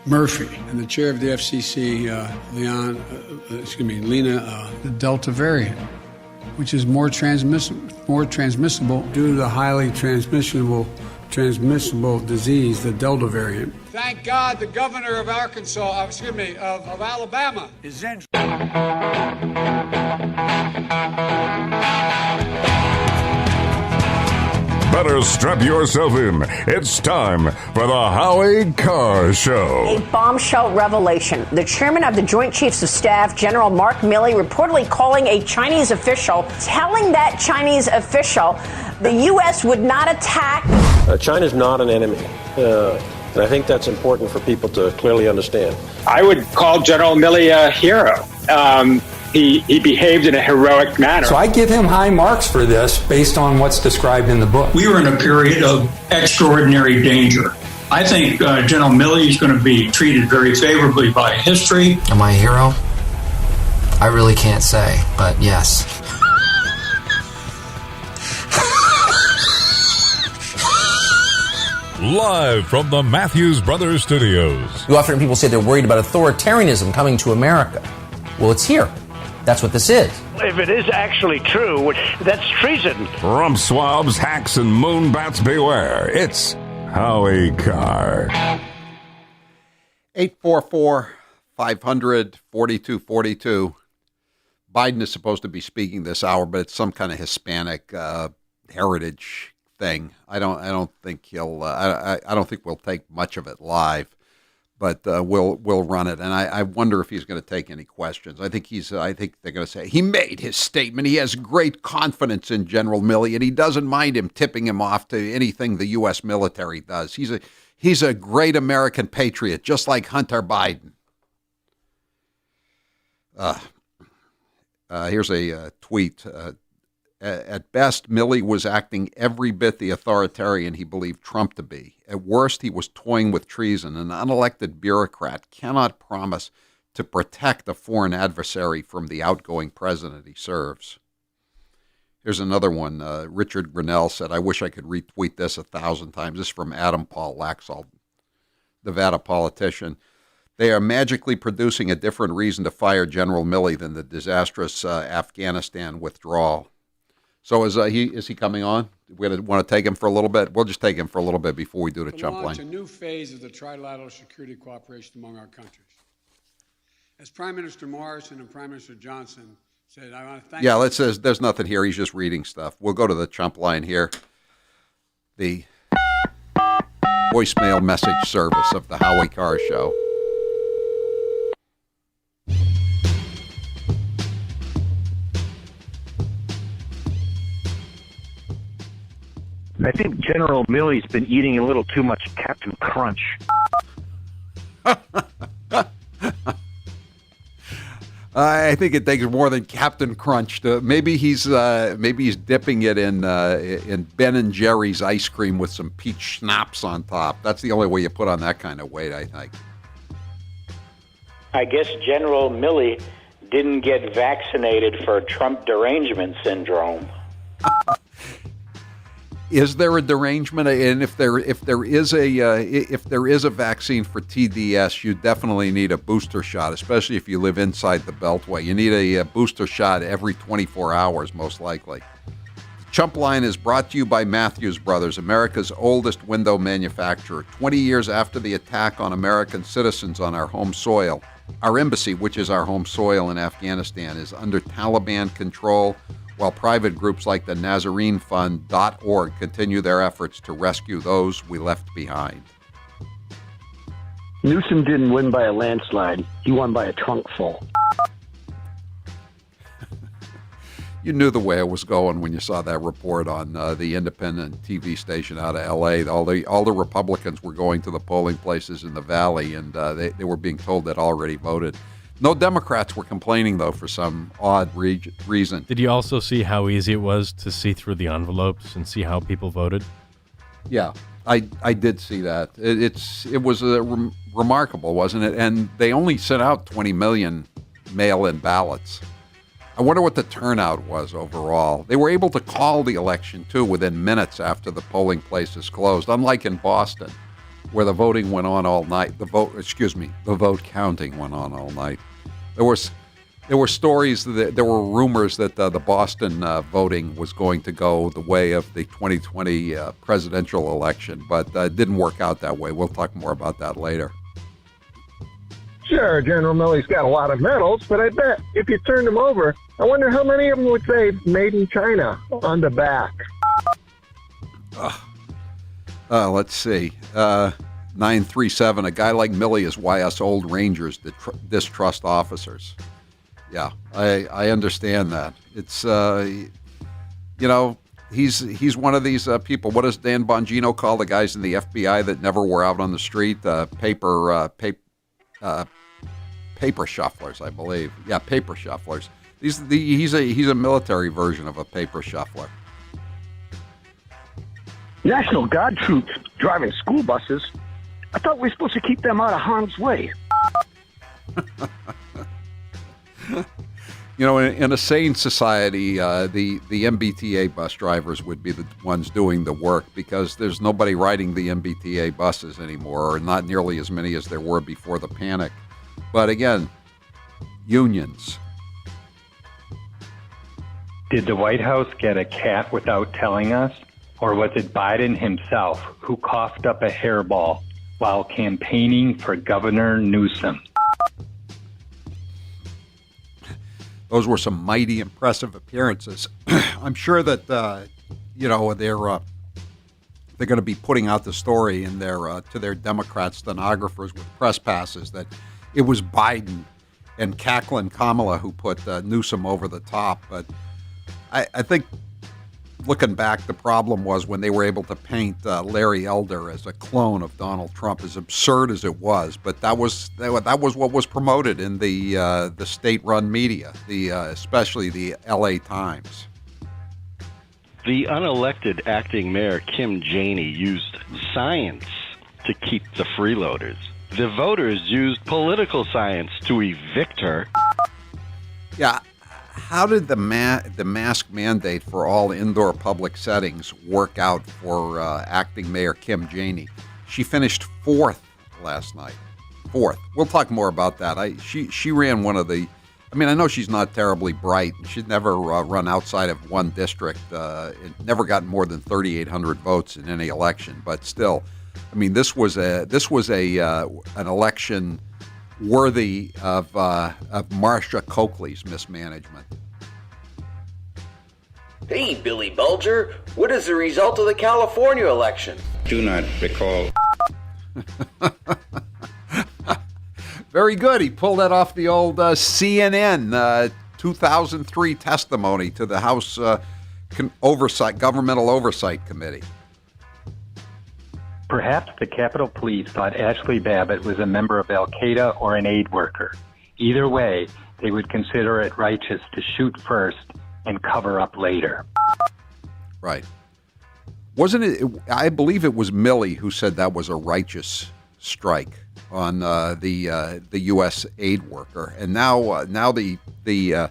Murphy, and the chair of the FCC, Lena, the Delta variant, which is more transmissible due to the highly transmissible disease, the Delta variant. Thank God the governor of Arkansas, of Alabama is in. Better strap yourself in. It's time for the Howie Carr Show. A bombshell revelation. The chairman of the Joint Chiefs of Staff, General Mark Milley, reportedly calling a Chinese official, telling that Chinese official the U.S. would not attack. China's not an enemy. And I think that's important for people to clearly understand. I would call General Milley a hero. He behaved in a heroic manner. So I give him high marks for this based on what's described in the book. We were in a period of extraordinary danger. I think General Milley is going to be treated very favorably by history. Am I a hero? I really can't say, but yes. Live from the Matthews Brothers Studios. You often hear people say they're worried about authoritarianism coming to America. Well, it's here. That's what this is. If it is actually true, that's treason. Rump swabs, hacks, and moonbats beware. It's Howie Carr. 844-500-4242. Biden is supposed to be speaking this hour, but it's some kind of Hispanic heritage thing. I don't think he'll. I don't think we'll take much of it live, but we'll run it. And I wonder if he's going to take any questions. I think they're going to say he made his statement. He has great confidence in General Milley, and he doesn't mind him tipping him off to anything the U.S. military does. He's a great American patriot, just like Hunter Biden. Here's a tweet. At best, Milley was acting every bit the authoritarian he believed Trump to be. At worst, he was toying with treason. An unelected bureaucrat cannot promise to protect a foreign adversary from the outgoing president he serves. Here's another one. Richard Grinnell said, I wish I could retweet this 1,000 times. This is from Adam Paul Laxalt, Nevada politician. They are magically producing a different reason to fire General Milley than the disastrous Afghanistan withdrawal. So is he coming on? We're going to want to take him for a little bit? We'll just take him for a little bit before we do the jump line. To launch a new phase of the trilateral security cooperation among our countries. As Prime Minister Morrison and Prime Minister Johnson said, I want to thank you. Yeah, there's nothing here. He's just reading stuff. We'll go to the jump line here. The voicemail message service of the Howie Carr Show. I think General Milley's been eating a little too much Captain Crunch. I think it takes more than Captain Crunch. Maybe he's dipping it in Ben and Jerry's ice cream with some peach schnapps on top. That's the only way you put on that kind of weight, I think. I guess General Milley didn't get vaccinated for Trump derangement syndrome. Is there a derangement? And if there is a vaccine for TDS, you definitely need a booster shot, especially if you live inside the Beltway. You need a booster shot every 24 hours, most likely. Chump Line is brought to you by Matthews Brothers, America's oldest window manufacturer. 20 years after the attack on American citizens on our home soil, our embassy, which is our home soil in Afghanistan, is under Taliban control, while private groups like the NazareneFund.org continue their efforts to rescue those we left behind. Newsom didn't win by a landslide. He won by a trunk full. You knew the way it was going when you saw that report on the independent TV station out of L.A. All the Republicans were going to the polling places in the Valley, and they were being told they'd already voted. No Democrats were complaining, though, for some odd reason. Did you also see how easy it was to see through the envelopes and see how people voted? Yeah, I did see that. It was remarkable, wasn't it? And they only sent out 20 million mail-in ballots. I wonder what the turnout was overall. They were able to call the election, too, within minutes after the polling places closed, unlike in Boston, where the voting went on all night. The vote counting went on all night. There were stories, there were rumors that the Boston voting was going to go the way of the 2020 presidential election, but it didn't work out that way. We'll talk more about that later. Sure, General Milley's got a lot of medals, but I bet if you turned them over, I wonder how many of them would say "Made in China" on the back. Let's see. 937, a guy like Milley is why us old Rangers distrust officers. Yeah, I understand that. It's, he's one of these people. What does Dan Bongino call the guys in the FBI that never were out on the street? Paper shufflers, I believe. Yeah, paper shufflers. He's a military version of a paper shuffler. National Guard troops driving school buses. I thought we were supposed to keep them out of harm's way. In a sane society, the MBTA bus drivers would be the ones doing the work because there's nobody riding the MBTA buses anymore, or not nearly as many as there were before the panic. But again, unions. Did the White House get a cat without telling us? Or was it Biden himself who coughed up a hairball while campaigning for Governor Newsom? Those were some mighty impressive appearances. I'm sure that they're going to be putting out the story in to their Democrat stenographers with press passes that it was Biden and cackling Kamala who put Newsom over the top. But I think, looking back, the problem was when they were able to paint Larry Elder as a clone of Donald Trump, as absurd as it was. But that was what was promoted in the state-run media, especially the L.A. Times. The unelected acting mayor, Kim Janey, used science to keep the freeloaders. The voters used political science to evict her. Yeah. How did the mask mandate for all indoor public settings work out for acting Mayor Kim Janey? She finished 4th last night. 4th. We'll talk more about that. She ran one of the. I mean, I know she's not terribly bright. She'd never run outside of one district. Never gotten more than 3,800 votes in any election. But still, I mean, this was an election worthy of Marsha Coakley's mismanagement. Hey, Billy Bulger, what is the result of the California election? Do not recall. Very good. He pulled that off the old CNN 2003 testimony to the House Governmental Oversight Committee. Perhaps the Capitol Police thought Ashley Babbitt was a member of Al-Qaeda or an aid worker. Either way, they would consider it righteous to shoot first and cover up later. Right. Wasn't it? I believe it was Milley who said that was a righteous strike on the U.S. aid worker, and now the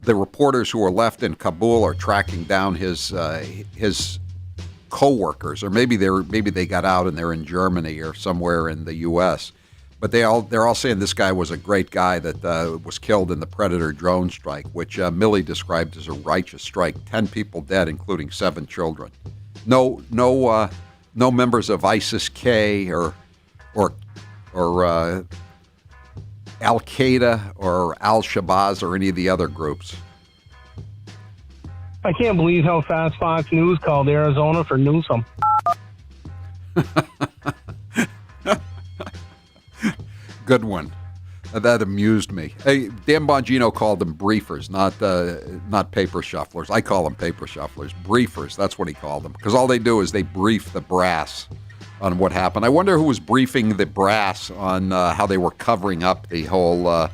reporters who are left in Kabul are tracking down his co-workers, or maybe they got out and they're in Germany or somewhere in the U.S. But they're all saying this guy was a great guy that was killed in the Predator drone strike, which Milley described as a righteous strike. 10 people dead, including 7 children. No members of ISIS-K or Al-Qaeda or Al-Shabaab or any of the other groups. I can't believe how fast Fox News called Arizona for Newsom. Good one. That amused me. Hey, Dan Bongino called them briefers, not paper shufflers. I call them paper shufflers. Briefers, that's what he called them. Because all they do is they brief the brass on what happened. I wonder who was briefing the brass on how they were covering up the whole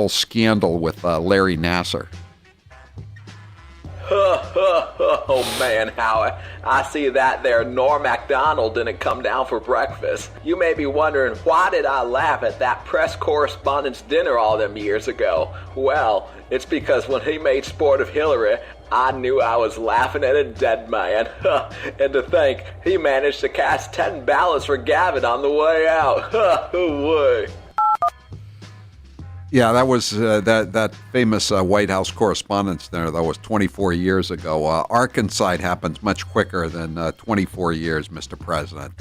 scandal with Larry Nassar. Oh man, Howie, I see that there Norm MacDonald didn't come down for breakfast. You may be wondering, why did I laugh at that press correspondence dinner all them years ago? Well, it's because when he made sport of Hillary, I knew I was laughing at a dead man. And to think, he managed to cast 10 ballots for Gavin on the way out. Way. Yeah, that was that famous White House Correspondents' Dinner. That was 24 years ago. Arkansas happens much quicker than 24 years, Mr. President.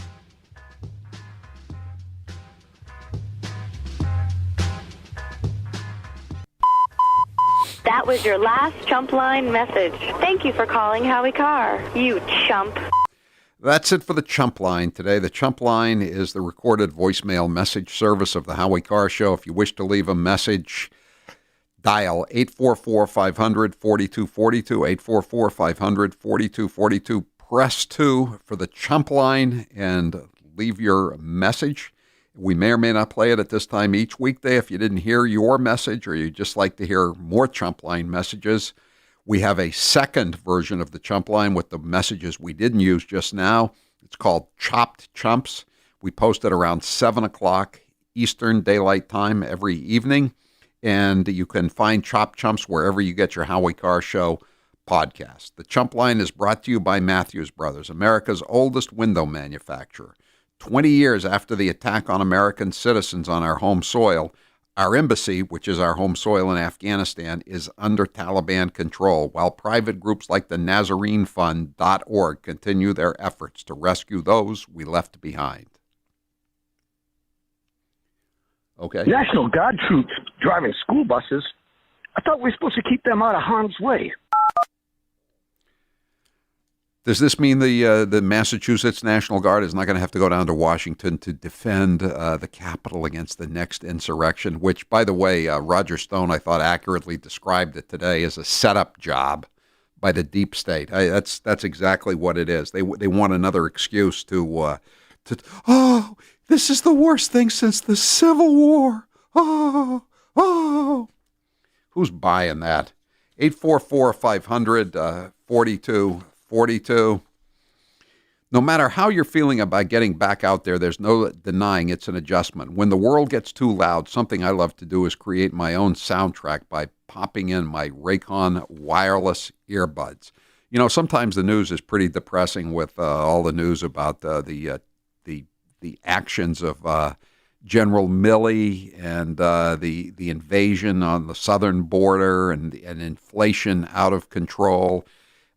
That was your last chump line message. Thank you for calling Howie Carr, you chump. That's it for the Chump Line today. The Chump Line is the recorded voicemail message service of the Howie Carr Show. If you wish to leave a message, dial 844-500-4242, 844-500-4242. Press 2 for the Chump Line and leave your message. We may or may not play it at this time each weekday. If you didn't hear your message or you'd just like to hear more Chump Line messages, we have a second version of the Chump Line with the messages we didn't use just now. It's called Chopped Chumps. We post it around 7 o'clock Eastern Daylight Time every evening. And you can find Chopped Chumps wherever you get your Howie Carr Show podcast. The Chump Line is brought to you by Matthews Brothers, America's oldest window manufacturer. 20 years after the attack on American citizens on our home soil, our embassy, which is our home soil in Afghanistan, is under Taliban control, while private groups like the NazareneFund.org continue their efforts to rescue those we left behind. Okay. National Guard troops driving school buses. I thought we were supposed to keep them out of harm's way. Does this mean the Massachusetts National Guard is not going to have to go down to Washington to defend the Capitol against the next insurrection, which, by the way, Roger Stone, I thought, accurately described it today as a setup job by the deep state. That's exactly what it is. They want another excuse to this is the worst thing since the Civil War. Who's buying that? 844-500-4242. No matter how you're feeling about getting back out there, there's no denying it's an adjustment. When the world gets too loud, something I love to do is create my own soundtrack by popping in my Raycon wireless earbuds. You know, sometimes the news is pretty depressing with all the news about the actions of General Milley and the invasion on the southern border and inflation out of control.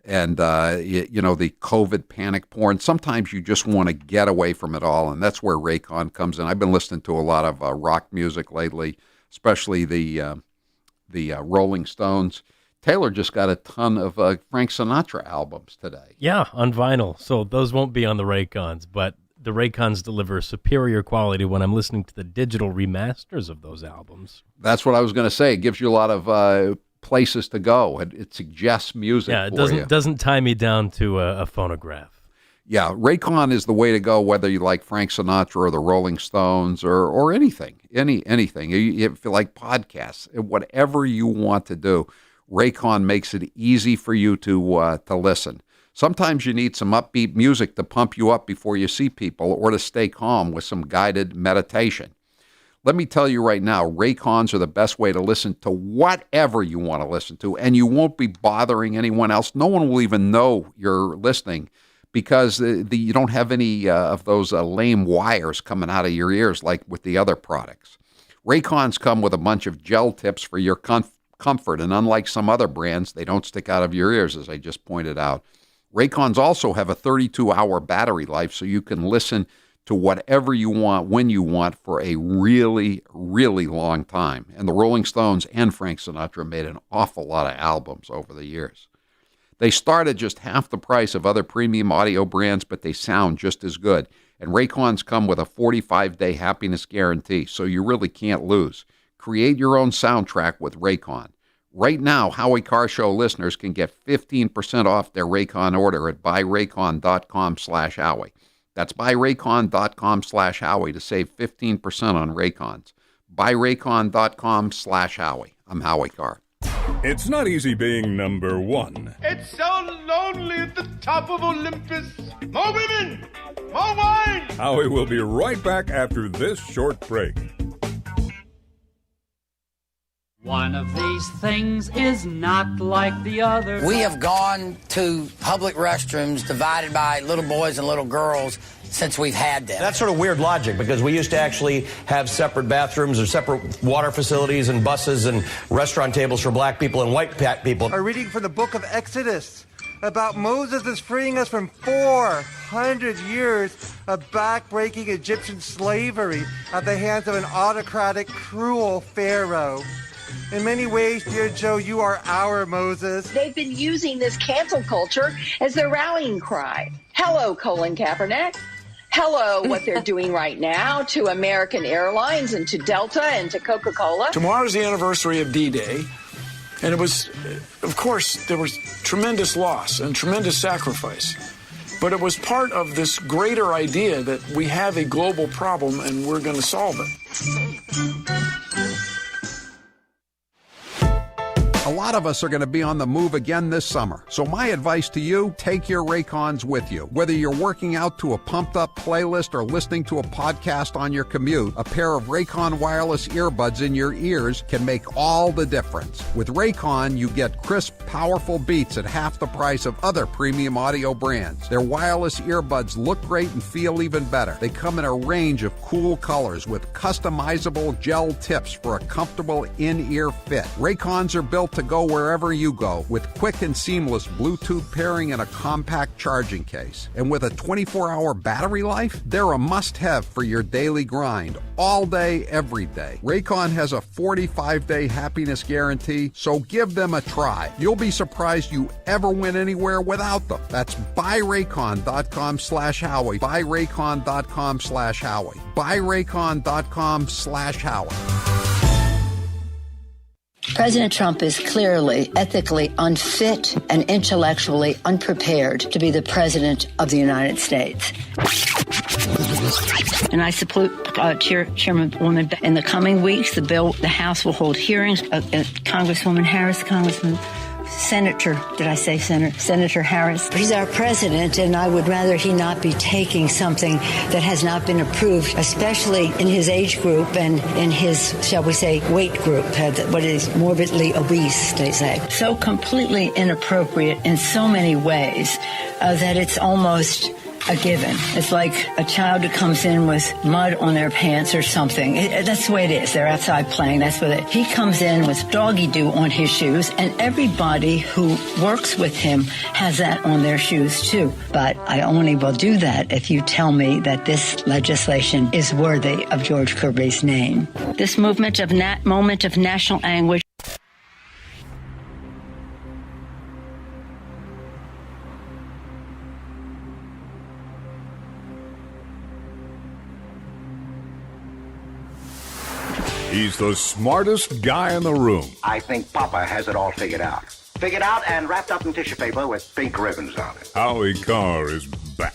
And, you know, the COVID panic porn. Sometimes you just want to get away from it all, and that's where Raycon comes in. I've been listening to a lot of rock music lately, especially the Rolling Stones. Taylor just got a ton of Frank Sinatra albums today. Yeah, on vinyl. So those won't be on the Raycons, but the Raycons deliver superior quality when I'm listening to the digital remasters of those albums. That's what I was going to say. It gives you a lot of places to go. It suggests music. Yeah, it doesn't tie me down to a phonograph. Yeah, Raycon is the way to go, whether you like Frank Sinatra or the Rolling Stones or anything, anything. If you like podcasts, whatever you want to do, Raycon makes it easy for you to listen. Sometimes you need some upbeat music to pump you up before you see people or to stay calm with some guided meditation. Let me tell you right now, Raycons are the best way to listen to whatever you want to listen to, and you won't be bothering anyone else. No one will even know you're listening because you don't have any of those lame wires coming out of your ears like with the other products. Raycons come with a bunch of gel tips for your comfort, and unlike some other brands, they don't stick out of your ears, as I just pointed out. Raycons also have a 32-hour battery life, so you can listen to whatever you want, when you want, for a really, really long time. And the Rolling Stones and Frank Sinatra made an awful lot of albums over the years. They start at just half the price of other premium audio brands, but they sound just as good. And Raycons come with a 45-day happiness guarantee, so you really can't lose. Create your own soundtrack with Raycon. Right now, Howie Carr Show listeners can get 15% off their Raycon order at buyraycon.com/Howie. That's buyraycon.com/Howie to save 15% on Raycons. Buyraycon.com/Howie. I'm Howie Carr. It's not easy being number one. It's so lonely at the top of Olympus. More women, more wine. Howie will be right back after this short break. One of these things is not like the other. We have gone to public restrooms divided by little boys and little girls since we've had them. That's sort of weird logic, because we used to actually have separate bathrooms or separate water facilities and buses and restaurant tables for black people and white people. A reading from the book of Exodus about Moses is freeing us from 400 years of back-breaking Egyptian slavery at the hands of an autocratic, cruel Pharaoh. In many ways, dear Joe, you are our Moses. They've been using this cancel culture as their rallying cry. Hello, Colin Kaepernick. Hello, what they're doing right now to American Airlines and to Delta and to Coca-Cola. Tomorrow's the anniversary of D-Day. And it was, of course, there was tremendous loss and tremendous sacrifice. But it was part of this greater idea that we have a global problem and we're going to solve it. A lot of us are going to be on the move again this summer. So my advice to you, take your Raycons with you. Whether you're working out to a pumped-up playlist or listening to a podcast on your commute, a pair of Raycon wireless earbuds in your ears can make all the difference. With Raycon, you get crisp, powerful beats at half the price of other premium audio brands. Their wireless earbuds look great and feel even better. They come in a range of cool colors with customizable gel tips for a comfortable in-ear fit. Raycons are built to go wherever you go with quick and seamless Bluetooth pairing and a compact charging case. And with a 24-hour battery life, they're a must-have for your daily grind, all day, every day. Raycon has a 45-day happiness guarantee, so give them a try. You'll be surprised you ever went anywhere without them. That's buyraycon.com/Howie, buyraycon.com/Howie, buyraycon.com/Howie. President Trump is clearly ethically unfit and intellectually unprepared to be the president of the United States. And I support Chairwoman. In the coming weeks, the House will hold hearings. Congresswoman Harris, Congressman Senator Harris. He's our president, and I would rather he not be taking something that has not been approved, especially in his age group and in his, shall we say, weight group, what is morbidly obese, they say. So completely inappropriate in so many ways that it's almost a given. It's like a child who comes in with mud on their pants or something. That's the way it is. They're outside playing. That's what he comes in with doggy doo on his shoes, and everybody who works with him has that on their shoes too. But I only will do that if you tell me that this legislation is worthy of George Kirby's name. This moment of national anguish. He's the smartest guy in the room. I think Papa has it all figured out. Figured out and wrapped up in tissue paper with pink ribbons on it. Howie Carr is back.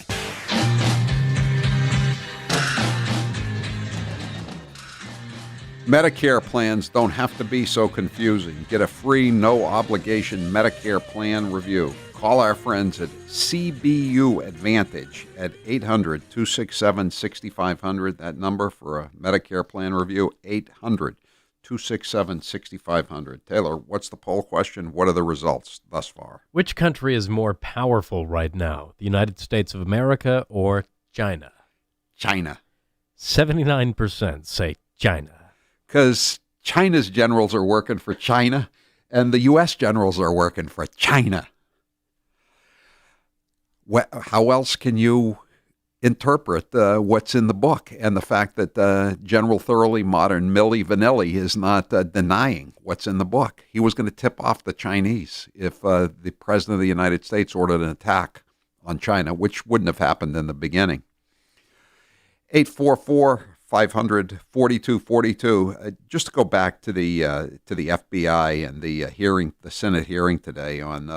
Medicare plans don't have to be so confusing. Get a free, no-obligation Medicare plan review. Call our friends at CBU Advantage at 800-267-6500. That number for a Medicare plan review, 800-267-6500. Taylor, what's the poll question? What are the results thus far? Which country is more powerful right now, the United States of America or China? China. 79% say China. Because China's generals are working for China, and the U.S. generals are working for China. How else can you interpret what's in the book and the fact that General Thoroughly Modern Milli Vanilli is not denying what's in the book? He was going to tip off the Chinese if the President of the United States ordered an attack on China, which wouldn't have happened in the beginning. 844-500-4242. Just to go back to the FBI and the hearing, the Senate hearing today on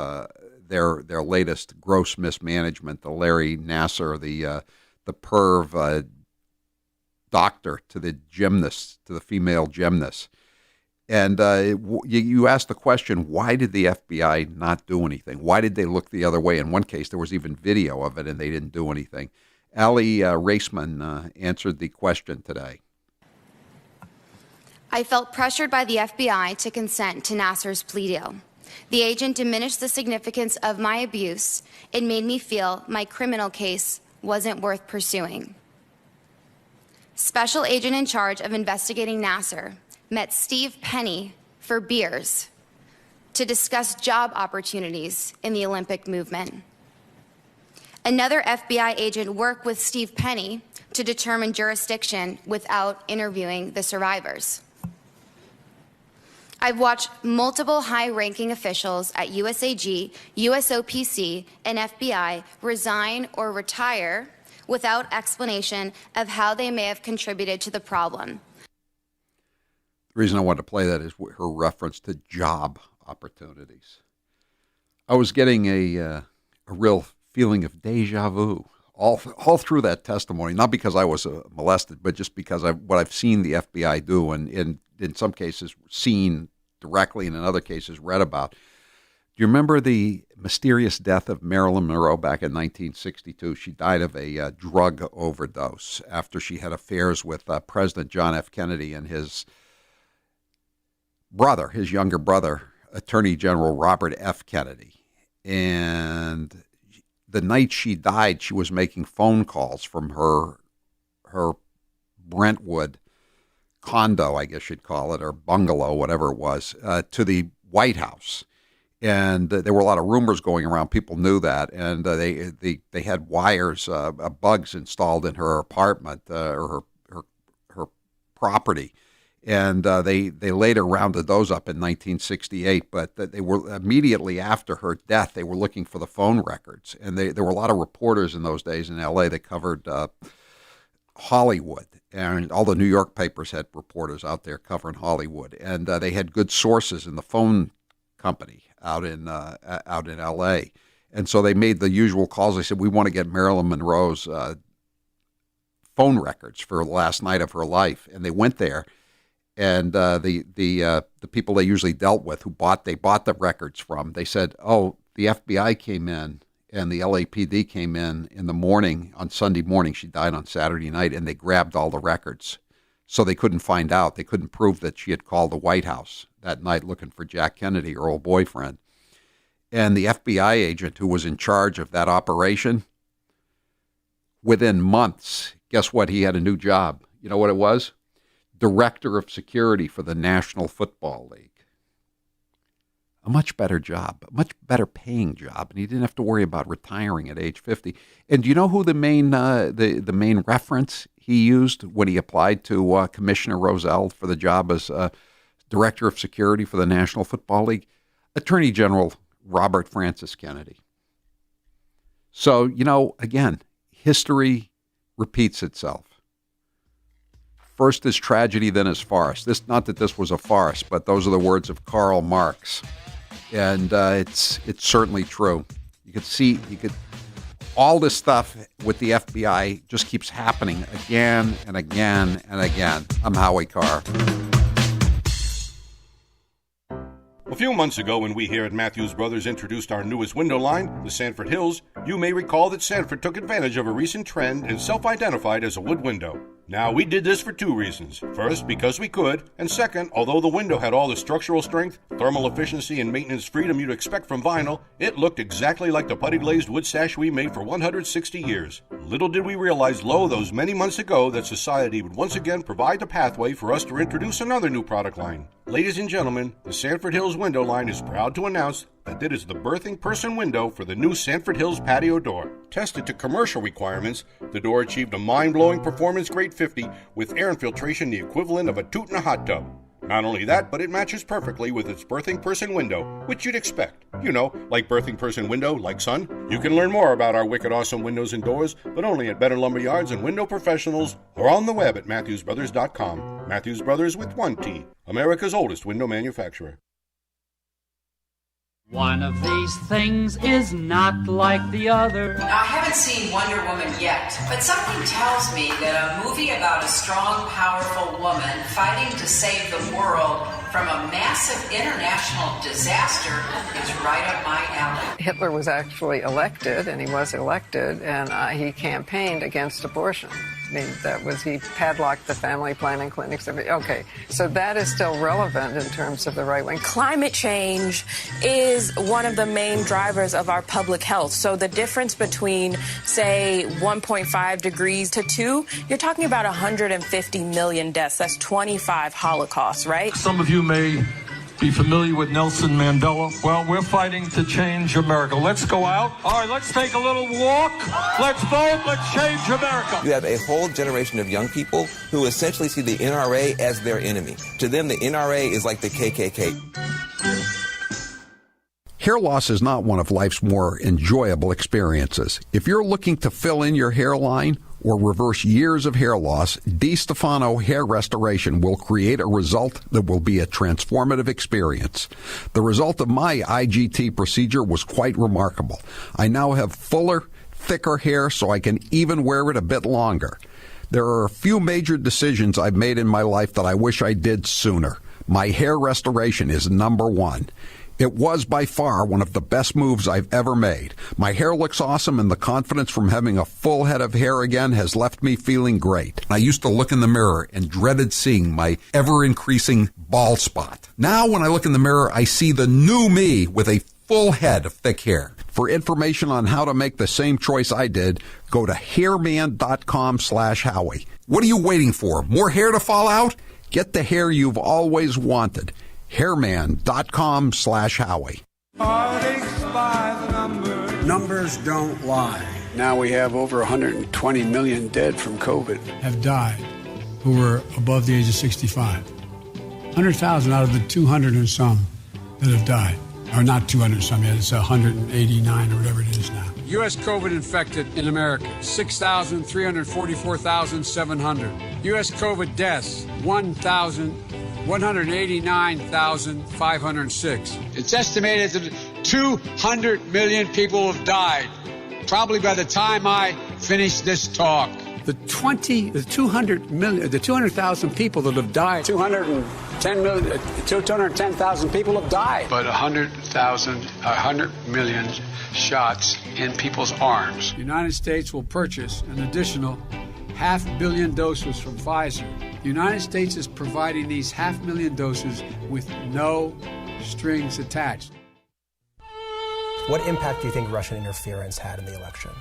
their latest gross mismanagement, the Larry Nassar, the perv doctor to the gymnast, to the female gymnast. And you asked the question, why did the FBI not do anything? Why did they look the other way? In one case, there was even video of it, and they didn't do anything. Ali Raceman answered the question today. I felt pressured by the FBI to consent to Nasser's plea deal. The agent diminished the significance of my abuse. It made me feel my criminal case wasn't worth pursuing. Special agent in charge of investigating Nasser met Steve Penny for beers to discuss job opportunities in the Olympic movement. Another FBI agent worked with Steve Penny to determine jurisdiction without interviewing the survivors. I've watched multiple high-ranking officials at USAG, USOPC, and FBI resign or retire without explanation of how they may have contributed to the problem. The reason I wanted to play that is her reference to job opportunities. I was getting a real feeling of deja vu all through that testimony, not because I was molested, but just because what I've seen the FBI do, and in some cases seen directly, and in other cases read about. Do you remember the mysterious death of Marilyn Monroe back in 1962? She died of a drug overdose after she had affairs with President John F. Kennedy and his younger brother, Attorney General Robert F. Kennedy. And the night she died, she was making phone calls from her Brentwood condo, I guess you'd call it, or bungalow, whatever it was, to the White House. And there were a lot of rumors going around. People knew that, and they had wires, bugs installed in her apartment or her property. And they later rounded those up in 1968, but they were immediately after her death, they were looking for the phone records. And there were a lot of reporters in those days in L.A. that covered Hollywood, and all the New York papers had reporters out there covering Hollywood. And they had good sources in the phone company out in L.A. And so they made the usual calls. They said, we want to get Marilyn Monroe's phone records for the last night of her life. And they went there. And the people they usually dealt with, they bought the records from, they said, oh, the FBI came in and the LAPD came in the morning, on Sunday morning. She died on Saturday night, and they grabbed all the records. So they couldn't find out. They couldn't prove that she had called the White House that night looking for Jack Kennedy, her old boyfriend. And the FBI agent who was in charge of that operation, within months, guess what? He had a new job. You know what it was? Director of Security for the National Football League. A much better job, a much better paying job, and he didn't have to worry about retiring at age 50. And do you know who the main reference he used when he applied to Commissioner Rozelle for the job as Director of Security for the National Football League? Attorney General Robert Francis Kennedy. So, again, history repeats itself. First is tragedy, then is farce. Not that this was a farce, but those are the words of Karl Marx. And it's certainly true. All this stuff with the FBI just keeps happening again and again and again. I'm Howie Carr. A few months ago, when we here at Matthews Brothers introduced our newest window line, the Sanford Hills, you may recall that Sanford took advantage of a recent trend and self-identified as a wood window. Now, we did this for two reasons. First, because we could, and second, although the window had all the structural strength, thermal efficiency, and maintenance freedom you'd expect from vinyl, it looked exactly like the putty-glazed wood sash we made for 160 years. Little did we realize, those many months ago, that society would once again provide the pathway for us to introduce another new product line. Ladies and gentlemen, the Sanford Hills window line is proud to announce that it is the birthing person window for the new Sanford Hills patio door. Tested to commercial requirements, the door achieved a mind-blowing performance grade 50 with air infiltration the equivalent of a toot in a hot tub. Not only that, but it matches perfectly with its birthing person window, which you'd expect. Like birthing person window, like sun. You can learn more about our wicked awesome windows and doors, but only at Better Lumber Yards and Window Professionals, or on the web at MatthewsBrothers.com. Matthews Brothers with one T, America's oldest window manufacturer. One of these things is not like the other. Now, I haven't seen Wonder Woman yet, but something tells me that a movie about a strong, powerful woman fighting to save the world from a massive international disaster is right up my alley. Hitler was actually elected, and he was elected, and he campaigned against abortion. I mean, he padlocked the family planning clinics. Okay, so that is still relevant in terms of the right wing. Climate change is one of the main drivers of our public health. So the difference between, say, 1.5 degrees to 2, you're talking about 150 million deaths. That's 25 Holocausts, right? Some of you may be familiar with Nelson Mandela. Well, we're fighting to change America. Let's go out. All right, let's take a little walk. Let's vote. Let's change America. You have a whole generation of young people who essentially see the NRA as their enemy. To them, the NRA is like the KKK. Hair loss is not one of life's more enjoyable experiences. If you're looking to fill in your hairline or reverse years of hair loss, DiStefano Hair Restoration will create a result that will be a transformative experience. The result of my IGT procedure was quite remarkable. I now have fuller, thicker hair so I can even wear it a bit longer. There are a few major decisions I've made in my life that I wish I did sooner. My hair restoration is number one. It was by far one of the best moves I've ever made. My hair looks awesome, and the confidence from having a full head of hair again has left me feeling great. I used to look in the mirror and dreaded seeing my ever-increasing bald spot. Now when I look in the mirror, I see the new me with a full head of thick hair. For information on how to make the same choice I did, go to hairman.com/Howie. What are you waiting for? More hair to fall out? Get the hair you've always wanted. hairman.com/Howie. Numbers don't lie. Now we have over 120 million dead from COVID. Have died who were above the age of 65. 100,000 out of the 200 and some that have died. Or not 200 and some yet, it's 189 or whatever it is now. U.S. COVID infected in America, 6,344,700. U.S. COVID deaths, 189,506. It's estimated that 200 million people have died, probably by the time I finish this talk. The 200,000 people that have died, 210,000 people have died. But 100 million shots in people's arms. The United States will purchase an additional 500 million doses from Pfizer. The United States is providing these 500,000 doses with no strings attached. What impact do you think Russian interference had in the election?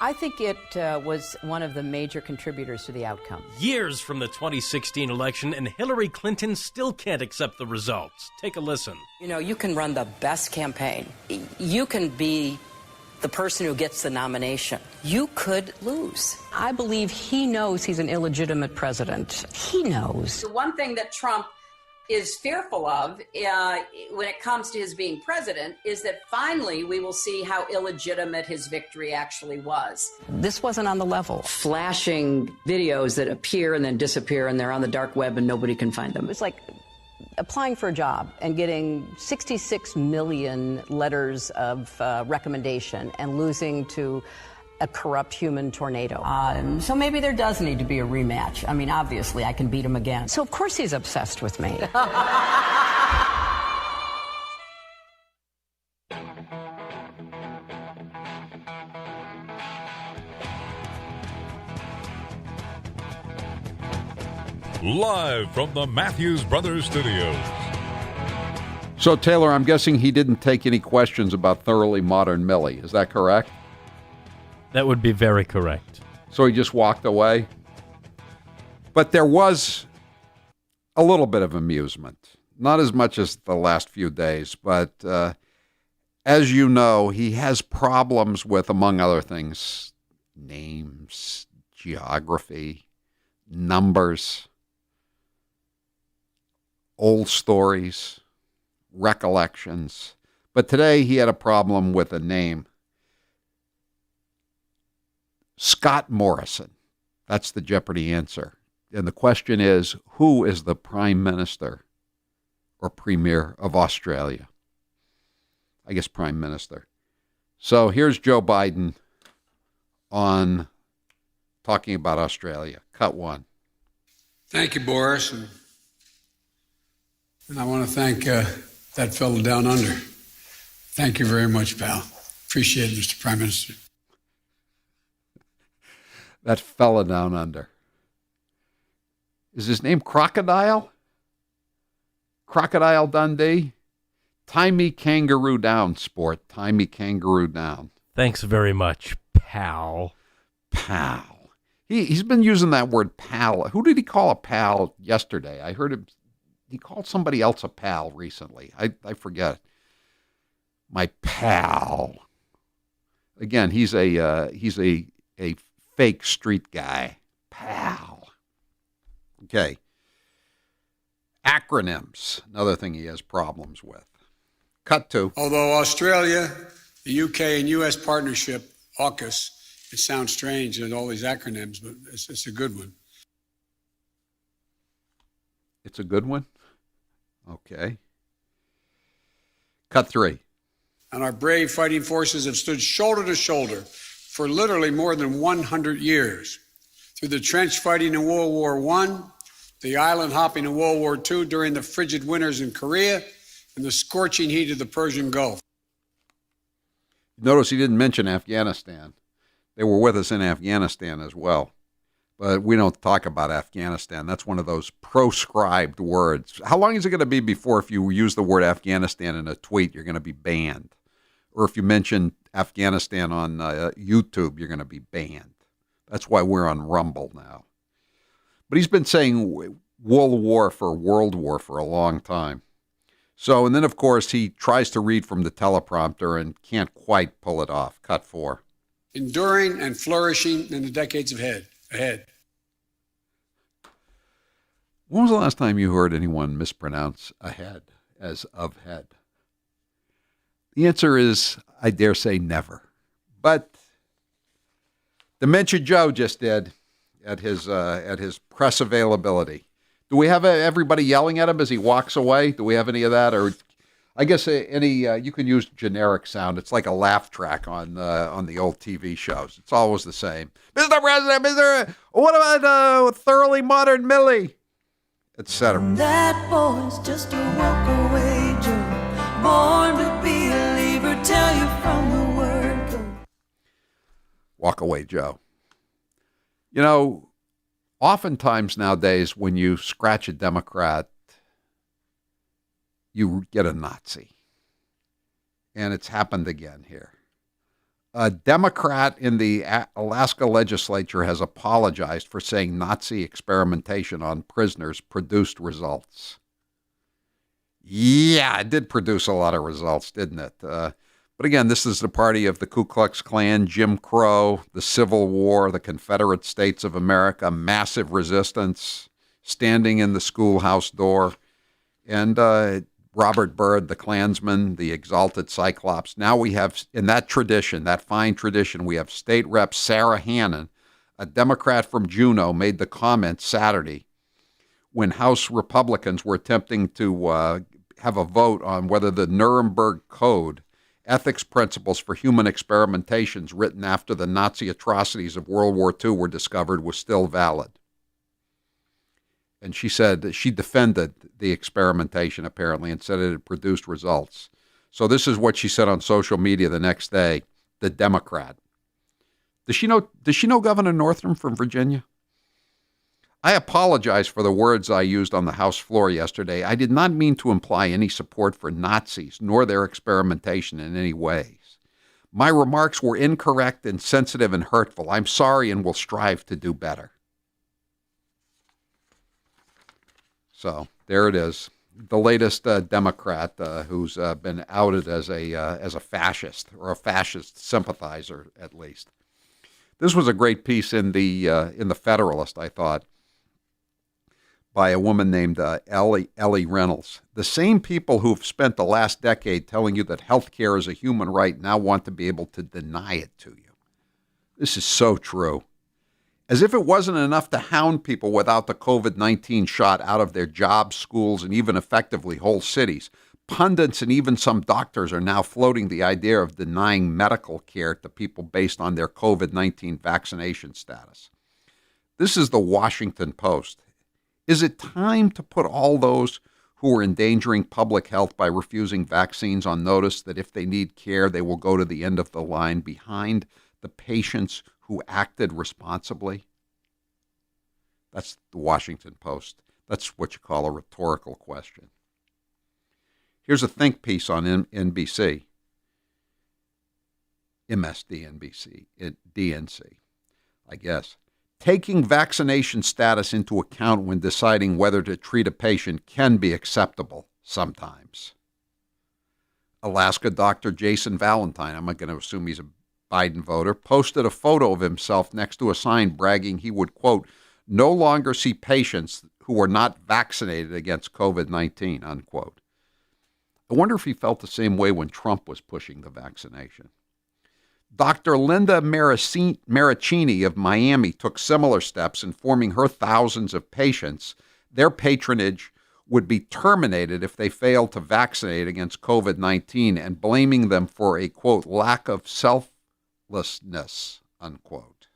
I think it was one of the major contributors to the outcome. Years from the 2016 election, and Hillary Clinton still can't accept the results. Take a listen. You know, you can run the best campaign. You can be the person who gets the nomination. You could lose. I believe he knows he's an illegitimate president. He knows. The one thing that Trump is fearful of when it comes to his being president is that finally we will see how illegitimate his victory actually was. This wasn't on the level. Flashing videos that appear and then disappear, and they're on the dark web and nobody can find them. It's like applying for a job and getting 66 million letters of recommendation and losing to a corrupt human tornado. So maybe there does need to be a rematch. I mean, obviously, I can beat him again. So, of course, he's obsessed with me. Live from the Matthews Brothers Studios. So, Taylor, I'm guessing he didn't take any questions about Thoroughly Modern Millie. Is that correct? That would be very correct. So he just walked away? But there was a little bit of amusement. Not as much as the last few days, but as you know, he has problems with, among other things, names, geography, numbers, old stories, recollections. But today he had a problem with a name. Scott Morrison. That's the Jeopardy answer. And the question is, who is the Prime Minister or Premier of Australia? I guess Prime Minister. So here's Joe Biden on talking about Australia. Cut one. Thank you, Boris. And I want to thank that fellow down under. Thank you very much, pal. Appreciate it, Mr. Prime Minister. That fella down under. Is his name Crocodile? Crocodile Dundee? Tie me kangaroo down, sport. Tie me kangaroo down. Thanks very much, pal. Pal. He's been using that word pal. Who did he call a pal yesterday? I heard him. He called somebody else a pal recently. I forget. My pal. Again, he's a fake street guy. Pal. Okay. Acronyms. Another thing he has problems with. Cut to. Although Australia, the UK, and U.S. partnership, AUKUS, it sounds strange and all these acronyms, but it's a good one. It's a good one? Okay. Cut 3. And our brave fighting forces have stood shoulder to shoulder for literally more than 100 years. Through the trench fighting in World War I, the island hopping in World War II during the frigid winters in Korea, and the scorching heat of the Persian Gulf. Notice he didn't mention Afghanistan. They were with us in Afghanistan as well. But we don't talk about Afghanistan. That's one of those proscribed words. How long is it going to be before if you use the word Afghanistan in a tweet, you're going to be banned? Or if you mention Afghanistan on YouTube, you're going to be banned. That's why we're on Rumble now. But he's been saying World War for a long time. So, and then, of course, he tries to read from the teleprompter and can't quite pull it off. Cut 4. Enduring and flourishing in the decades ahead. When was the last time you heard anyone mispronounce ahead as of head? The answer is, I dare say, never. But Dementia Joe just did at his press availability. Do we have everybody yelling at him as he walks away? Do we have any of that? Or I guess you can use generic sound. It's like a laugh track on the old TV shows. It's always the same. Mr. President, what about thoroughly modern Millie? Etc. That boy's just a walk away Joe, born to be a believer, tell you from the word go. Walk away Joe. You know, oftentimes nowadays when you scratch a Democrat, you get a Nazi. And it's happened again here. A Democrat in the Alaska legislature has apologized for saying Nazi experimentation on prisoners produced results. Yeah, it did produce a lot of results, didn't it? But again, this is the party of the Ku Klux Klan, Jim Crow, the Civil War, the Confederate States of America, massive resistance, standing in the schoolhouse door, and Robert Byrd, the Klansman, the exalted Cyclops. Now we have, in that tradition, that fine tradition, we have State Rep Sarah Hannon, a Democrat from Juneau, made the comment Saturday when House Republicans were attempting to have a vote on whether the Nuremberg Code, ethics principles for human experimentations written after the Nazi atrocities of World War II were discovered, was still valid. And she said she defended the experimentation, apparently, and said it had produced results. So this is what she said on social media the next day, the Democrat. Does she know Governor Northam from Virginia? I apologize for the words I used on the House floor yesterday. I did not mean to imply any support for Nazis, nor their experimentation in any ways. My remarks were incorrect, insensitive, and hurtful. I'm sorry and will strive to do better. So there it is, the latest Democrat who's been outed as a fascist, or a fascist sympathizer at least. This was a great piece in the Federalist, I thought, by a woman named Ellie Reynolds. The same people who've spent the last decade telling you that health care is a human right now want to be able to deny it to you. This is so true. As if it wasn't enough to hound people without the COVID-19 shot out of their jobs, schools, and even effectively whole cities, pundits and even some doctors are now floating the idea of denying medical care to people based on their COVID-19 vaccination status. This is the Washington Post. Is it time to put all those who are endangering public health by refusing vaccines on notice that if they need care, they will go to the end of the line behind the patients who acted responsibly? That's the Washington Post. That's what you call a rhetorical question. Here's a think piece on NBC, MSDNBC, DNC, I guess. Taking vaccination status into account when deciding whether to treat a patient can be acceptable sometimes. Alaska Dr. Jason Valentine, I'm going to assume he's a Biden voter, posted a photo of himself next to a sign bragging he would, quote, no longer see patients who are not vaccinated against COVID-19, unquote. I wonder if he felt the same way when Trump was pushing the vaccination. Dr. Linda Maricini of Miami took similar steps, informing her thousands of patients their patronage would be terminated if they failed to vaccinate against COVID-19 and blaming them for a, quote, lack of selflessness, unquote.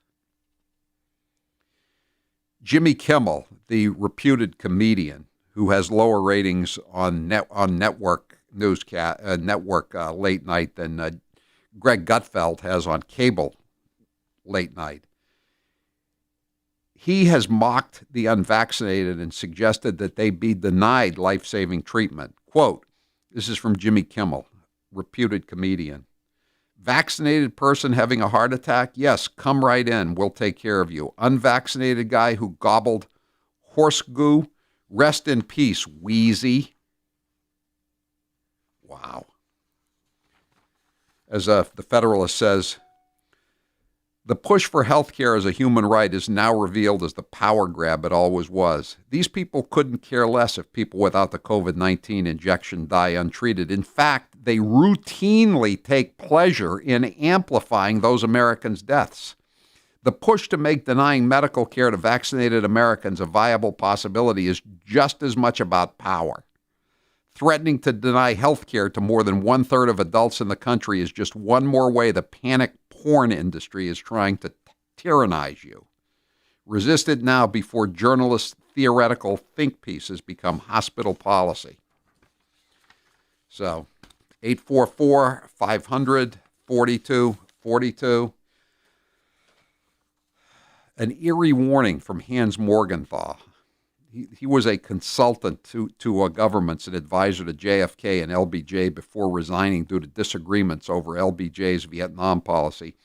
Jimmy Kimmel, the reputed comedian who has lower ratings on network late night than Greg Gutfeld has on cable late night. He has mocked the unvaccinated and suggested that they be denied life-saving treatment. Quote, this is from Jimmy Kimmel, reputed comedian. Vaccinated person having a heart attack? Yes, come right in. We'll take care of you. Unvaccinated guy who gobbled horse goo? Rest in peace, Wheezy. Wow. As the Federalist says, the push for health care as a human right is now revealed as the power grab it always was. These people couldn't care less if people without the COVID-19 injection die untreated. In fact, they routinely take pleasure in amplifying those Americans' deaths. The push to make denying medical care to vaccinated Americans a viable possibility is just as much about power. Threatening to deny health care to more than 1/3 of adults in the country is just one more way the panic porn industry is trying to tyrannize you. Resist it now before journalists' theoretical think pieces become hospital policy. So, 844-500-4242. An eerie warning from Hans Morgenthau. He was a consultant to governments and advisor to JFK and LBJ before resigning due to disagreements over LBJ's Vietnam policy.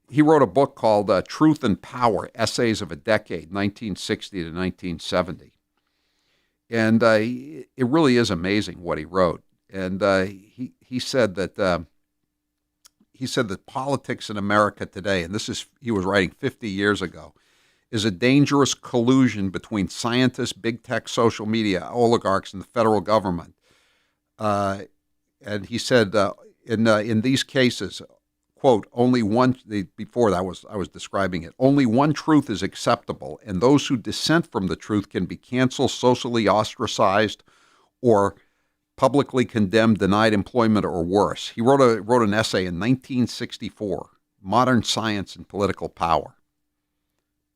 He wrote a book called Truth and Power, Essays of a Decade, 1960 to 1970. And it really is amazing what he wrote. And he said that politics in America today, and he was writing 50 years ago, is a dangerous collusion between scientists, big tech, social media, oligarchs, and the federal government. And he said, in these cases, quote, only one, before that I was describing it, only one truth is acceptable, and those who dissent from the truth can be canceled, socially ostracized, or publicly condemned, denied employment, or worse. He wrote an essay in 1964, Modern Science and Political Power.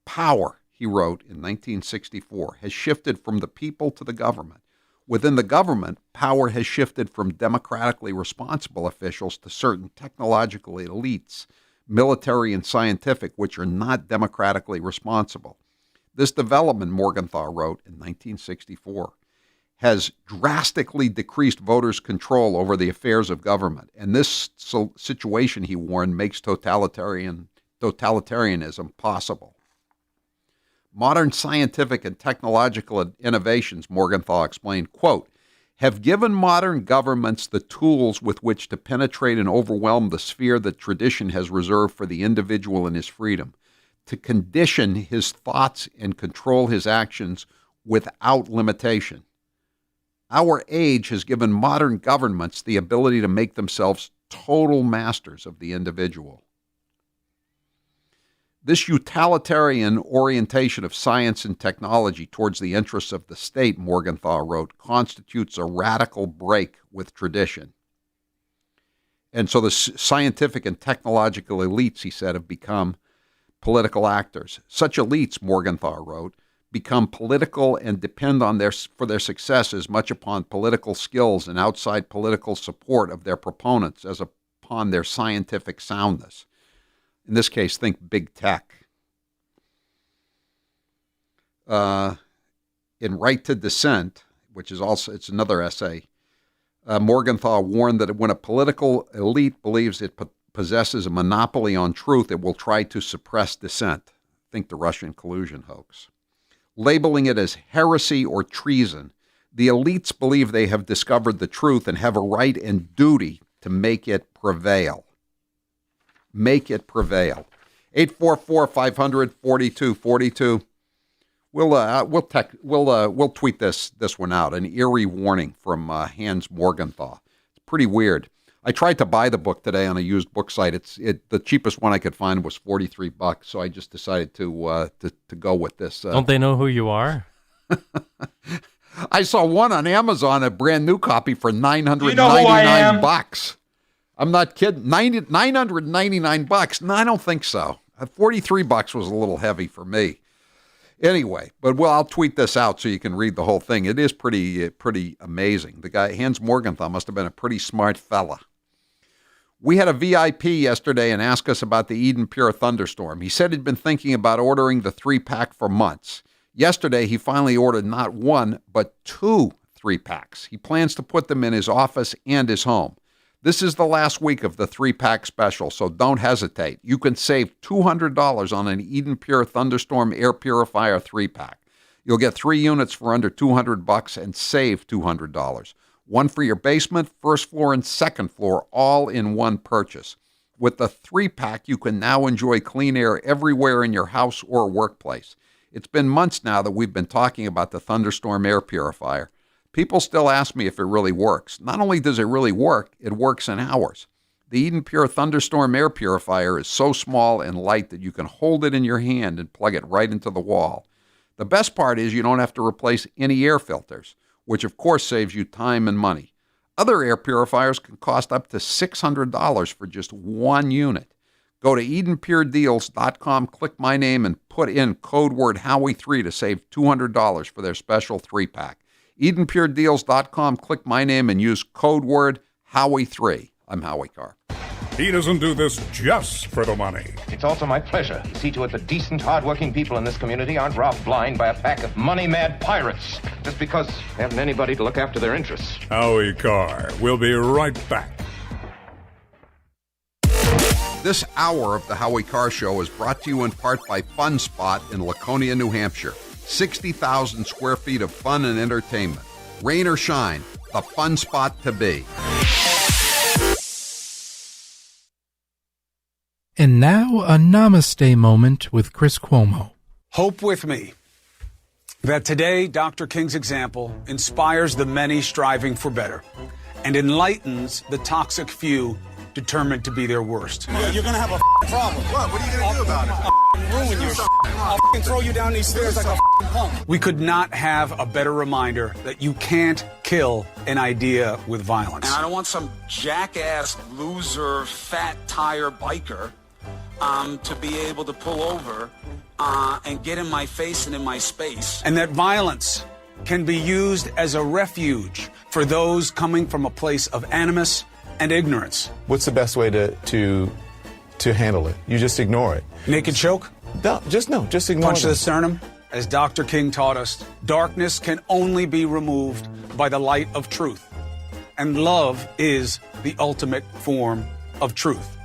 Power, he wrote in 1964, has shifted from the people to the government. Within the government, power has shifted from democratically responsible officials to certain technological elites, military and scientific, which are not democratically responsible. This development, Morgenthau wrote in 1964, has drastically decreased voters' control over the affairs of government. And this situation, he warned, makes totalitarianism possible. Modern scientific and technological innovations, Morgenthau explained, quote, have given modern governments the tools with which to penetrate and overwhelm the sphere that tradition has reserved for the individual and his freedom, to condition his thoughts and control his actions without limitation. Our age has given modern governments the ability to make themselves total masters of the individual. This utilitarian orientation of science and technology towards the interests of the state, Morgenthau wrote, constitutes a radical break with tradition. And so the scientific and technological elites, he said, have become political actors. Such elites, Morgenthau wrote, become political and depend on for their success as much upon political skills and outside political support of their proponents as upon their scientific soundness. In this case, think big tech. In Right to Dissent, which is also, it's another essay, Morgenthau warned that when a political elite believes it possesses a monopoly on truth, it will try to suppress dissent. Think the Russian collusion hoax. Labeling it as heresy or treason, the elites believe they have discovered the truth and have a right and duty to make it prevail. Make it prevail. 844-500-4242. We'll tweet this one out. An eerie warning from Hans Morgenthau. It's pretty weird. I tried to buy the book today on a used book site. The cheapest one I could find was $43, so I just decided to go with this. Don't they know who you are? I saw one on Amazon, a brand new copy for $999. You know who I am? I'm not kidding. $999. No, I don't think so. $43 was a little heavy for me. Anyway, but I'll tweet this out so you can read the whole thing. It is pretty amazing. The guy, Hans Morgenthau, must have been a pretty smart fella. We had a VIP yesterday and asked us about the Eden Pure Thunderstorm. He said he'd been thinking about ordering the 3-pack for months. Yesterday, he finally ordered not 1, but 2 3-packs. He plans to put them in his office and his home. This is the last week of the 3-pack special, so don't hesitate. You can save $200 on an Eden Pure Thunderstorm Air Purifier 3-pack. You'll get 3 units for under $200 and save $200. One for your basement, first floor, and second floor, all in one purchase. With the 3-pack, you can now enjoy clean air everywhere in your house or workplace. It's been months now that we've been talking about the Thunderstorm Air Purifier. People still ask me if it really works. Not only does it really work, it works in hours. The Eden Pure Thunderstorm Air Purifier is so small and light that you can hold it in your hand and plug it right into the wall. The best part is you don't have to replace any air filters, which of course saves you time and money. Other air purifiers can cost up to $600 for just 1 unit. Go to EdenPureDeals.com, click my name, and put in code word Howie3 to save $200 for their special 3-pack. EdenPureDeals.com, click my name, and use code word Howie3. I'm Howie Carr. He doesn't do this just for the money. It's also my pleasure to see to it that decent, hard-working people in this community aren't robbed blind by a pack of money-mad pirates just because they haven't anybody to look after their interests. Howie Carr. We'll be right back. This hour of the Howie Carr Show is brought to you in part by Fun Spot in Laconia, New Hampshire. 60,000 square feet of fun and entertainment. Rain or shine, the fun spot to be. And now, a namaste moment with Chris Cuomo. Hope with me that today Dr. King's example inspires the many striving for better and enlightens the toxic few determined to be their worst. You're gonna have a problem. What are you gonna do about it? I'll ruin your I'll throw you down these stairs like a punk. We could not have a better reminder that you can't kill an idea with violence. And I don't want some jackass, loser, fat tire biker to be able to pull over and get in my face and in my space. And that violence can be used as a refuge for those coming from a place of animus and ignorance. What's the best way to handle it? You just ignore it. Naked choke? No, just ignore Punch them. to the sternum? As Dr. King taught us, darkness can only be removed by the light of truth. And love is the ultimate form of truth.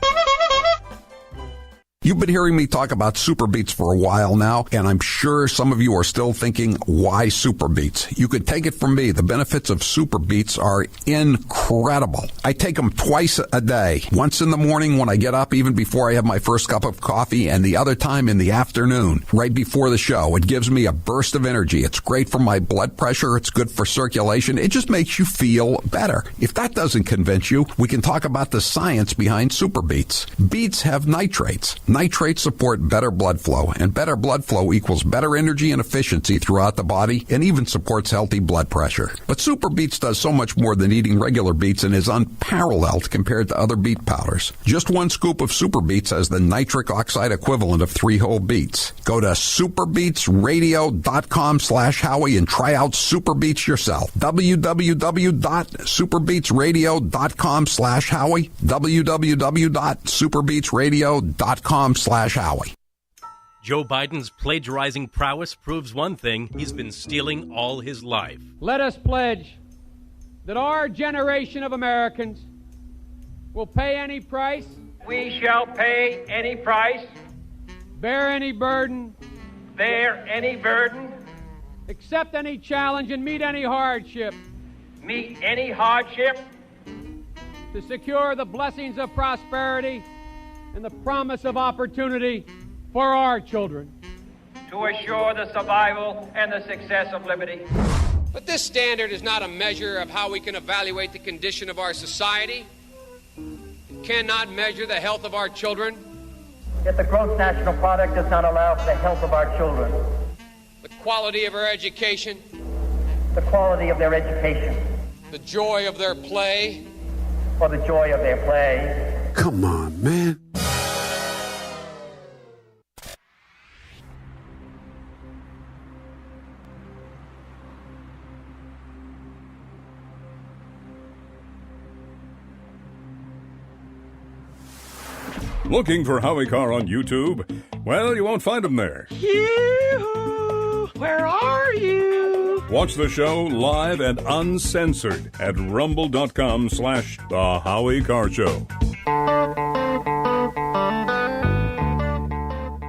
You've been hearing me talk about Super Beets for a while now, and I'm sure some of you are still thinking, why Super Beets? You could take it from me. The benefits of Super Beets are incredible. I take them twice a day, once in the morning when I get up, even before I have my first cup of coffee, and the other time in the afternoon, right before the show. It gives me a burst of energy. It's great for my blood pressure. It's good for circulation. It just makes you feel better. If that doesn't convince you, we can talk about the science behind Super Beets. Beets have nitrates. Nitrates support better blood flow, and better blood flow equals better energy and efficiency throughout the body and even supports healthy blood pressure. But Super Beets does so much more than eating regular beets and is unparalleled compared to other beet powders. Just one scoop of Super Beets has the nitric oxide equivalent of 3 whole beets. Go to superbeetsradio.com/Howie and try out Super Beets yourself. www.superbeetsradio.com/Howie. www.superbeetsradio.com/Howie. Joe Biden's plagiarizing prowess proves one thing: he's been stealing all his life. Let us pledge that our generation of Americans will pay any price. We shall pay any price. Bear any burden. Bear any burden. Accept any challenge and meet any hardship. Meet any hardship. To secure the blessings of prosperity and the promise of opportunity for our children. To assure the survival and the success of liberty. But this standard is not a measure of how we can evaluate the condition of our society. It cannot measure the health of our children. Yet the gross national product does not allow for the health of our children. The quality of our education. The quality of their education. The joy of their play. For the joy of their play. Come on, man. Looking for Howie Carr on YouTube? Well, you won't find him there. Yoo-hoo! Where are you? Watch the show live and uncensored at rumble.com/The Howie Carr Show.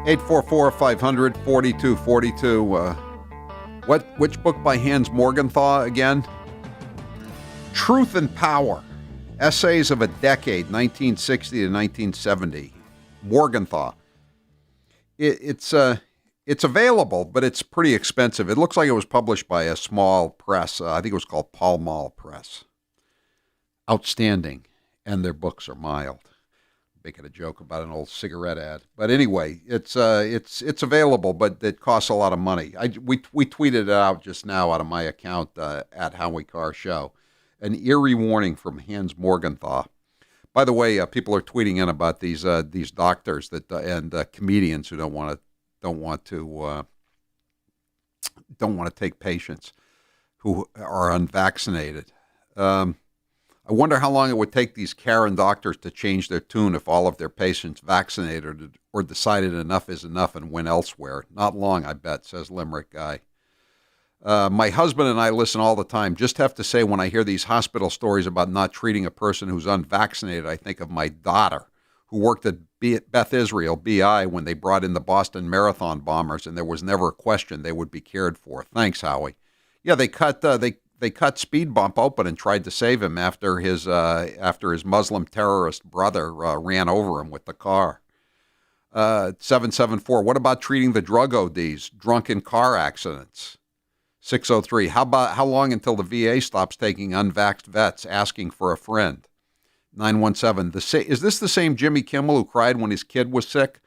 844-500-4242. Which book by Hans Morgenthau again? Truth and Power. Essays of a Decade, 1960 to 1970. Morgenthau. It's available, but it's pretty expensive. It looks like it was published by a small press. I think it was called Pall Mall Press. Outstanding, and their books are mild. Making a joke about an old cigarette ad, but anyway, it's available, but it costs a lot of money. We tweeted it out just now out of my account at Howie Carr Show. An eerie warning from Hans Morgenthau. By the way, people are tweeting in about these doctors that and comedians who don't want to take patients who are unvaccinated. I wonder how long it would take these Karen doctors to change their tune if all of their patients vaccinated or decided enough is enough and went elsewhere. Not long, I bet, says Limerick Guy. My husband and I listen all the time. Just have to say, when I hear these hospital stories about not treating a person who's unvaccinated, I think of my daughter, who worked at Beth Israel, BI, when they brought in the Boston Marathon bombers, and there was never a question they would be cared for. Thanks, Howie. Yeah, they cut Speed Bump open and tried to save him after his Muslim terrorist brother ran over him with the car. 774. What about treating the drug ODs, drunken car accidents? 603. How long until the VA stops taking unvaxxed vets asking for a friend? 917. Is this the same Jimmy Kimmel who cried when his kid was sick?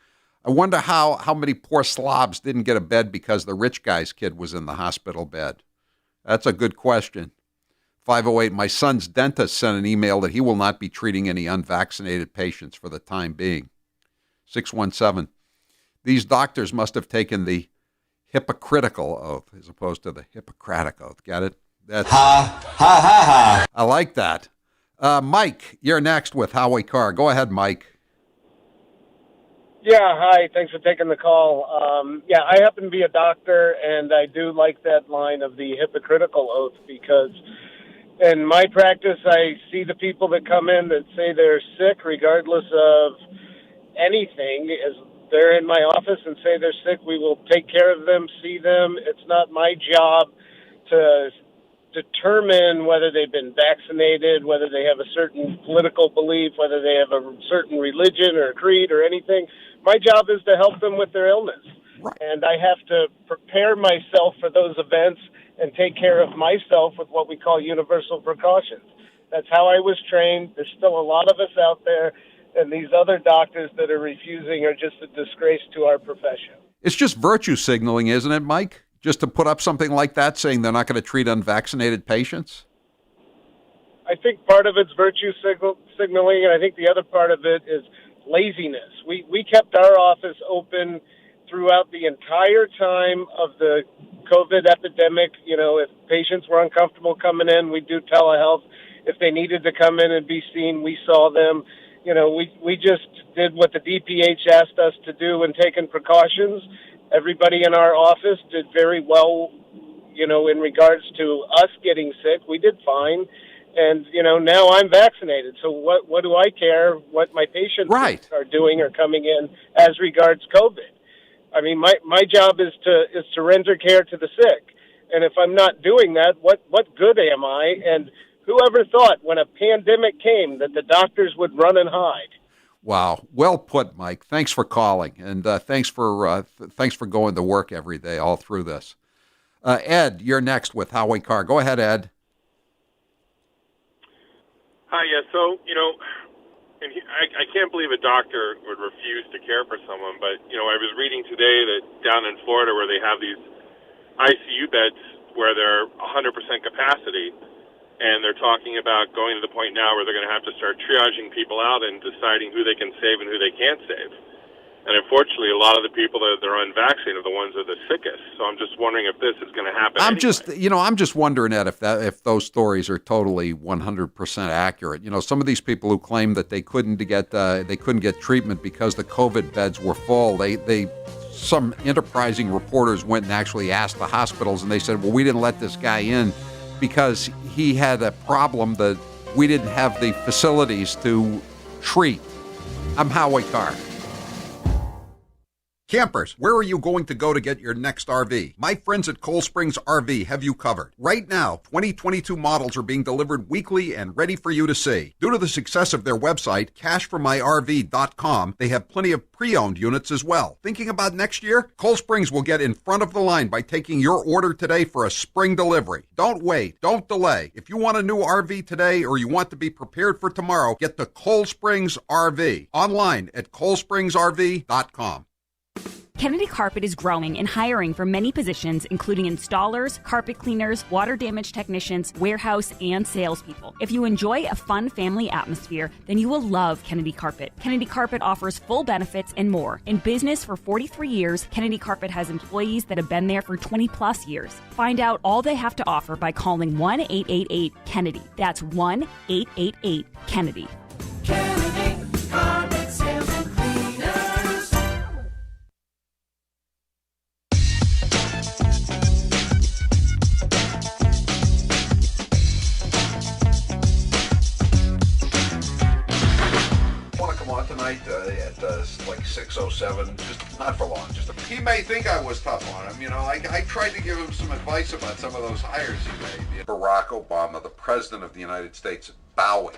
I wonder how many poor slobs didn't get a bed because the rich guy's kid was in the hospital bed. That's a good question. 508. My son's dentist sent an email that he will not be treating any unvaccinated patients for the time being. 617. These doctors must have taken the hypocritical oath as opposed to the Hippocratic oath. Get it? That's, ha, ha, ha, ha. I like that. Mike, you're next with Howie Carr. Go ahead, Mike. Yeah, hi. Thanks for taking the call. I happen to be a doctor, and I do like that line of the hypocritical oath because in my practice, I see the people that come in that say they're sick regardless of anything. As they're in my office and say they're sick, we will take care of them, see them. It's not my job to determine whether they've been vaccinated, whether they have a certain political belief, whether they have a certain religion or creed or anything. My job is to help them with their illness. Right. And I have to prepare myself for those events and take care of myself with what we call universal precautions. That's how I was trained. There's still a lot of us out there and these other doctors that are refusing are just a disgrace to our profession. It's just virtue signaling, isn't it, Mike? Just to put up something like that saying they're not going to treat unvaccinated patients? I think part of it's virtue signaling, and I think the other part of it is laziness. We kept our office open throughout the entire time of the COVID epidemic. You know, if patients were uncomfortable coming in, we'd do telehealth. If they needed to come in and be seen, we saw them. You know, we just did what the DPH asked us to do and taken precautions. Everybody in our office did very well, you know, in regards to us getting sick. We did fine. And, you know, now I'm vaccinated. So what do I care what my patients are doing or coming in as regards COVID? I mean, my job is to render care to the sick. And if I'm not doing that, what good am I? And whoever thought when a pandemic came that the doctors would run and hide? Wow. Well put, Mike. Thanks for calling. And thanks for going to work every day all through this. Ed, you're next with Howie Carr. Go ahead, Ed. Hi, yeah. So, you know, and I can't believe a doctor would refuse to care for someone, but, you know, I was reading today that down in Florida where they have these ICU beds where they're 100% capacity, and they're talking about going to the point now where they're going to have to start triaging people out and deciding who they can save and who they can't save. And unfortunately, a lot of the people that are unvaccinated are the ones that are the sickest. So I'm just wondering if this is going to happen. I'm just wondering, Ed, if those stories are totally 100% accurate. You know, some of these people who claim that they couldn't get treatment because the COVID beds were full. Some enterprising reporters went and actually asked the hospitals, and they said, well, we didn't let this guy in because he had a problem that we didn't have the facilities to treat. I'm Howie Carr. Campers, where are you going to go to get your next RV? My friends at Cold Springs RV have you covered. Right now, 2022 models are being delivered weekly and ready for you to see. Due to the success of their website, cashformyrv.com, they have plenty of pre-owned units as well. Thinking about next year? Cold Springs will get in front of the line by taking your order today for a spring delivery. Don't wait. Don't delay. If you want a new RV today or you want to be prepared for tomorrow, get to Cold Springs RV. Online at coldspringsrv.com. Kennedy Carpet is growing and hiring for many positions, including installers, carpet cleaners, water damage technicians, warehouse, and salespeople. If you enjoy a fun family atmosphere, then you will love Kennedy Carpet. Kennedy Carpet offers full benefits and more. In business for 43 years, Kennedy Carpet has employees that have been there for 20-plus years. Find out all they have to offer by calling 1-888-KENNEDY. That's 1-888-KENNEDY. Kennedy Carpet Sales and Cleaners. Tonight at like 6:07, just not for long. He may think I was tough on him. You know, I tried to give him some advice about some of those hires he made. Barack Obama, the president of the United States, bowing.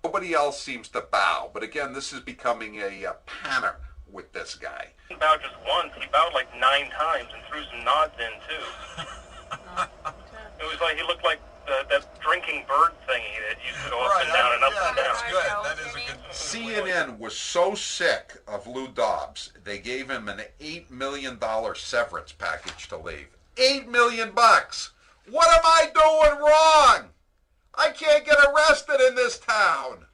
Nobody else seems to bow. But again, this is becoming a pattern with this guy. He bowed just once. He bowed like 9 times and threw some nods in too. It was like he looked like that drinking bird thingy that used to go up and down and up and down. That's good. That is a good. CNN was so sick of Lou Dobbs, they gave him an $8 million severance package to leave. $8 million. What am I doing wrong? I can't get arrested in this town.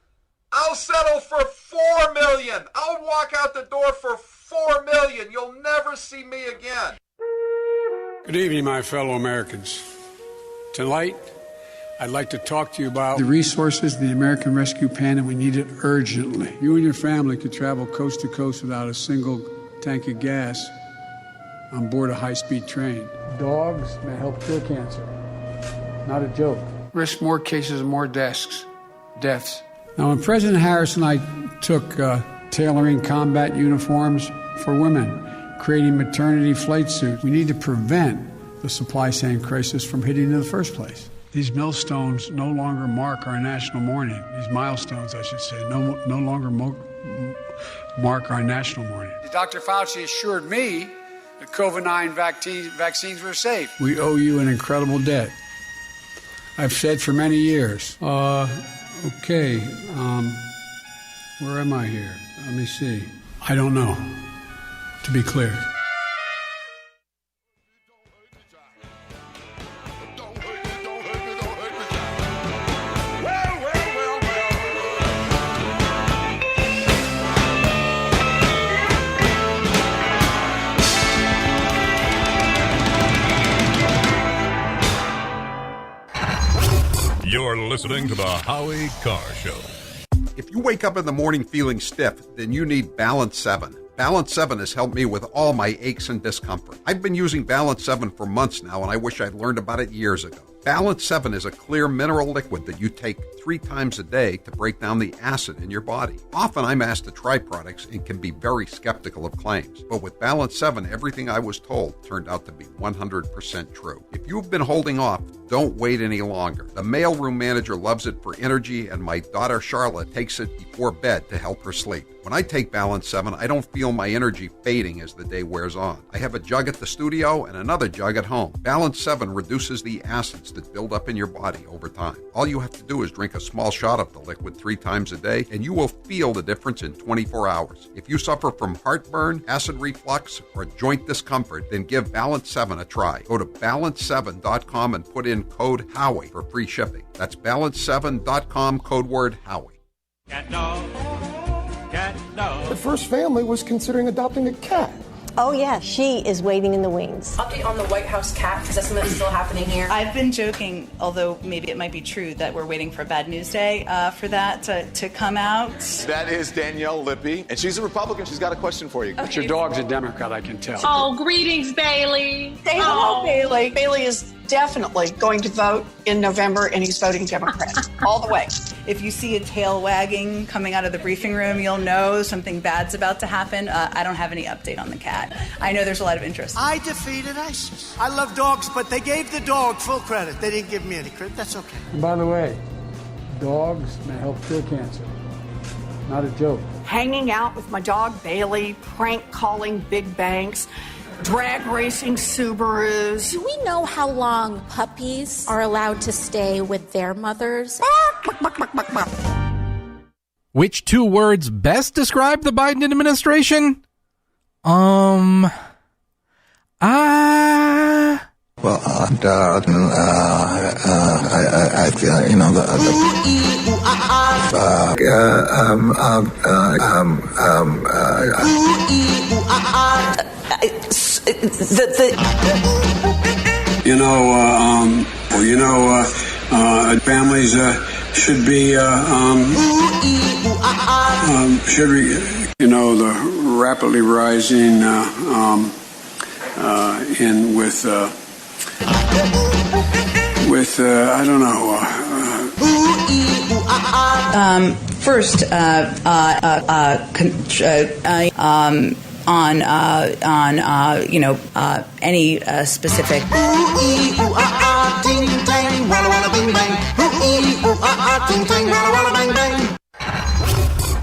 I'll settle for $4 million. I'll walk out the door for $4 million. You'll never see me again. Good evening, my fellow Americans. Tonight, I'd like to talk to you about the resources of the American Rescue Plan, and we need it urgently. You and your family could travel coast to coast without a single tank of gas on board a high-speed train. Dogs may help cure cancer. Not a joke. Risk more cases and more deaths. Now, when President Harris and I took tailoring combat uniforms for women, creating maternity flight suits, we need to prevent the supply chain crisis from hitting in the first place. These millstones no longer mark our national mourning. These milestones, I should say, no longer mark our national mourning. Dr. Fauci assured me that COVID-19 vaccines were safe. We owe you an incredible debt. I've said for many years. What Where am I here? Let me see. I don't know, to be clear. You're listening to the Howie Carr Show. If you wake up in the morning feeling stiff, then you need Balance 7. Balance 7 has helped me with all my aches and discomfort. I've been using Balance 7 for months now, and I wish I'd learned about it years ago. Balance 7 is a clear mineral liquid that you take 3 times a day to break down the acid in your body. Often I'm asked to try products and can be very skeptical of claims, but with Balance 7, everything I was told turned out to be 100% true. If you've been holding off, don't wait any longer. The mailroom manager loves it for energy, and my daughter Charlotte takes it before bed to help her sleep. When I take Balance 7, I don't feel my energy fading as the day wears on. I have a jug at the studio and another jug at home. Balance 7 reduces the acids that build up in your body over time. All you have to do is drink a small shot of the liquid 3 times a day, and you will feel the difference in 24 hours. If you suffer from heartburn, acid reflux, or joint discomfort, then give Balance 7 a try. Go to balance7.com and put in code Howie for free shipping. That's balance7.com, code word Howie. Cat dog. Cat dog. The first family was considering adopting a cat. Oh, yeah, she is waiting in the wings. Update on the White House cat, because that's something that's still happening here. I've been joking, although maybe it might be true, that we're waiting for a bad news day for that to come out. That is Danielle Lippy, and she's a Republican. She's got a question for you. Okay. But your dog's a Democrat, I can tell. Oh, greetings, Bailey. Say hello, Bailey. Bailey is definitely going to vote in November, and he's voting Democrat all the way. If you see a tail wagging coming out of the briefing room, you'll know something bad's about to happen. I don't have any update on the cat. I know there's a lot of interest. I defeated ISIS. I love dogs, but they gave the dog full credit. They didn't give me any credit. That's okay. And by the way, dogs may help cure cancer. Not a joke. Hanging out with my dog, Bailey, prank calling big banks, drag racing Subarus. Do we know how long puppies are allowed to stay with their mothers? Which 2 words best describe the Biden administration? Well, I feel, you know, families should be, the rapidly rising in with I don't know. First, any specific.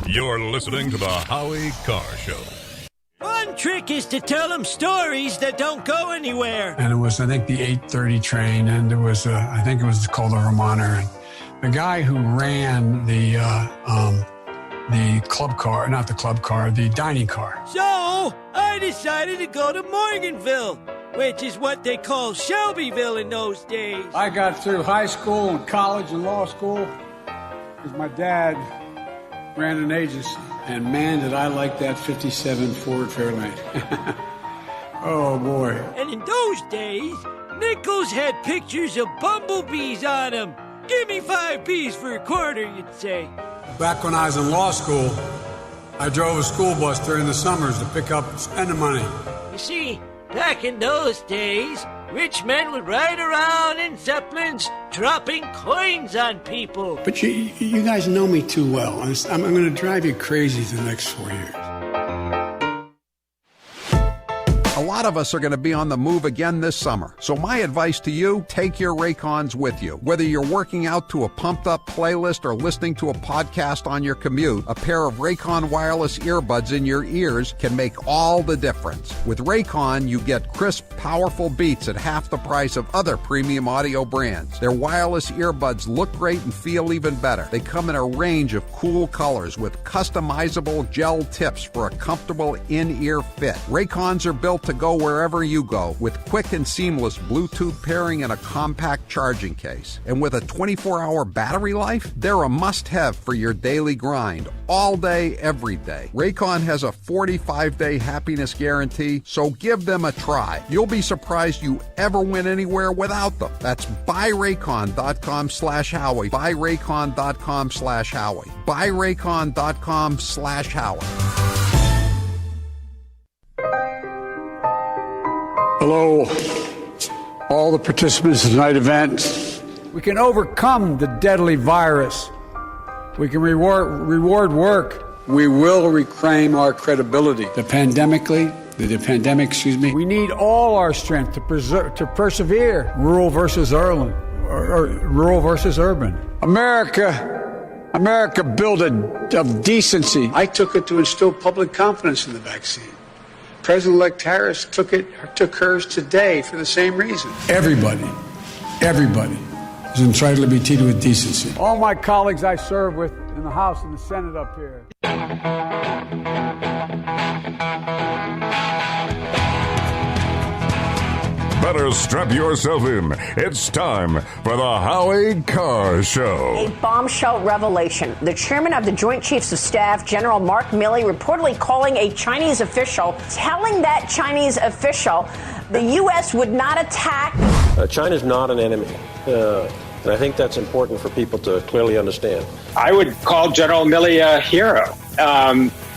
You're listening to the Howie Carr Show. One trick is to tell them stories that don't go anywhere. And it was, I think, the 8:30 train, and it was, I think it was called the Romaner. And the guy who ran the club car, not the club car, the dining car. So I decided to go to Morganville, which is what they call Shelbyville in those days. I got through high school and college and law school because my dad ran an agency. And man, did I like that 57 Ford Fairlane. Oh, boy. And in those days, nickels had pictures of bumblebees on them. Give me 5 B's for a quarter, you'd say. Back when I was in law school, I drove a school bus during the summers to pick up spending money. You see, back in those days, rich men would ride around in Zeppelins dropping coins on people. But you guys know me too well. I'm going to drive you crazy the next 4 years. A lot of us are going to be on the move again this summer. So my advice to you, take your Raycons with you. Whether you're working out to a pumped-up playlist or listening to a podcast on your commute, a pair of Raycon wireless earbuds in your ears can make all the difference. With Raycon, you get crisp, powerful beats at half the price of other premium audio brands. Their wireless earbuds look great and feel even better. They come in a range of cool colors with customizable gel tips for a comfortable in-ear fit. Raycons are built to go wherever you go with quick and seamless Bluetooth pairing and a compact charging case. And with a 24-hour battery life, they're a must-have for your daily grind, all day, every day. Raycon has a 45-day happiness guarantee, so give them a try. You'll be surprised you ever went anywhere without them. That's buyraycon.com/Howie. Buyraycon.com/Howie. Buyraycon.com/Howie. Hello, all the participants in tonight's event. We can overcome the deadly virus. We can reward work. We will reclaim our credibility. The pandemic, We need all our strength to persevere. Rural versus urban. America built of decency. I took it to instill public confidence in the vaccine. President-elect Harris took hers today for the same reason. Everybody is entitled to be treated with decency. All my colleagues I serve with in the House and the Senate up here. Better strap yourself in. It's time for the Howie Carr Show. A bombshell revelation. The chairman of the Joint Chiefs of Staff, General Mark Milley, reportedly calling a Chinese official, telling that Chinese official the U.S. would not attack. China's not an enemy. And I think that's important for people to clearly understand. I would call General Milley a hero.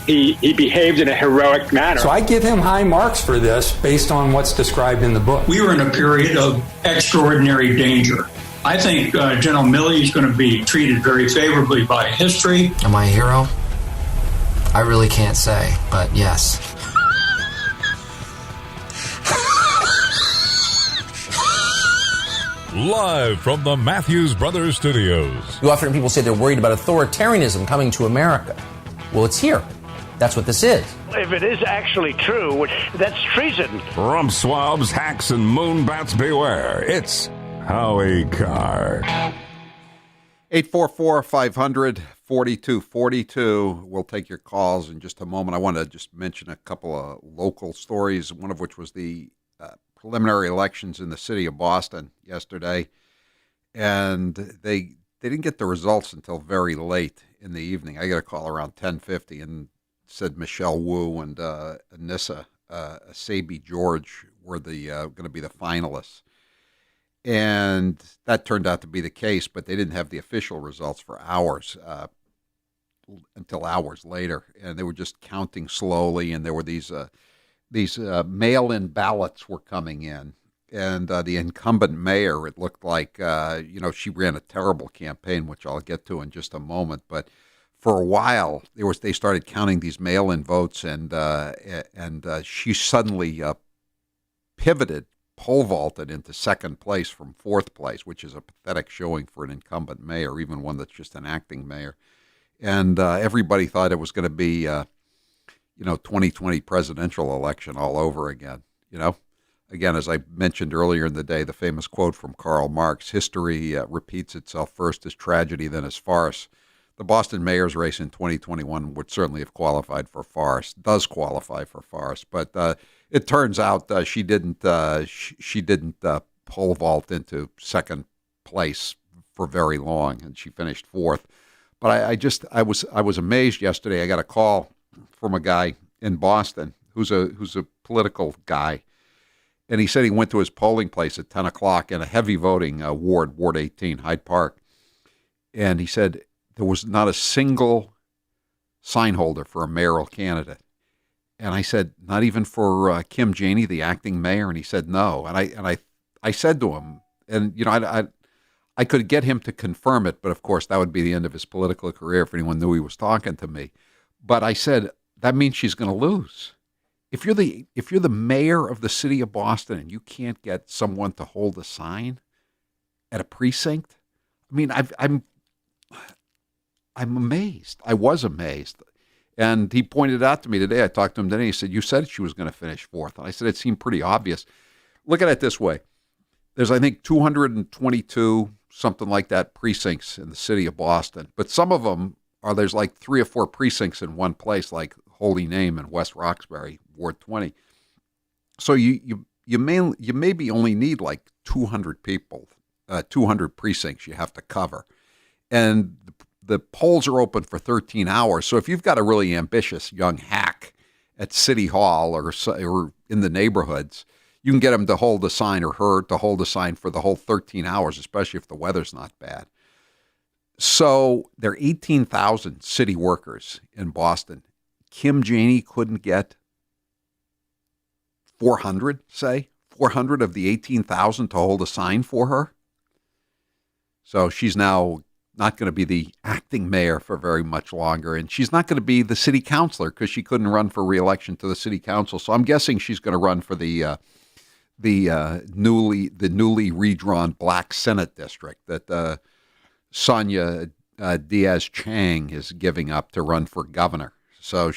He behaved in a heroic manner. So I give him high marks for this based on what's described in the book. We were in a period of extraordinary danger. I think General Milley is going to be treated very favorably by history. Am I a hero? I really can't say, but yes. Live from the Matthews Brothers Studios. You often hear people say they're worried about authoritarianism coming to America. Well, it's here. That's what this is. If it is actually true, that's treason. Rump swabs, hacks, and moonbats beware. It's Howie Carr. 844-500-4242. We'll take your calls in just a moment. I want to just mention a couple of local stories, one of which was the preliminary elections in the city of Boston yesterday. And they didn't get the results until very late in the evening. I got a call around 10:50 and said Michelle Wu and Anissa Sabi George were the going to be the finalists. And that turned out to be the case, but they didn't have the official results for hours, until hours later. And they were just counting slowly, and there were these mail-in ballots were coming in. And the incumbent mayor, it looked like, she ran a terrible campaign, which I'll get to in just a moment. But for a while, they started counting these mail-in votes, and she suddenly pivoted, pole vaulted into second place from fourth place, which is a pathetic showing for an incumbent mayor, even one that's just an acting mayor. And everybody thought it was going to be, 2020 presidential election all over again, Again, as I mentioned earlier in the day, the famous quote from Karl Marx, history repeats itself first as tragedy, then as farce. The Boston mayor's race in 2021 would certainly have qualified for farce, does qualify for farce, but it turns out she didn't pole vault into second place for very long, and she finished fourth. But I was amazed yesterday. I got a call from a guy in Boston who's a political guy. And he said he went to his polling place at 10 o'clock in a heavy voting Ward 18, Hyde Park. And he said there was not a single sign holder for a mayoral candidate. And I said, not even for Kim Janey, the acting mayor? And he said, no. And I said to him, and I could get him to confirm it, but of course that would be the end of his political career if anyone knew he was talking to me. But I said, that means she's going to lose. if you're the mayor of the city of Boston and you can't get someone to hold a sign at a precinct, I mean, I'm amazed. I was amazed. And he pointed out to me today, I talked to him today, he said, you said she was going to finish fourth. And I said, it seemed pretty obvious. Look at it this way. There's, I think, 222, something like that, precincts in the city of Boston. But some of them there's like 3 or 4 precincts in one place, like Holy Name in West Roxbury, Ward 20. So you maybe only need like 200 people, 200 precincts you have to cover. And the polls are open for 13 hours. So if you've got a really ambitious young hack at City Hall or in the neighborhoods, you can get him to hold a sign or her to hold a sign for the whole 13 hours, especially if the weather's not bad. So there are 18,000 city workers in Boston. Kim Janey couldn't get 400, say, 400 of the 18,000 to hold a sign for her. So she's now not going to be the acting mayor for very much longer, and she's not going to be the city councilor because she couldn't run for re-election to the city council. So I'm guessing she's going to run for the newly redrawn Black Senate district that Sonia Diaz-Chang is giving up to run for governor. So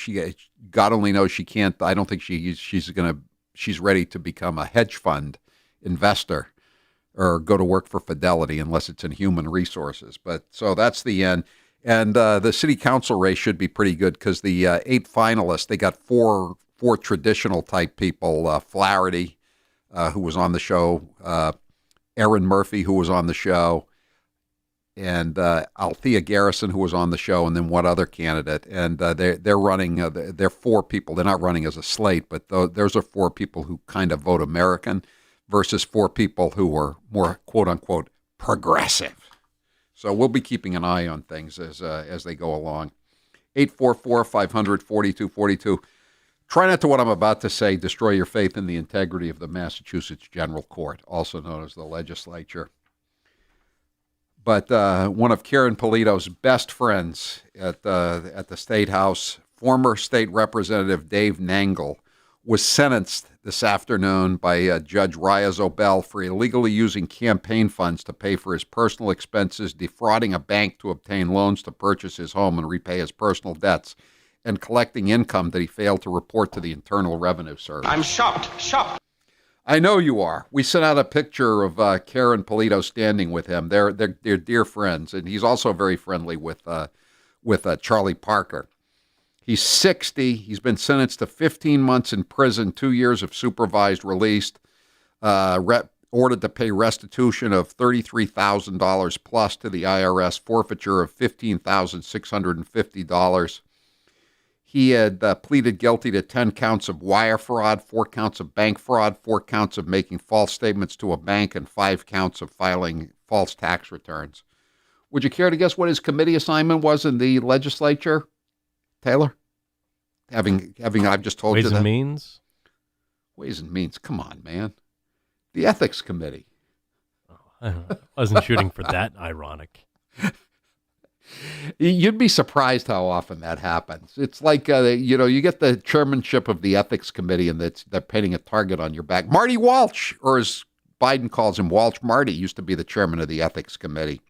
God only knows she can't. I don't think she's ready to become a hedge fund investor or go to work for Fidelity unless it's in human resources. But so that's the end. And the city council race should be pretty good because the 8 finalists, they got four traditional type people, Flaherty, who was on the show, Erin Murphy, who was on the show, and Althea Garrison, who was on the show, and then one other candidate. And they're running, they're 4 people. They're not running as a slate, but those are 4 people who kind of vote American versus 4 people who were more, quote-unquote, progressive. So we'll be keeping an eye on things as they go along. 844-500-4242. Try not to, what I'm about to say, destroy your faith in the integrity of the Massachusetts General Court, also known as the legislature. But one of Karen Polito's best friends at the State House, former State Representative Dave Nangle, was sentenced this afternoon by Judge Raya Zobel for illegally using campaign funds to pay for his personal expenses, defrauding a bank to obtain loans to purchase his home and repay his personal debts, and collecting income that he failed to report to the Internal Revenue Service. I'm shocked. I know you are. We sent out a picture of Karen Polito standing with him. They're dear friends, and he's also very friendly with Charlie Parker. He's 60. He's been sentenced to 15 months in prison, 2 years of supervised release, ordered to pay restitution of $33,000 plus to the IRS, forfeiture of $15,650. He had pleaded guilty to 10 counts of wire fraud, 4 counts of bank fraud, 4 counts of making false statements to a bank, and 5 counts of filing false tax returns. Would you care to guess what his committee assignment was in the legislature, Taylor? Having I've just told you that. Ways and Means? Ways and Means. Come on, man. The Ethics Committee. I wasn't shooting for that ironic. You'd be surprised how often that happens. It's like, you get the chairmanship of the Ethics Committee and they're painting a target on your back. Marty Walsh, or as Biden calls him, Walsh Marty, used to be the chairman of the Ethics Committee.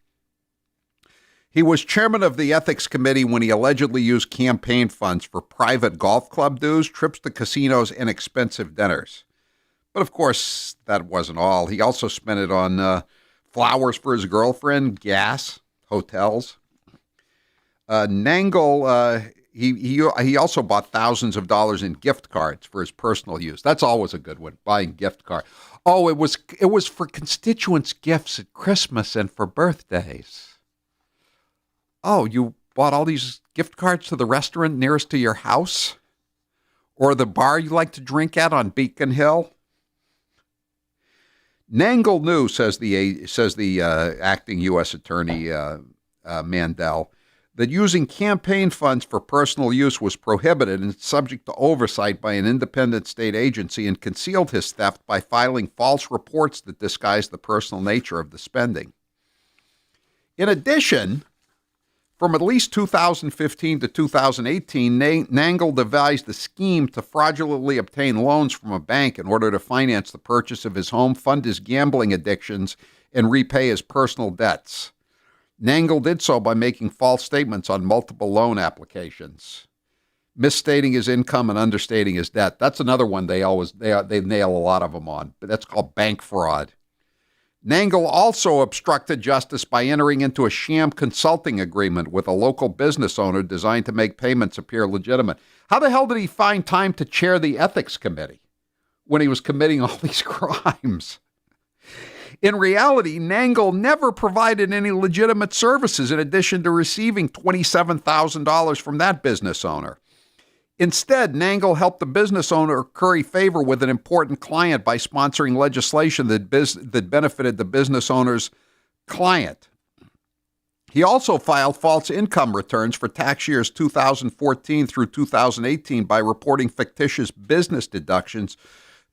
He was chairman of the Ethics Committee when he allegedly used campaign funds for private golf club dues, trips to casinos, and expensive dinners. But of course, that wasn't all. He also spent it on flowers for his girlfriend, gas, hotels. Nangle, he also bought thousands of dollars in gift cards for his personal use. That's always a good one, buying gift cards. Oh, it was for constituents' gifts at Christmas and for birthdays. Oh, you bought all these gift cards to the restaurant nearest to your house? Or the bar you like to drink at on Beacon Hill? Nangle knew, says the acting U.S. Attorney Mandel, that using campaign funds for personal use was prohibited and subject to oversight by an independent state agency, and concealed his theft by filing false reports that disguised the personal nature of the spending. In addition, From at least 2015 to 2018, Nangle devised a scheme to fraudulently obtain loans from a bank in order to finance the purchase of his home, fund his gambling addictions, and repay his personal debts. Nangle did so by making false statements on multiple loan applications, misstating his income and understating his debt. That's another one they nail a lot of them on, but that's called bank fraud. Nangle also obstructed justice by entering into a sham consulting agreement with a local business owner designed to make payments appear legitimate. How the hell did he find time to chair the ethics committee when he was committing all these crimes? In reality, Nangle never provided any legitimate services in addition to receiving $27,000 from that business owner. Instead, Nangle helped the business owner curry favor with an important client by sponsoring legislation that benefited the business owner's client. He also filed false income returns for tax years 2014 through 2018 by reporting fictitious business deductions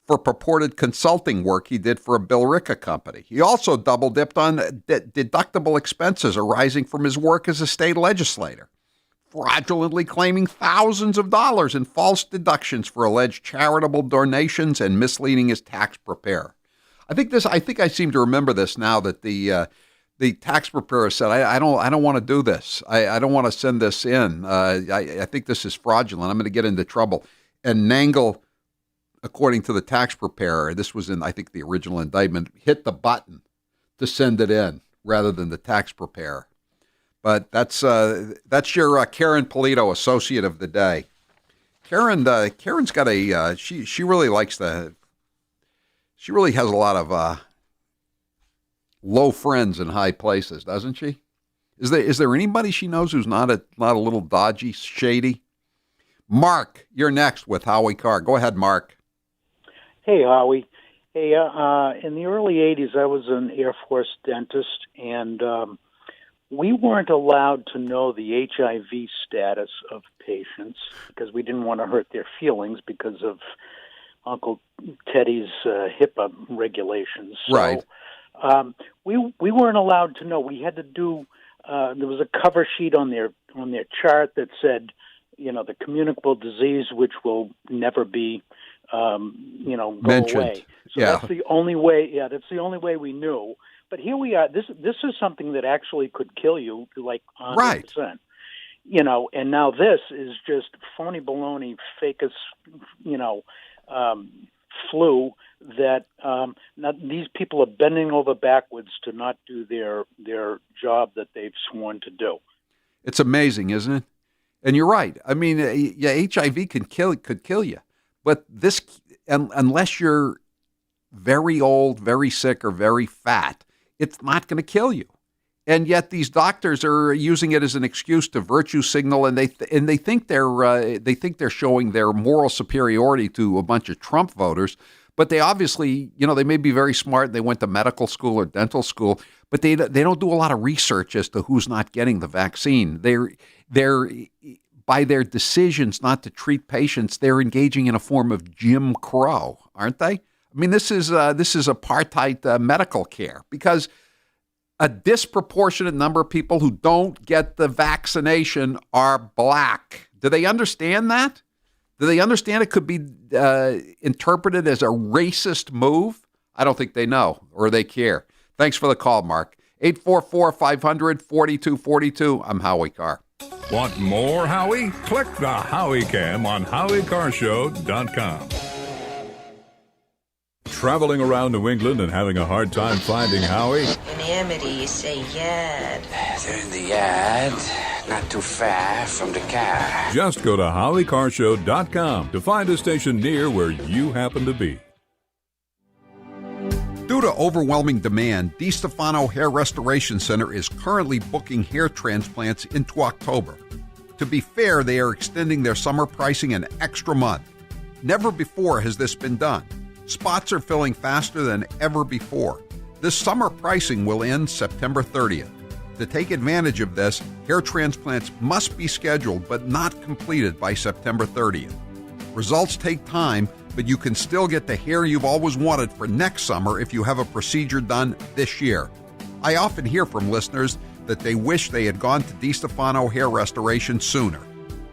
for purported consulting work he did for a Billerica company. He also double-dipped on deductible expenses arising from his work as a state legislator, fraudulently claiming thousands of dollars in false deductions for alleged charitable donations and misleading his tax preparer. I think I seem to remember this now, that the tax preparer said, I don't want to do this. I don't want to send this in. I think this is fraudulent. I'm going to get into trouble. And Nangle, according to the tax preparer, this was in, I think, the original indictment, hit the button to send it in rather than the tax preparer. But that's your Karen Polito Associate of the Day. Karen's got a she really likes she really has a lot of low friends in high places, doesn't she? Is there anybody she knows who's not a little dodgy, shady? Mark, you're next with Howie Carr. Go ahead, Mark. Hey, Howie. Hey, in the early 80s, I was an Air Force dentist, and we weren't allowed to know the HIV status of patients because we didn't want to hurt their feelings because of Uncle Teddy's HIPAA regulations. So, right. We weren't allowed to know. We had to do. There was a cover sheet on their chart that said, the communicable disease, which will never be, go mentioned. away. So yeah. that's the only way. Yeah, that's the only way we knew. But here we are. This is something that actually could kill you, like 100%. Right. And now this is just phony baloney, fakest, flu that these people are bending over backwards to not do their job that they've sworn to do. It's amazing, isn't it? And you're right. I mean, HIV could kill you, but this, unless you're very old, very sick, or very fat, it's not going to kill you. And yet these doctors are using it as an excuse to virtue signal, and they think they're showing their moral superiority to a bunch of Trump voters. But they obviously, they may be very smart. They went to medical school or dental school, but they don't do a lot of research as to who's not getting the vaccine. They're by their decisions not to treat patients, they're engaging in a form of Jim Crow, aren't they? I mean, this is apartheid medical care, because a disproportionate number of people who don't get the vaccination are black. Do they understand that? Do they understand it could be interpreted as a racist move? I don't think they know or they care. Thanks for the call, Mark. 844-500-4242. I'm Howie Carr. Want more Howie? Click the Howie Cam on HowieCarShow.com. Traveling around New England and having a hard time finding Howie? In Amity, say yard. They're in the yard, not too far from the car. Just go to HowieCarShow.com to find a station near where you happen to be. Due to overwhelming demand, DiStefano Hair Restoration Center is currently booking hair transplants into October. To be fair, they are extending their summer pricing an extra month. Never before has this been done. Spots are filling faster than ever before. This summer pricing will end September 30th. To take advantage of this, hair transplants must be scheduled but not completed by September 30th. Results take time, but you can still get the hair you've always wanted for next summer if you have a procedure done this year. I often hear from listeners that they wish they had gone to DiStefano Hair Restoration sooner.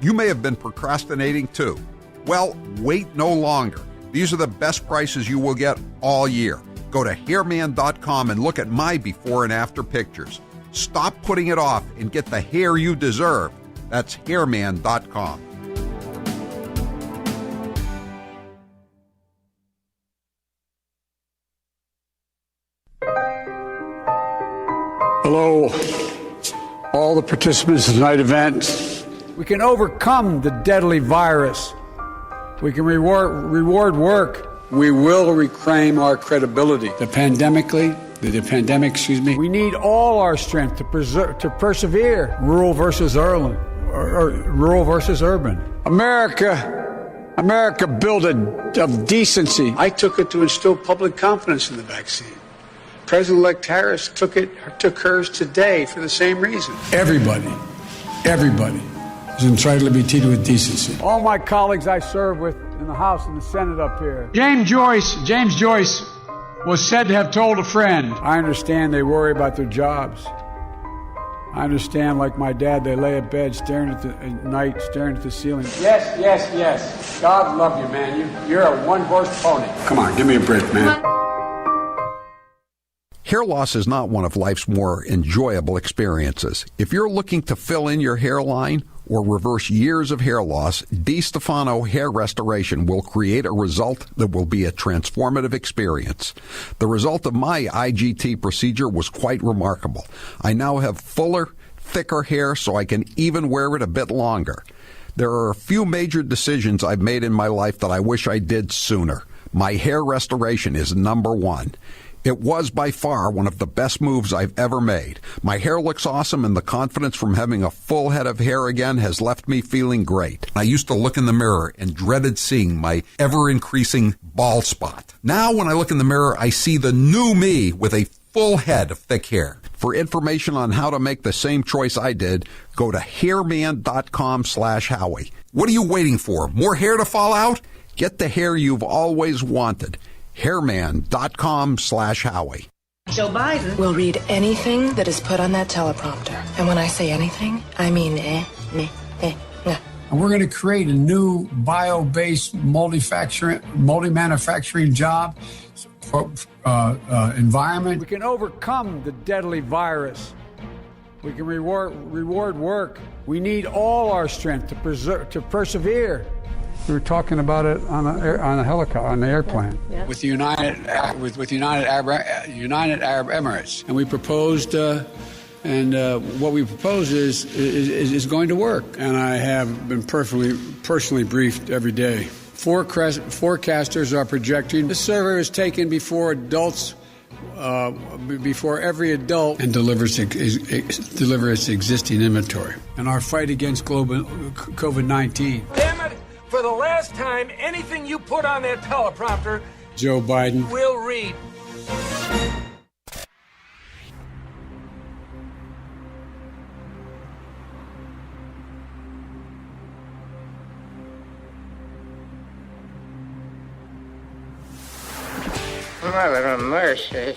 You may have been procrastinating too. Well, wait no longer. These are the best prices you will get all year. Go to hairman.com and look at my before and after pictures. Stop putting it off and get the hair you deserve. That's hairman.com. Hello, all the participants of tonight's event. We can overcome the deadly virus. We can reward work. We will reclaim our credibility. The pandemic, We need all our strength to persevere. Rural versus urban. America built of decency. I took it to instill public confidence in the vaccine. President-elect Harris took hers today for the same reason. Everybody is entitled to be treated with decency. All my colleagues I serve with in the House and the Senate up here. James Joyce was said to have told a friend. I understand they worry about their jobs. I understand, like my dad, they lay at bed staring at the ceiling. Yes. God love you, man. You're a one-horse pony. Come on, give me a break, man. Hair loss is not one of life's more enjoyable experiences. If you're looking to fill in your hairline or reverse years of hair loss, DiStefano Hair Restoration will create a result that will be a transformative experience. The result of my IGT procedure was quite remarkable. I now have fuller, thicker hair so I can even wear it a bit longer. There are a few major decisions I've made in my life that I wish I did sooner. My hair restoration is number one. It was by far one of the best moves I've ever made. My hair looks awesome, and the confidence from having a full head of hair again has left me feeling great. I used to look in the mirror and dreaded seeing my ever-increasing bald spot. Now when I look in the mirror, I see the new me with a full head of thick hair. For information on how to make the same choice I did, go to hairman.com/Howie. What are you waiting for? More hair to fall out? Get the hair you've always wanted. hairman.com/Howie. Joe Biden will read anything that is put on that teleprompter. And when I say anything, I mean nah. And we're going to create a new bio-based multi-manufacturing job environment. We can overcome the deadly virus. We can reward work. We need all our strength to persevere. We were talking about it on a helicopter, on the airplane, Yeah. with the United Arab Emirates, and we proposed, what we propose is going to work. And I have been personally briefed every day. Forecasters are projecting this survey was taken before adults. Before every adult and deliver its existing inventory. And our fight against COVID-19. Damn it! For the last time, anything you put on that teleprompter, Joe Biden will read. Mother of mercy.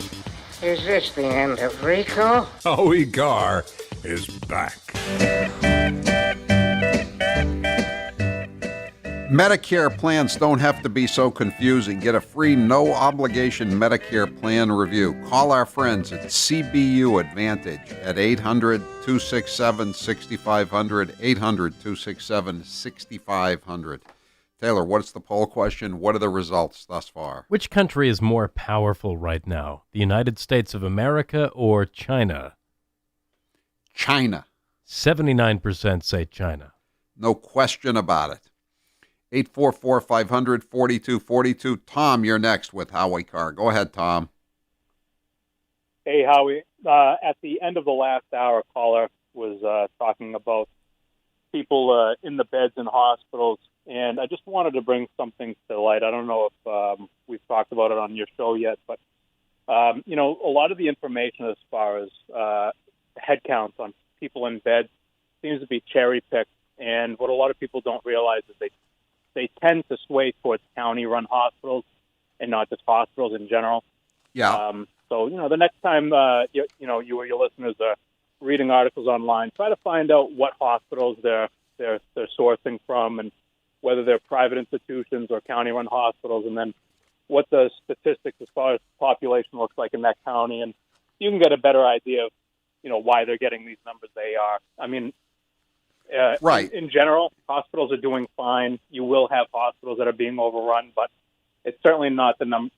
Is this the end of Rico? Howie Carr is back. Medicare plans don't have to be so confusing. Get a free, no-obligation Medicare plan review. Call our friends at CBU Advantage at 800-267-6500, 800-267-6500. Taylor, what's the poll question? What are the results thus far? Which country is more powerful right now? The United States of America or China? China. 79% say China. No question about it. 844-500-4242. Tom, you're next with Howie Carr. Go ahead, Tom. Hey, Howie. At the end of the last hour, a caller was talking about people in the beds in hospitals, and I just wanted to bring something to light. I don't know if we've talked about it on your show yet, but, a lot of the information as far as head counts on people in beds seems to be cherry-picked, and what a lot of people don't realize is they tend to sway towards county-run hospitals and not just hospitals in general. Yeah. So, the next time, you or your listeners are reading articles online, try to find out what hospitals they're sourcing from and whether they're private institutions or county-run hospitals, and then what the statistics as far as population looks like in that county, and you can get a better idea of, why they're getting these numbers they are. I mean, right. In general, hospitals are doing fine. You will have hospitals that are being overrun, but it's certainly not the number.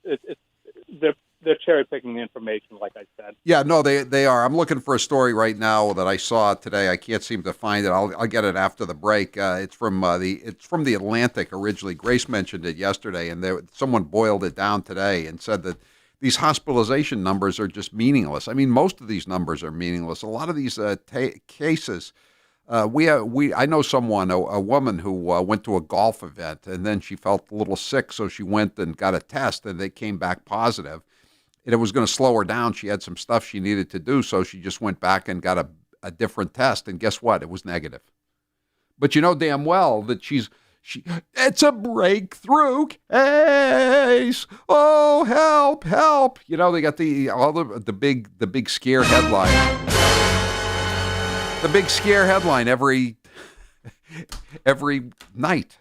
They're cherry-picking the information, like I said. Yeah, no, they are. I'm looking for a story right now that I saw today. I can't seem to find it. I'll get it after the break. It's from the Atlantic originally. Grace mentioned it yesterday, and someone boiled it down today and said that these hospitalization numbers are just meaningless. I mean, most of these numbers are meaningless. A lot of these cases. I know someone, a woman who went to a golf event, and then she felt a little sick, so she went and got a test, and they came back positive. And it was going to slow her down. She had some stuff she needed to do, so she just went back and got a different test, and guess what? It was negative. But you know damn well that it's a breakthrough case. Oh, help, help. They got the big scare headline. The big scare headline every night,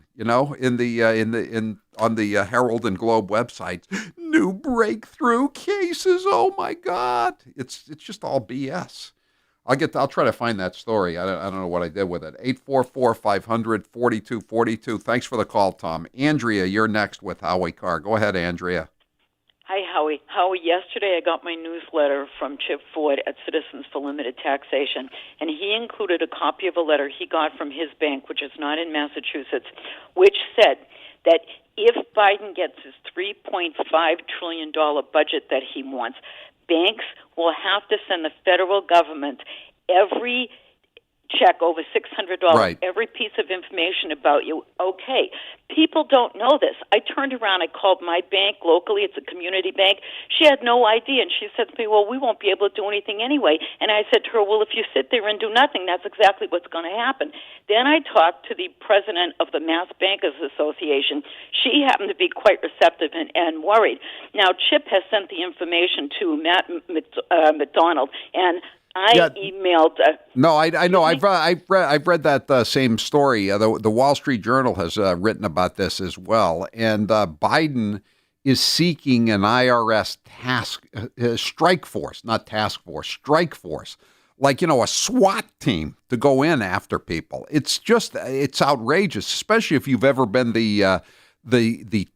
on the Herald and Globe websites. New breakthrough cases. Oh my God! It's just all BS. I'll try to find that story. I don't know what I did with it. 844-500-4242. Thanks for the call, Tom. Andrea, you're next with Howie Carr. Go ahead, Andrea. Hi, Howie. Howie, yesterday I got my newsletter from Chip Ford at Citizens for Limited Taxation, and he included a copy of a letter he got from his bank, which is not in Massachusetts, which said that if Biden gets his $3.5 trillion budget that he wants, banks will have to send the federal government every check over $600, right, every piece of information about you. Okay, people don't know this. I turned around, I called my bank locally, it's a community bank. She had no idea, and she said to me, well, we won't be able to do anything anyway. And I said to her, well, if you sit there and do nothing, that's exactly what's going to happen. Then I talked to the president of the Mass Bankers Association. She happened to be quite receptive and worried. Now, Chip has sent the information to Matt McDonald, and I emailed. No, I know. I've read that same story. The Wall Street Journal has written about this as well. And Biden is seeking an IRS strike force, not task force, strike force, like a SWAT team to go in after people. It's outrageous, especially if you've ever been the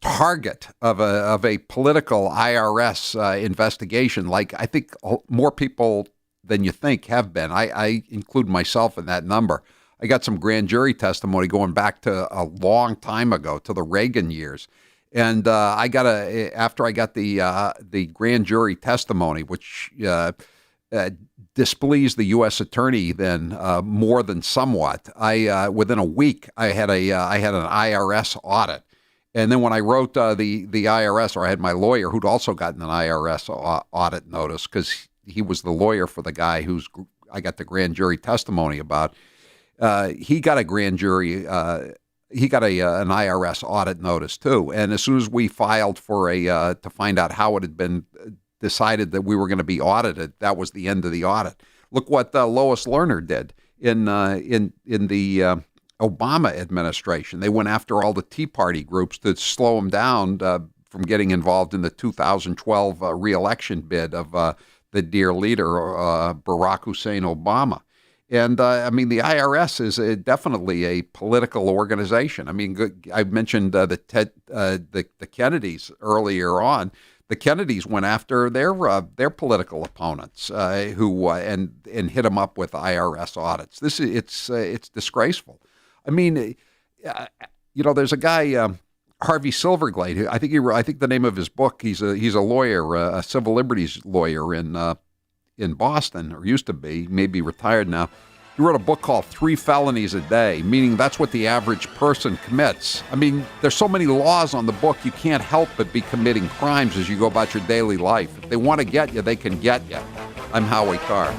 target of a political IRS investigation. Like I think more people than you think have been. I include myself in that number. I got some grand jury testimony going back to a long time ago, to the Reagan years. And after I got the grand jury testimony, which displeased the U.S. attorney then more than somewhat, within a week I had an IRS audit. And then when I wrote the IRS, or I had my lawyer who'd also gotten an IRS audit notice, because he was the lawyer for the guy I got the grand jury testimony about. He got a grand jury. He got an IRS audit notice too. And as soon as we filed to find out how it had been decided that we were going to be audited, that was the end of the audit. Look what Lois Lerner did in the Obama administration. They went after all the Tea Party groups to slow them down from getting involved in the 2012 re-election bid of the dear leader, Barack Hussein Obama. And, the IRS is definitely a political organization. I mentioned the Kennedys earlier on. The Kennedys went after their political opponents and hit them up with IRS audits. It's disgraceful. There's a guy, Harvey Silverglade, who I think the name of his book, he's a lawyer, a civil liberties lawyer in Boston, or used to be, maybe retired now. He wrote a book called 3 Felonies a Day, meaning that's what the average person commits. There's so many laws on the book, you can't help but be committing crimes as you go about your daily life. If they want to get you, they can get you. I'm Howie Carr.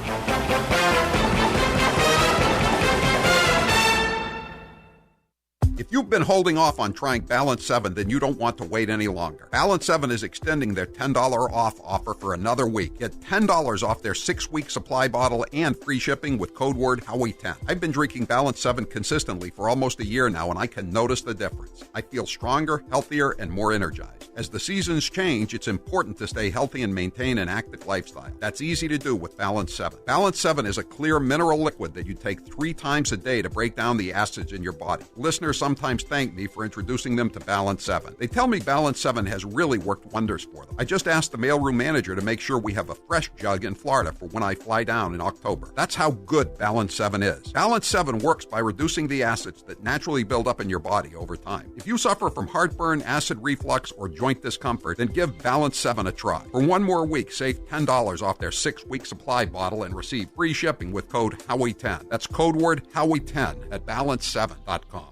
If you've been holding off on trying Balance 7, then you don't want to wait any longer. Balance 7 is extending their $10 off offer for another week. Get $10 off their 6-week supply bottle and free shipping with code word Howie10. I've been drinking Balance 7 consistently for almost a year now, and I can notice the difference. I feel stronger, healthier, and more energized. As the seasons change, it's important to stay healthy and maintain an active lifestyle. That's easy to do with Balance 7. Balance 7 is a clear mineral liquid that you take 3 times a day to break down the acids in your body. Listeners sometimes thank me for introducing them to Balance 7. They tell me Balance 7 has really worked wonders for them. I just asked the mailroom manager to make sure we have a fresh jug in Florida for when I fly down in October. That's how good Balance 7 is. Balance 7 works by reducing the acids that naturally build up in your body over time. If you suffer from heartburn, acid reflux, or joint discomfort, then give Balance 7 a try. For one more week, save $10 off their 6-week supply bottle and receive free shipping with code Howie10. That's code word Howie10 at balance7.com.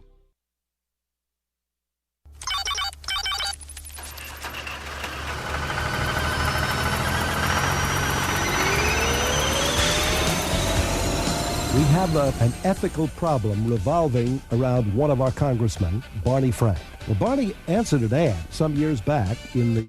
We have an ethical problem revolving around one of our congressmen, Barney Frank. Well, Barney answered an ad some years back in the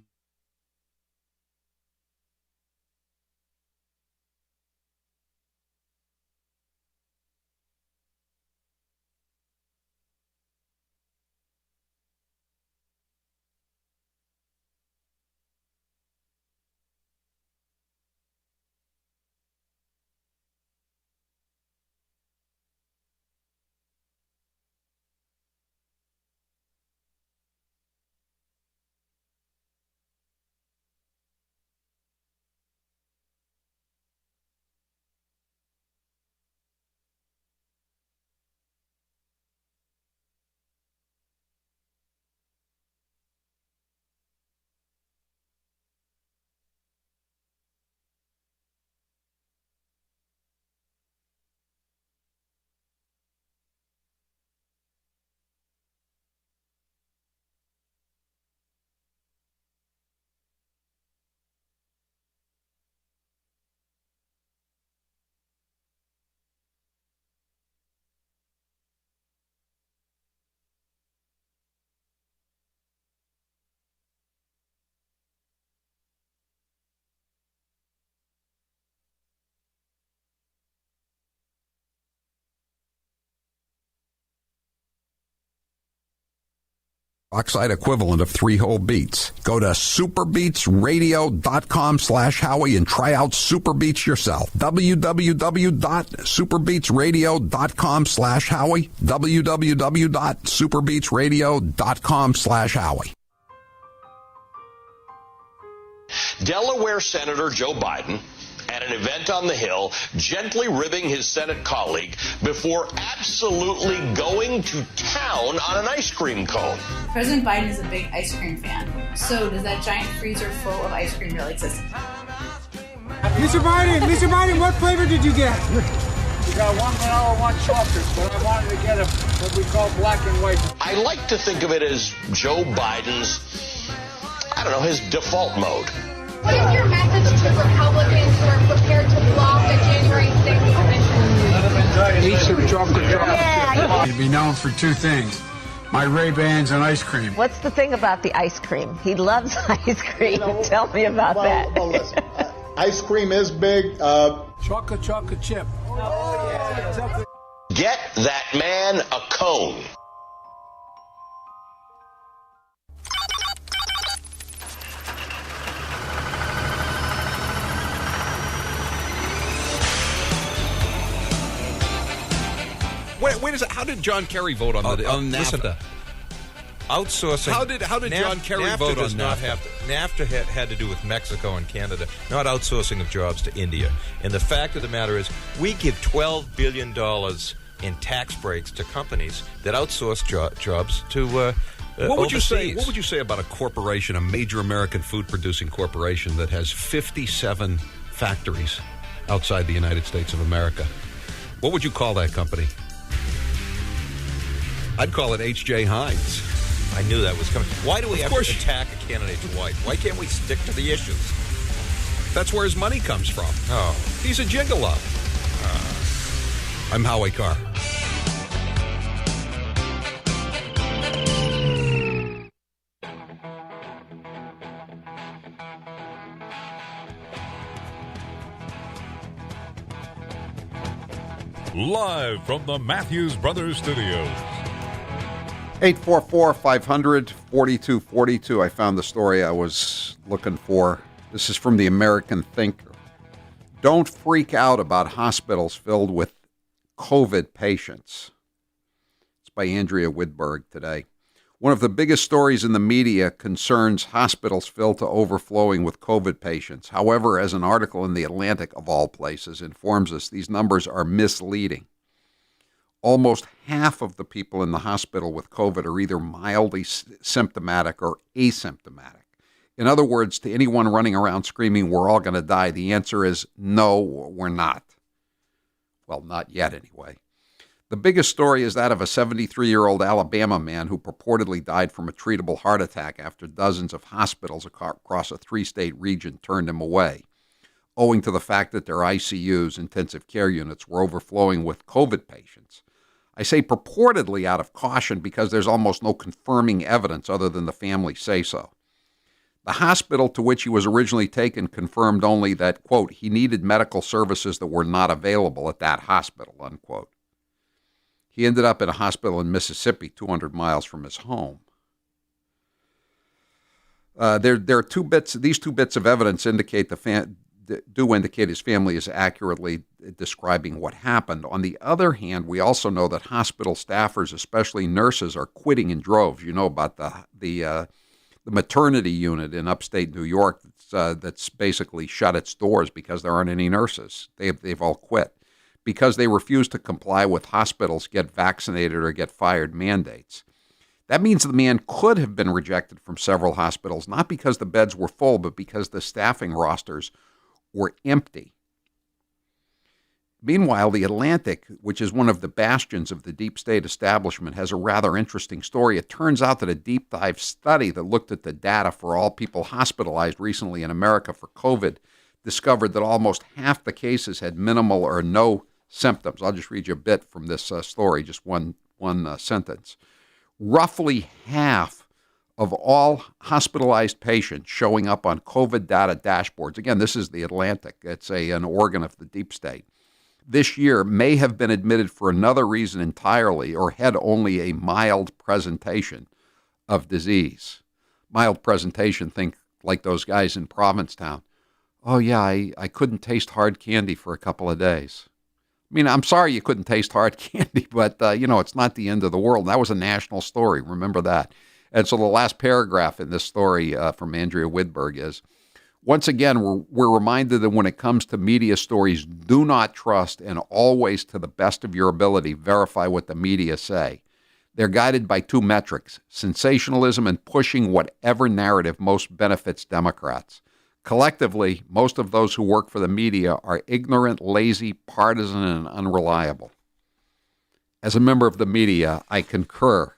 oxide equivalent of 3 whole beets. Go to superbeetsradio.com/Howie and try out Super Beets yourself. www.superbeetsradio.com/Howie. www.superbeetsradio.com/Howie. Delaware Senator Joe Biden at an event on the Hill, gently ribbing his Senate colleague before absolutely going to town on an ice cream cone. President Biden is a big ice cream fan. So does that giant freezer full of ice cream really exist? Mr. Biden, what flavor did you get? We got 1 vanilla, 1 chocolate, but I wanted to get what we call black and white. I like to think of it as Joe Biden's, his default mode. What is your message to Republicans who are prepared to block the January 6th convention? Eat some chocolate chip. He'd be known for 2 things. My Ray-Bans and ice cream. What's the thing about the ice cream? He loves ice cream. Tell me about that. Well, listen, ice cream is big. Chocolate chip. Oh, yeah. Get that man a cone. Wait a second. How did John Kerry vote on NAFTA? Listen, outsourcing. How did John Kerry vote on NAFTA? NAFTA had to do with Mexico and Canada, not outsourcing of jobs to India. And the fact of the matter is, we give $12 billion in tax breaks to companies that outsource jobs to What would overseas. What would you say about a corporation, a major American food-producing corporation that has 57 factories outside the United States of America? What would you call that company? I'd call it H.J. Heinz. I knew that was coming. Why do we have to attack a candidate's wife? Why can't we stick to the issues? That's where his money comes from. Oh. He's a gigolo. I'm Howie Carr. live from the Matthews Brothers Studios. 844-500-4242. I found the story I was looking for. This is from the American Thinker. Don't freak out about hospitals filled with COVID patients. It's by Andrea Widberg today. One of the biggest stories in the media concerns hospitals filled to overflowing with COVID patients. However, as an article in The Atlantic, of all places, informs us, these numbers are misleading. Almost half of the people in the hospital with COVID are either mildly symptomatic or asymptomatic. In other words, to anyone running around screaming, we're all going to die, the answer is no, we're not. Well, not yet anyway. The biggest story is that of a 73-year-old Alabama man who purportedly died from a treatable heart attack after dozens of hospitals across a 3-state region turned him away, owing to the fact that their ICUs, intensive care units, were overflowing with COVID patients. I say purportedly out of caution because there's almost no confirming evidence other than the family say so. The hospital to which he was originally taken confirmed only that, quote, he needed medical services that were not available at that hospital, unquote. He ended up in a hospital in Mississippi, 200 miles from his home. There are two bits. These two bits of evidence indicate indicate his family is accurately describing what happened. On the other hand, we also know that hospital staffers, especially nurses, are quitting in droves. You know about the maternity unit in upstate New York that's basically shut its doors because there aren't any nurses. They've all quit because they refuse to comply with hospitals' get vaccinated or get fired mandates. That means the man could have been rejected from several hospitals, not because the beds were full, but because the staffing rosters were empty. Meanwhile, The Atlantic, which is one of the bastions of the deep state establishment, has a rather interesting story. It turns out that a deep dive study that looked at the data for all people hospitalized recently in America for COVID discovered that almost half the cases had minimal or no symptoms. I'll just read you a bit from this story, just one sentence. Roughly half of all hospitalized patients showing up on COVID data dashboards, again, this is The Atlantic, it's an organ of the deep state, this year may have been admitted for another reason entirely or had only a mild presentation of disease. Mild presentation, think like those guys in Provincetown. Oh, yeah, I couldn't taste hard candy for a couple of days. I mean, I'm sorry you couldn't taste hard candy, but, it's not the end of the world. That was a national story. Remember that. And so the last paragraph in this story from Andrea Widberg is, once again, we're reminded that when it comes to media stories, do not trust and always, to the best of your ability, verify what the media say. They're guided by two metrics, sensationalism and pushing whatever narrative most benefits Democrats. Collectively, most of those who work for the media are ignorant, lazy, partisan, and unreliable. As a member of the media, I concur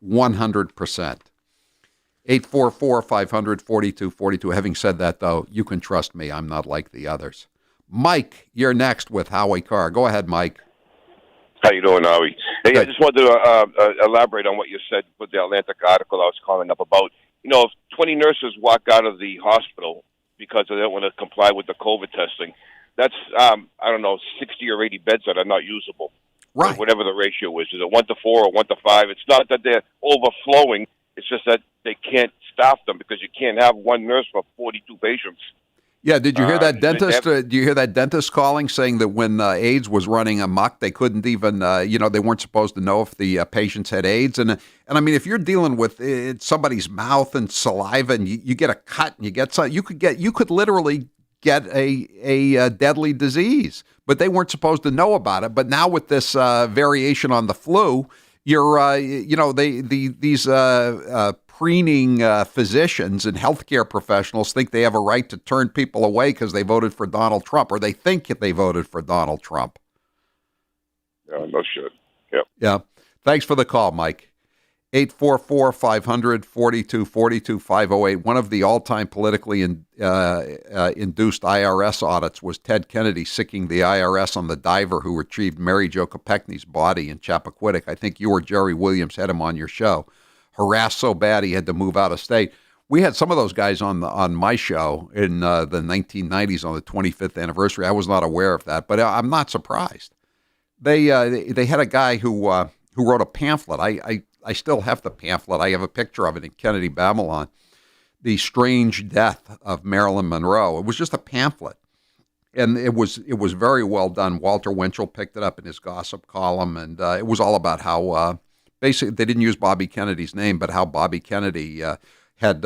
100%. 844-500-4242. Having said that, though, you can trust me. I'm not like the others. Mike, you're next with Howie Carr. Go ahead, Mike. How you doing, Howie? Hey, I just wanted to elaborate on what you said with the Atlantic article I was calling up about. If 20 nurses walk out of the hospital because they don't want to comply with the COVID testing, that's, 60 or 80 beds that are not usable. Right. Whatever the ratio is. Is it 1 to 4 or 1 to 5? It's not that they're overflowing. It's just that they can't staff them because you can't have one nurse for 42 patients. Yeah, did you hear that dentist? Do you hear that dentist calling saying that when AIDS was running amok, they couldn't even, they weren't supposed to know if the patients had AIDS. And I mean, if you're dealing with somebody's mouth and saliva, and you get a cut and you get something, you could literally get a deadly disease. But they weren't supposed to know about it. But now with this variation on the flu, these preening physicians and healthcare professionals think they have a right to turn people away because they voted for Donald Trump, or they think they voted for Donald Trump. Yeah, no shit. Yep. Yeah. Thanks for the call, Mike. 844-500-4242, 508. One of the all-time politically induced IRS audits was Ted Kennedy sicking the IRS on the diver who retrieved Mary Jo Kopechne's body in Chappaquiddick. I think you or Jerry Williams had him on your show. Harassed so bad he had to move out of state. We had some of those guys on my show in the 1990s on the 25th anniversary. I was not aware of that, but I'm not surprised. They had a guy who wrote a pamphlet. I still have the pamphlet. I have a picture of it in Kennedy Babylon. The Strange Death of Marilyn Monroe. It was just a pamphlet, and it was very well done. Walter Winchell picked it up in his gossip column, and it was all about how basically they didn't use Bobby Kennedy's name, but how Bobby Kennedy had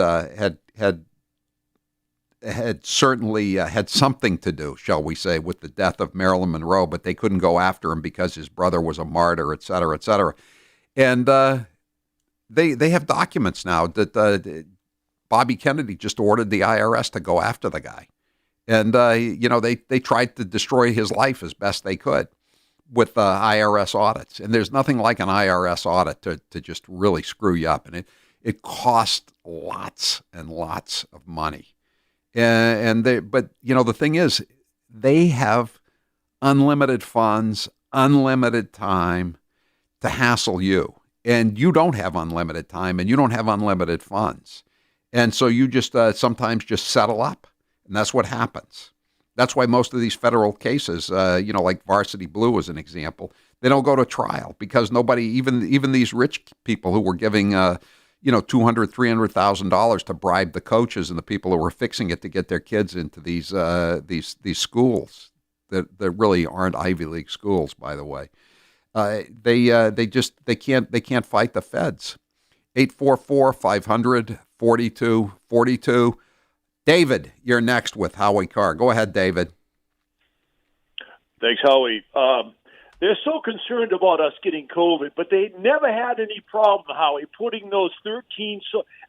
certainly had something to do, shall we say, with the death of Marilyn Monroe, but they couldn't go after him because his brother was a martyr, et cetera, et cetera. And they have documents now that Bobby Kennedy just ordered the IRS to go after the guy. And, they tried to destroy his life as best they could with IRS audits. And there's nothing like an IRS audit to just really screw you up. And it cost lots and lots of money. But the thing is, they have unlimited funds, unlimited time to hassle you. And you don't have unlimited time and you don't have unlimited funds. And so you just sometimes just settle up, and that's what happens. That's why most of these federal cases, like Varsity Blue as an example, they don't go to trial because nobody, even these rich people who were giving, $200,000, $300,000 to bribe the coaches and the people who were fixing it to get their kids into these schools that really aren't Ivy League schools, by the way. They can't fight the feds. 844-500-4242. David, you're next with Howie Carr. Go ahead, David. Thanks, Howie. They're so concerned about us getting COVID, but they never had any problem, Howie, putting those 13,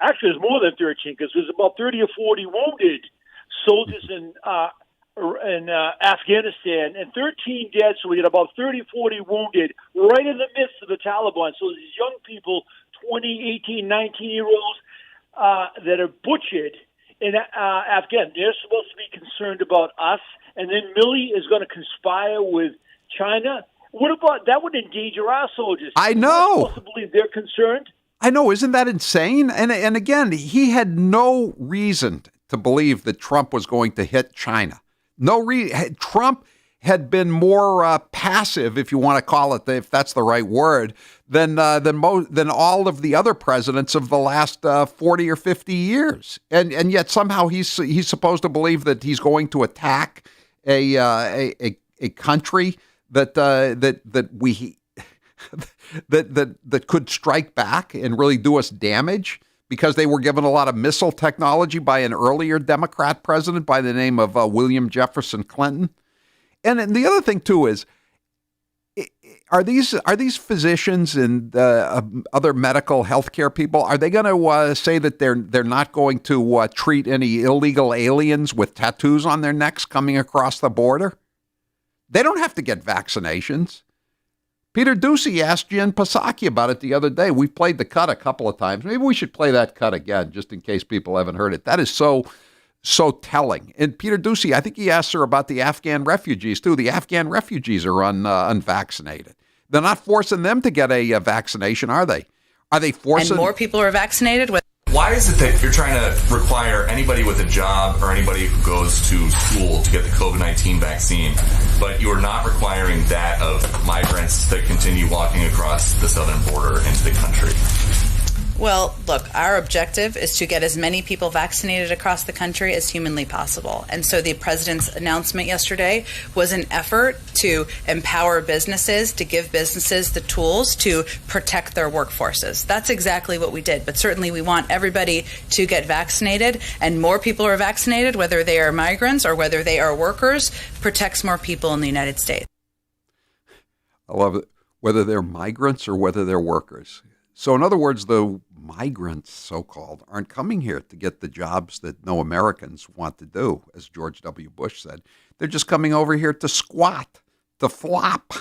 actually there's more than 13 because there's about 30 or 40 wounded soldiers in Afghanistan and 13 dead, so we had about 30, 40 wounded right in the midst of the Taliban. So these young people, 20, 18, 19-year-olds that are butchered in Afghanistan, they're supposed to be concerned about us, and then Milley is going to conspire with China. What about that? Would endanger our soldiers. I know. To believe they're concerned. I know. Isn't that insane? And again, he had no reason to believe that Trump was going to hit China. Trump had been more passive, if you want to call it, if that's the right word, than all of the other presidents of the last 40 or 50 years. And yet somehow he's supposed to believe that he's going to attack a country that could strike back and really do us damage because they were given a lot of missile technology by an earlier Democrat president by the name of William Jefferson Clinton. And the other thing too is, are these physicians and other medical healthcare people, are they going to say that they're not going to treat any illegal aliens with tattoos on their necks coming across the border? They don't have to get vaccinations. Peter Doocy asked Jen Psaki about it the other day. We've played the cut a couple of times. Maybe we should play that cut again, just in case people haven't heard it. That is so telling. And Peter Doocy, I think he asked her about the Afghan refugees, too. The Afghan refugees are unvaccinated. They're not forcing them to get a vaccination, are they? Are they forcing... And more people are vaccinated with... Why is it that you're trying to require anybody with a job or anybody who goes to school to get the COVID-19 vaccine, but you're not requiring that of migrants that continue walking across the southern border into the country? Well, look, our objective is to get as many people vaccinated across the country as humanly possible. And so the president's announcement yesterday was an effort to empower businesses, to give businesses the tools to protect their workforces. That's exactly what we did. But certainly we want everybody to get vaccinated, and more people are vaccinated, whether they are migrants or whether they are workers, protects more people in the United States. I love it. Whether they're migrants or whether they're workers. So in other words, the migrants, so-called, aren't coming here to get the jobs that no Americans want to do, as George W. Bush said. They're just coming over here to squat, to flop.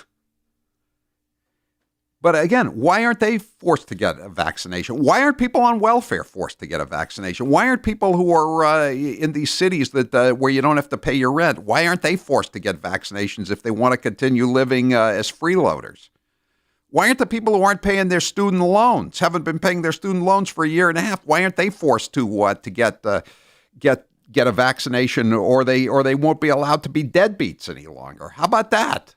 But again, why aren't they forced to get a vaccination? Why aren't people on welfare forced to get a vaccination? Why aren't people who are in these cities that where you don't have to pay your rent, why aren't they forced to get vaccinations if they want to continue living as freeloaders? Why aren't the people who aren't paying their student loans, haven't been paying their student loans for a year and a half, why aren't they forced to get a vaccination, or they won't be allowed to be deadbeats any longer? How about that?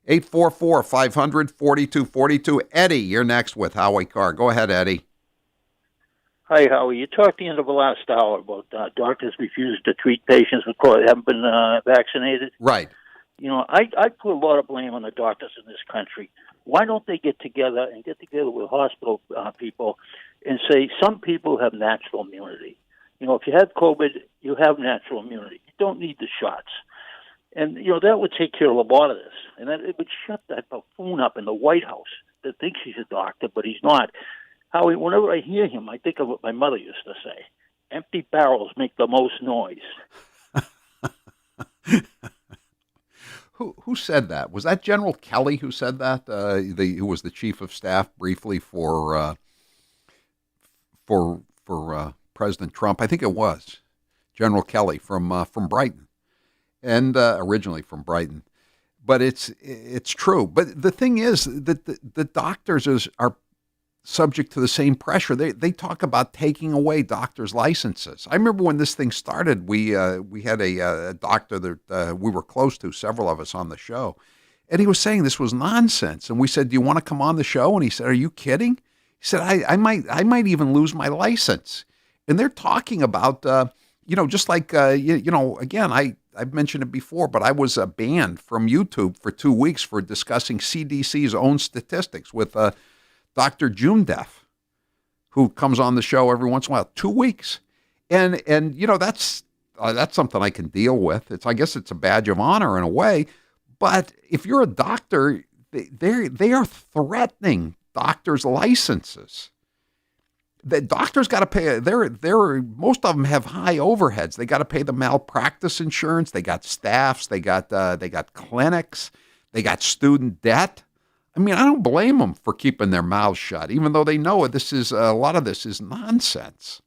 844-500-4242. Eddie, you're next with Howie Carr. Go ahead, Eddie. Hi, Howie. You talked at the end of the last hour about doctors refusing to treat patients who haven't been vaccinated. Right. You know, I put a lot of blame on the doctors in this country. Why don't they get together with hospital people and say some people have natural immunity? You know, if you have COVID, you have natural immunity. You don't need the shots. And, you know, that would take care of a lot of this. And that, it would shut that buffoon up in the White House that thinks he's a doctor, but he's not. Howie, whenever I hear him, I think of what my mother used to say. Empty barrels make the most noise. Who said that? Was that General Kelly who said that? Who was the chief of staff briefly for President Trump? I think it was General Kelly from Brighton, and originally from Brighton. But it's true. But the thing is that the doctors are subject to the same pressure. They talk about taking away doctors' licenses. I remember when this thing started, we had a doctor that we were close to, several of us on the show, and he was saying this was nonsense. And we said, "Do you want to come on the show?" And he said, "Are you kidding?" He said, "I might even lose my license." And they're talking about just like again, I've mentioned it before, but I was banned from YouTube for 2 weeks for discussing CDC's own statistics with Dr. Jumdef, who comes on the show every once in a while. 2 weeks, and that's something I can deal with. I guess it's a badge of honor in a way, but if you're a doctor, they are threatening doctors' licenses. The doctors got to pay. Most of them have high overheads. They got to pay the malpractice insurance. They got staffs. They got clinics. They got student debt. I mean, I don't blame them for keeping their mouths shut, even though they know a lot of this is nonsense.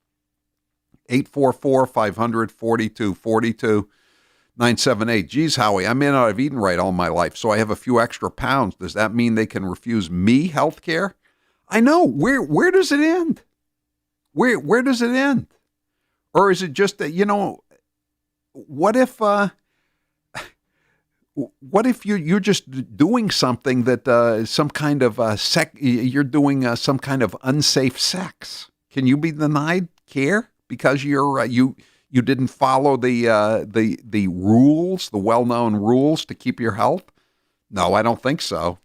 844-500-4242, 978. Geez, Howie, I'm in and I've eaten right all my life, so I have a few extra pounds. Does that mean they can refuse me health care? I know. Where does it end? Where does it end? Or is it just that, what if you're just doing something that some kind of you're doing some kind of unsafe sex? Can you be denied care because you didn't follow the rules, the well-known rules to keep your health? No, I don't think so.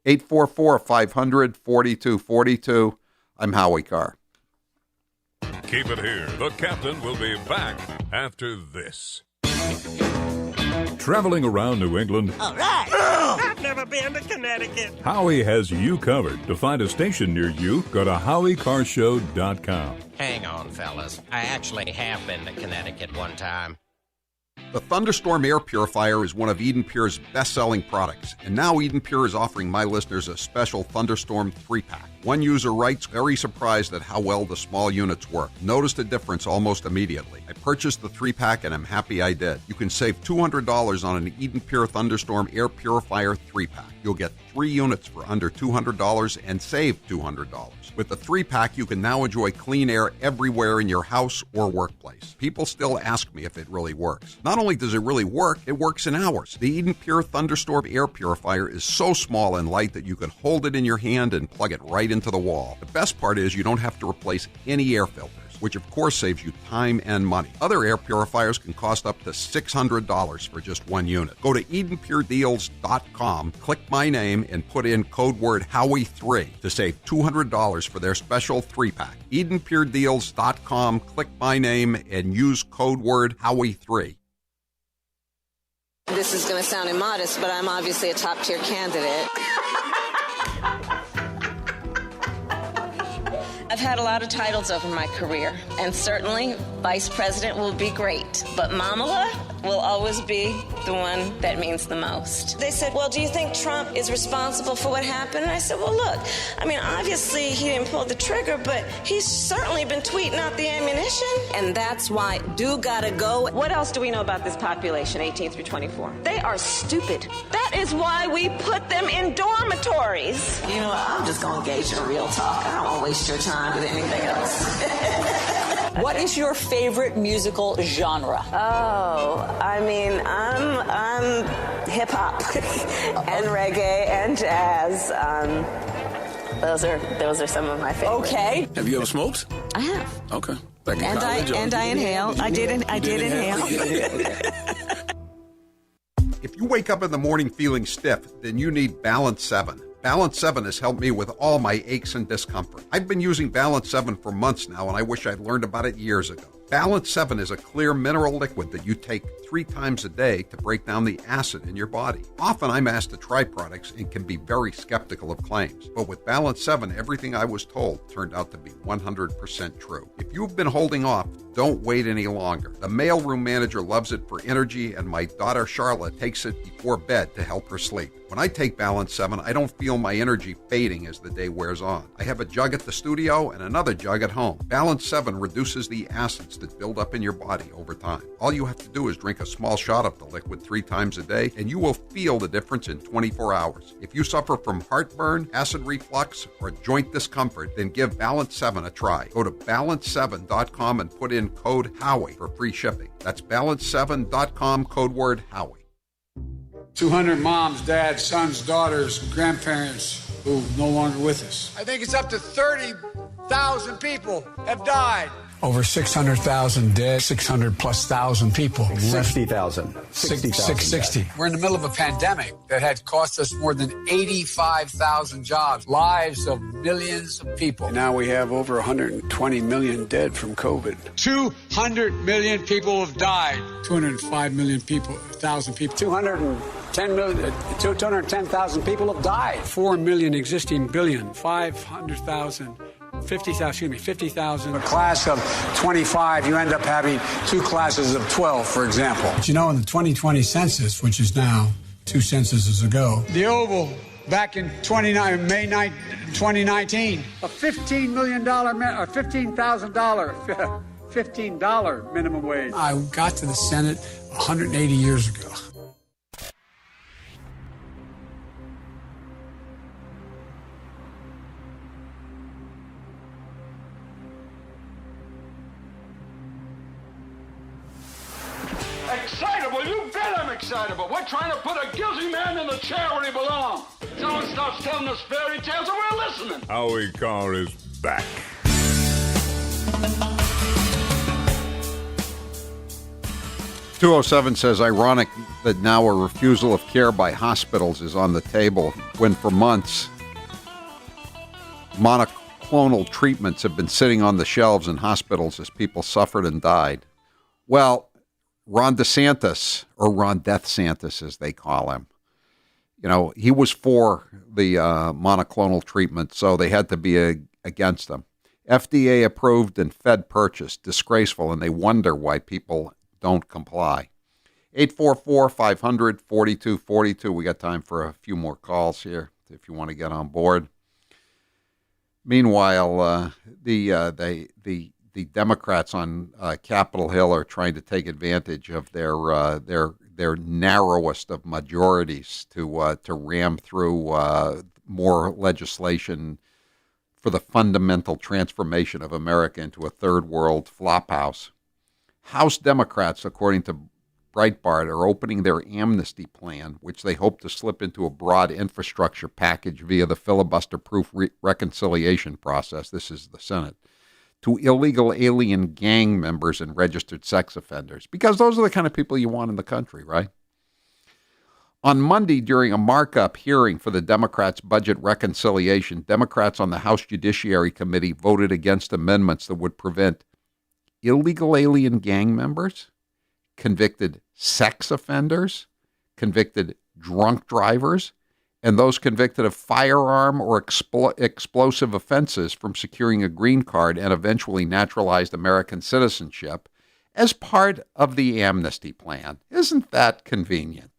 844-500-4242. I'm Howie Carr. Keep it here. The captain will be back after this. Traveling around New England, All right. I've never been to Connecticut. Howie has you covered. To find a station near you, go to HowieCarShow.com. Hang on, fellas. I actually have been to Connecticut one time. The Thunderstorm Air Purifier is one of Eden Pure's best-selling products, and now Eden Pure is offering my listeners a special Thunderstorm 3-pack. One user writes, very surprised at how well the small units work. Noticed a difference almost immediately. I purchased the 3-pack and I'm happy I did. You can save $200 on an Eden Pure Thunderstorm Air Purifier 3-pack. You'll get 3 units for under $200 and save $200. With the 3-pack, you can now enjoy clean air everywhere in your house or workplace. People still ask me if it really works. Not only does it really work, it works in hours. The Eden Pure Thunderstorm Air Purifier is so small and light that you can hold it in your hand and plug it right into the wall. The best part is you don't have to replace any air filters, which of course saves you time and money. Other air purifiers can cost up to $600 for just one unit. Go to EdenPureDeals.com, click my name, and put in code word Howie3 to save $200 for their special 3-pack. EdenPureDeals.com, click my name, and use code word Howie3. This is going to sound immodest, but I'm obviously a top-tier candidate. I've had a lot of titles over my career, and certainly vice president will be great, but Mamala will always be the one that means the most. They said, well, do you think Trump is responsible for what happened? And I said, well, look, I mean, obviously he didn't pull the trigger, but he's certainly been tweeting out the ammunition. And that's why do gotta go. What else do we know about this population, 18 through 24? They are stupid. That is why we put them in dormitories. You know, I'm just gonna engage in real talk. I don't want to waste your time with anything else. What is your favorite musical genre? Oh, I mean, I'm hip hop and reggae and jazz. Those are some of my favorites. Okay. Have you ever smoked? I have. Okay. Back in And college, I inhale. I did inhale. If you wake up in the morning feeling stiff, then you need Balance 7. Balance 7 has helped me with all my aches and discomfort. I've been using Balance 7 for months now, and I wish I'd learned about it years ago. Balance 7 is a clear mineral liquid that you take 3 times a day to break down the acid in your body. Often I'm asked to try products and can be very skeptical of claims. But with Balance 7, everything I was told turned out to be 100% true. If you've been holding off, don't wait any longer. The mailroom manager loves it for energy, and my daughter Charlotte takes it before bed to help her sleep. When I take Balance 7, I don't feel my energy fading as the day wears on. I have a jug at the studio and another jug at home. Balance 7 reduces the acids that build up in your body over time. All you have to do is drink a small shot of the liquid 3 times a day, and you will feel the difference in 24 hours. If you suffer from heartburn, acid reflux, or joint discomfort, then give Balance 7 a try. Go to balance7.com and put in code Howie for free shipping. That's balance7.com, code word Howie. 200 moms, dads, sons, daughters, grandparents who are no longer with us. I think it's up to 30,000 people have died. Over 600,000 dead, 600,000+ people. 60,000. 660. We're in the middle of a pandemic that had cost us more than 85,000 jobs, lives of millions of people. And now we have over 120 million dead from COVID. 200 million people have died. 205 million people, 1,000 people. 210,000 people have died. 4 million existing billion, 500,000. 50,000. A class of 25, you end up having 2 classes of 12, for example. But you know, in the 2020 census, which is now 2 censuses ago, the Oval, back in May 9, 2019, a $15 million, $15,000 minimum wage. I got to the Senate 180 years ago. Excitable? You bet I'm excitable. We're trying to put a guilty man in the chair where he belongs. Someone starts telling us fairy tales and we're listening. Howie Carr is back. .207 says, ironic that now a refusal of care by hospitals is on the table when for months monoclonal treatments have been sitting on the shelves in hospitals as people suffered and died. Well, Ron DeSantis, or Ron Death Santis as they call him, he was for the monoclonal treatment, so they had to be against them. FDA approved and Fed purchased. Disgraceful, and they wonder why people don't comply. 844-500-4242. We got time for a few more calls here if you want to get on board. Meanwhile, the Democrats on Capitol Hill are trying to take advantage of their narrowest of majorities to ram through more legislation for the fundamental transformation of America into a third world flophouse. House Democrats, according to Breitbart, are opening their amnesty plan, which they hope to slip into a broad infrastructure package via the filibuster-proof reconciliation process. This is the Senate. To illegal alien gang members and registered sex offenders, because those are the kind of people you want in the country, right? On Monday, during a markup hearing for the Democrats' budget reconciliation, Democrats on the House Judiciary Committee voted against amendments that would prevent illegal alien gang members, convicted sex offenders, convicted drunk drivers, and those convicted of firearm or explosive offenses from securing a green card and eventually naturalized American citizenship as part of the amnesty plan. Isn't that convenient?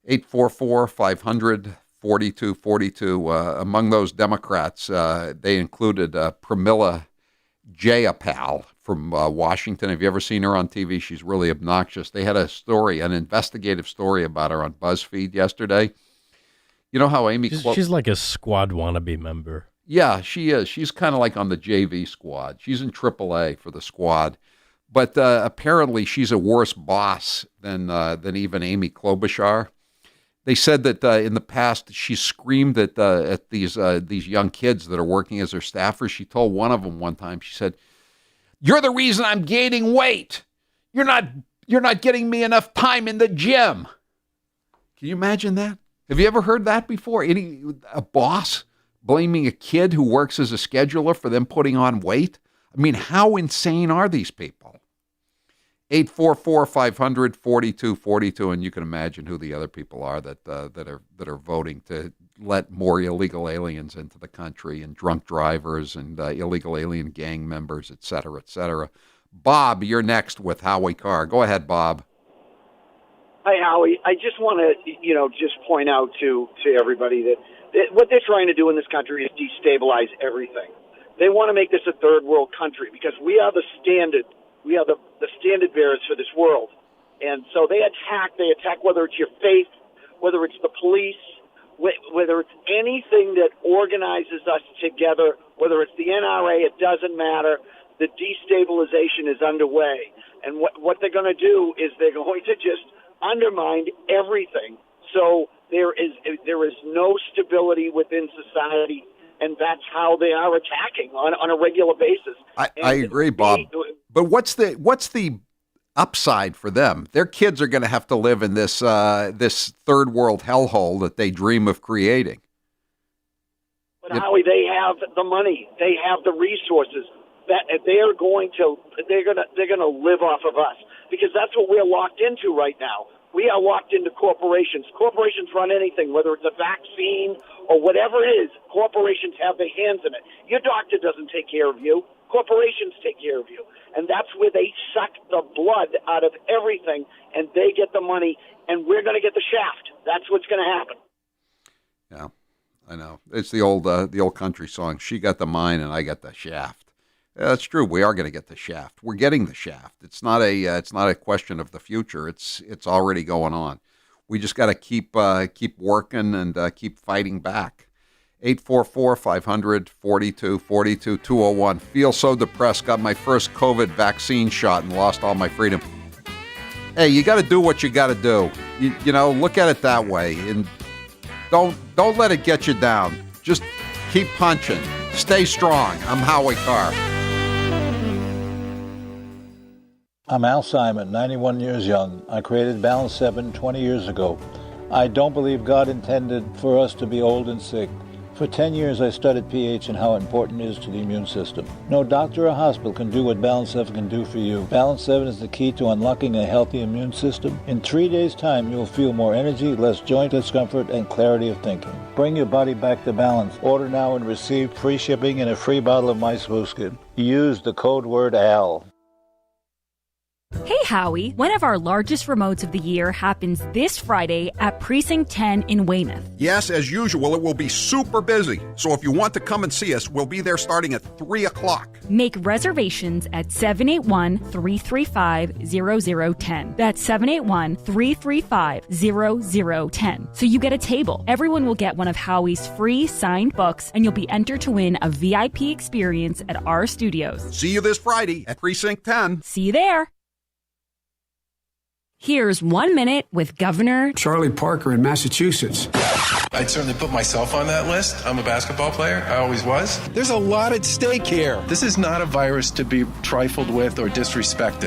844-500-4242. Among those Democrats, they included Pramila Jayapal from Washington. Have you ever seen her on TV? She's really obnoxious. They had a story, an investigative story about her on BuzzFeed yesterday. You know how Amy... She's like a squad wannabe member. Yeah, she is. She's kind of like on the JV squad. She's in AAA for the squad. But apparently she's a worse boss than even Amy Klobuchar. They said that in the past she screamed at these young kids that are working as her staffers. She told one of them one time, she said, "You're the reason I'm gaining weight. You're not getting me enough time in the gym." Can you imagine that? Have you ever heard that before? A boss blaming a kid who works as a scheduler for them putting on weight? I mean, how insane are these people? 844-500-4242, and you can imagine who the other people are that are voting to let more illegal aliens into the country, and drunk drivers and illegal alien gang members, et cetera, et cetera. Bob, you're next with Howie Carr. Go ahead, Bob. Hi, Howie. I just want to, just point out to everybody that what they're trying to do in this country is destabilize everything. They want to make this a third world country because we are the standard. We are the standard bearers for this world. And so they attack whether it's your faith, whether it's the police, whether it's anything that organizes us together, whether it's the NRA, it doesn't matter. The destabilization is underway. And what they're going to do is they're going to just undermine everything. So there is no stability within society, and that's how they are attacking on a regular basis. I agree, Bob. But what's the upside for them? Their kids are going to have to live in this third world hellhole that they dream of creating. But Howie, they have the money, they have the resources. That they're going to live off of us, because that's what we're locked into right now. We are locked into corporations. Corporations run anything, whether it's a vaccine or whatever it is. Corporations have their hands in it. Your doctor doesn't take care of you. Corporations take care of you. And that's where they suck the blood out of everything, and they get the money, and we're going to get the shaft. That's what's going to happen. Yeah, I know. It's the old country song, "She got the mine and I got the shaft." Yeah, that's true. We are going to get the shaft. We're getting the shaft. It's not a question of the future. It's already going on. We just got to keep working and keep fighting back. 844-500-4242, 201. Feel so depressed. Got my first COVID vaccine shot and lost all my freedom. Hey, you got to do what you got to do. You know, look at it that way, and don't let it get you down. Just keep punching. Stay strong. I'm Howie Carr. I'm Al Simon, 91 years young. I created Balance 7 20 years ago. I don't believe God intended for us to be old and sick. For 10 years, I studied pH and how important it is to the immune system. No doctor or hospital can do what Balance 7 can do for you. Balance 7 is the key to unlocking a healthy immune system. In 3 days' time, you'll feel more energy, less joint discomfort, and clarity of thinking. Bring your body back to balance. Order now and receive free shipping and a free bottle of My Smooth Skin. Use the code word AL. Hey Howie, one of our largest remotes of the year happens this Friday at Precinct 10 in Weymouth. Yes, as usual, it will be super busy. So if you want to come and see us, we'll be there starting at 3 o'clock. Make reservations at 781-335-0010. That's 781-335-0010. So you get a table. Everyone will get one of Howie's free signed books, and you'll be entered to win a VIP experience at our studios. See you this Friday at Precinct 10. See you there. Here's 1 minute with Governor Charlie Parker in Massachusetts. I'd certainly put myself on that list. I'm a basketball player. I always was. There's a lot at stake here. This is not a virus to be trifled with or disrespected.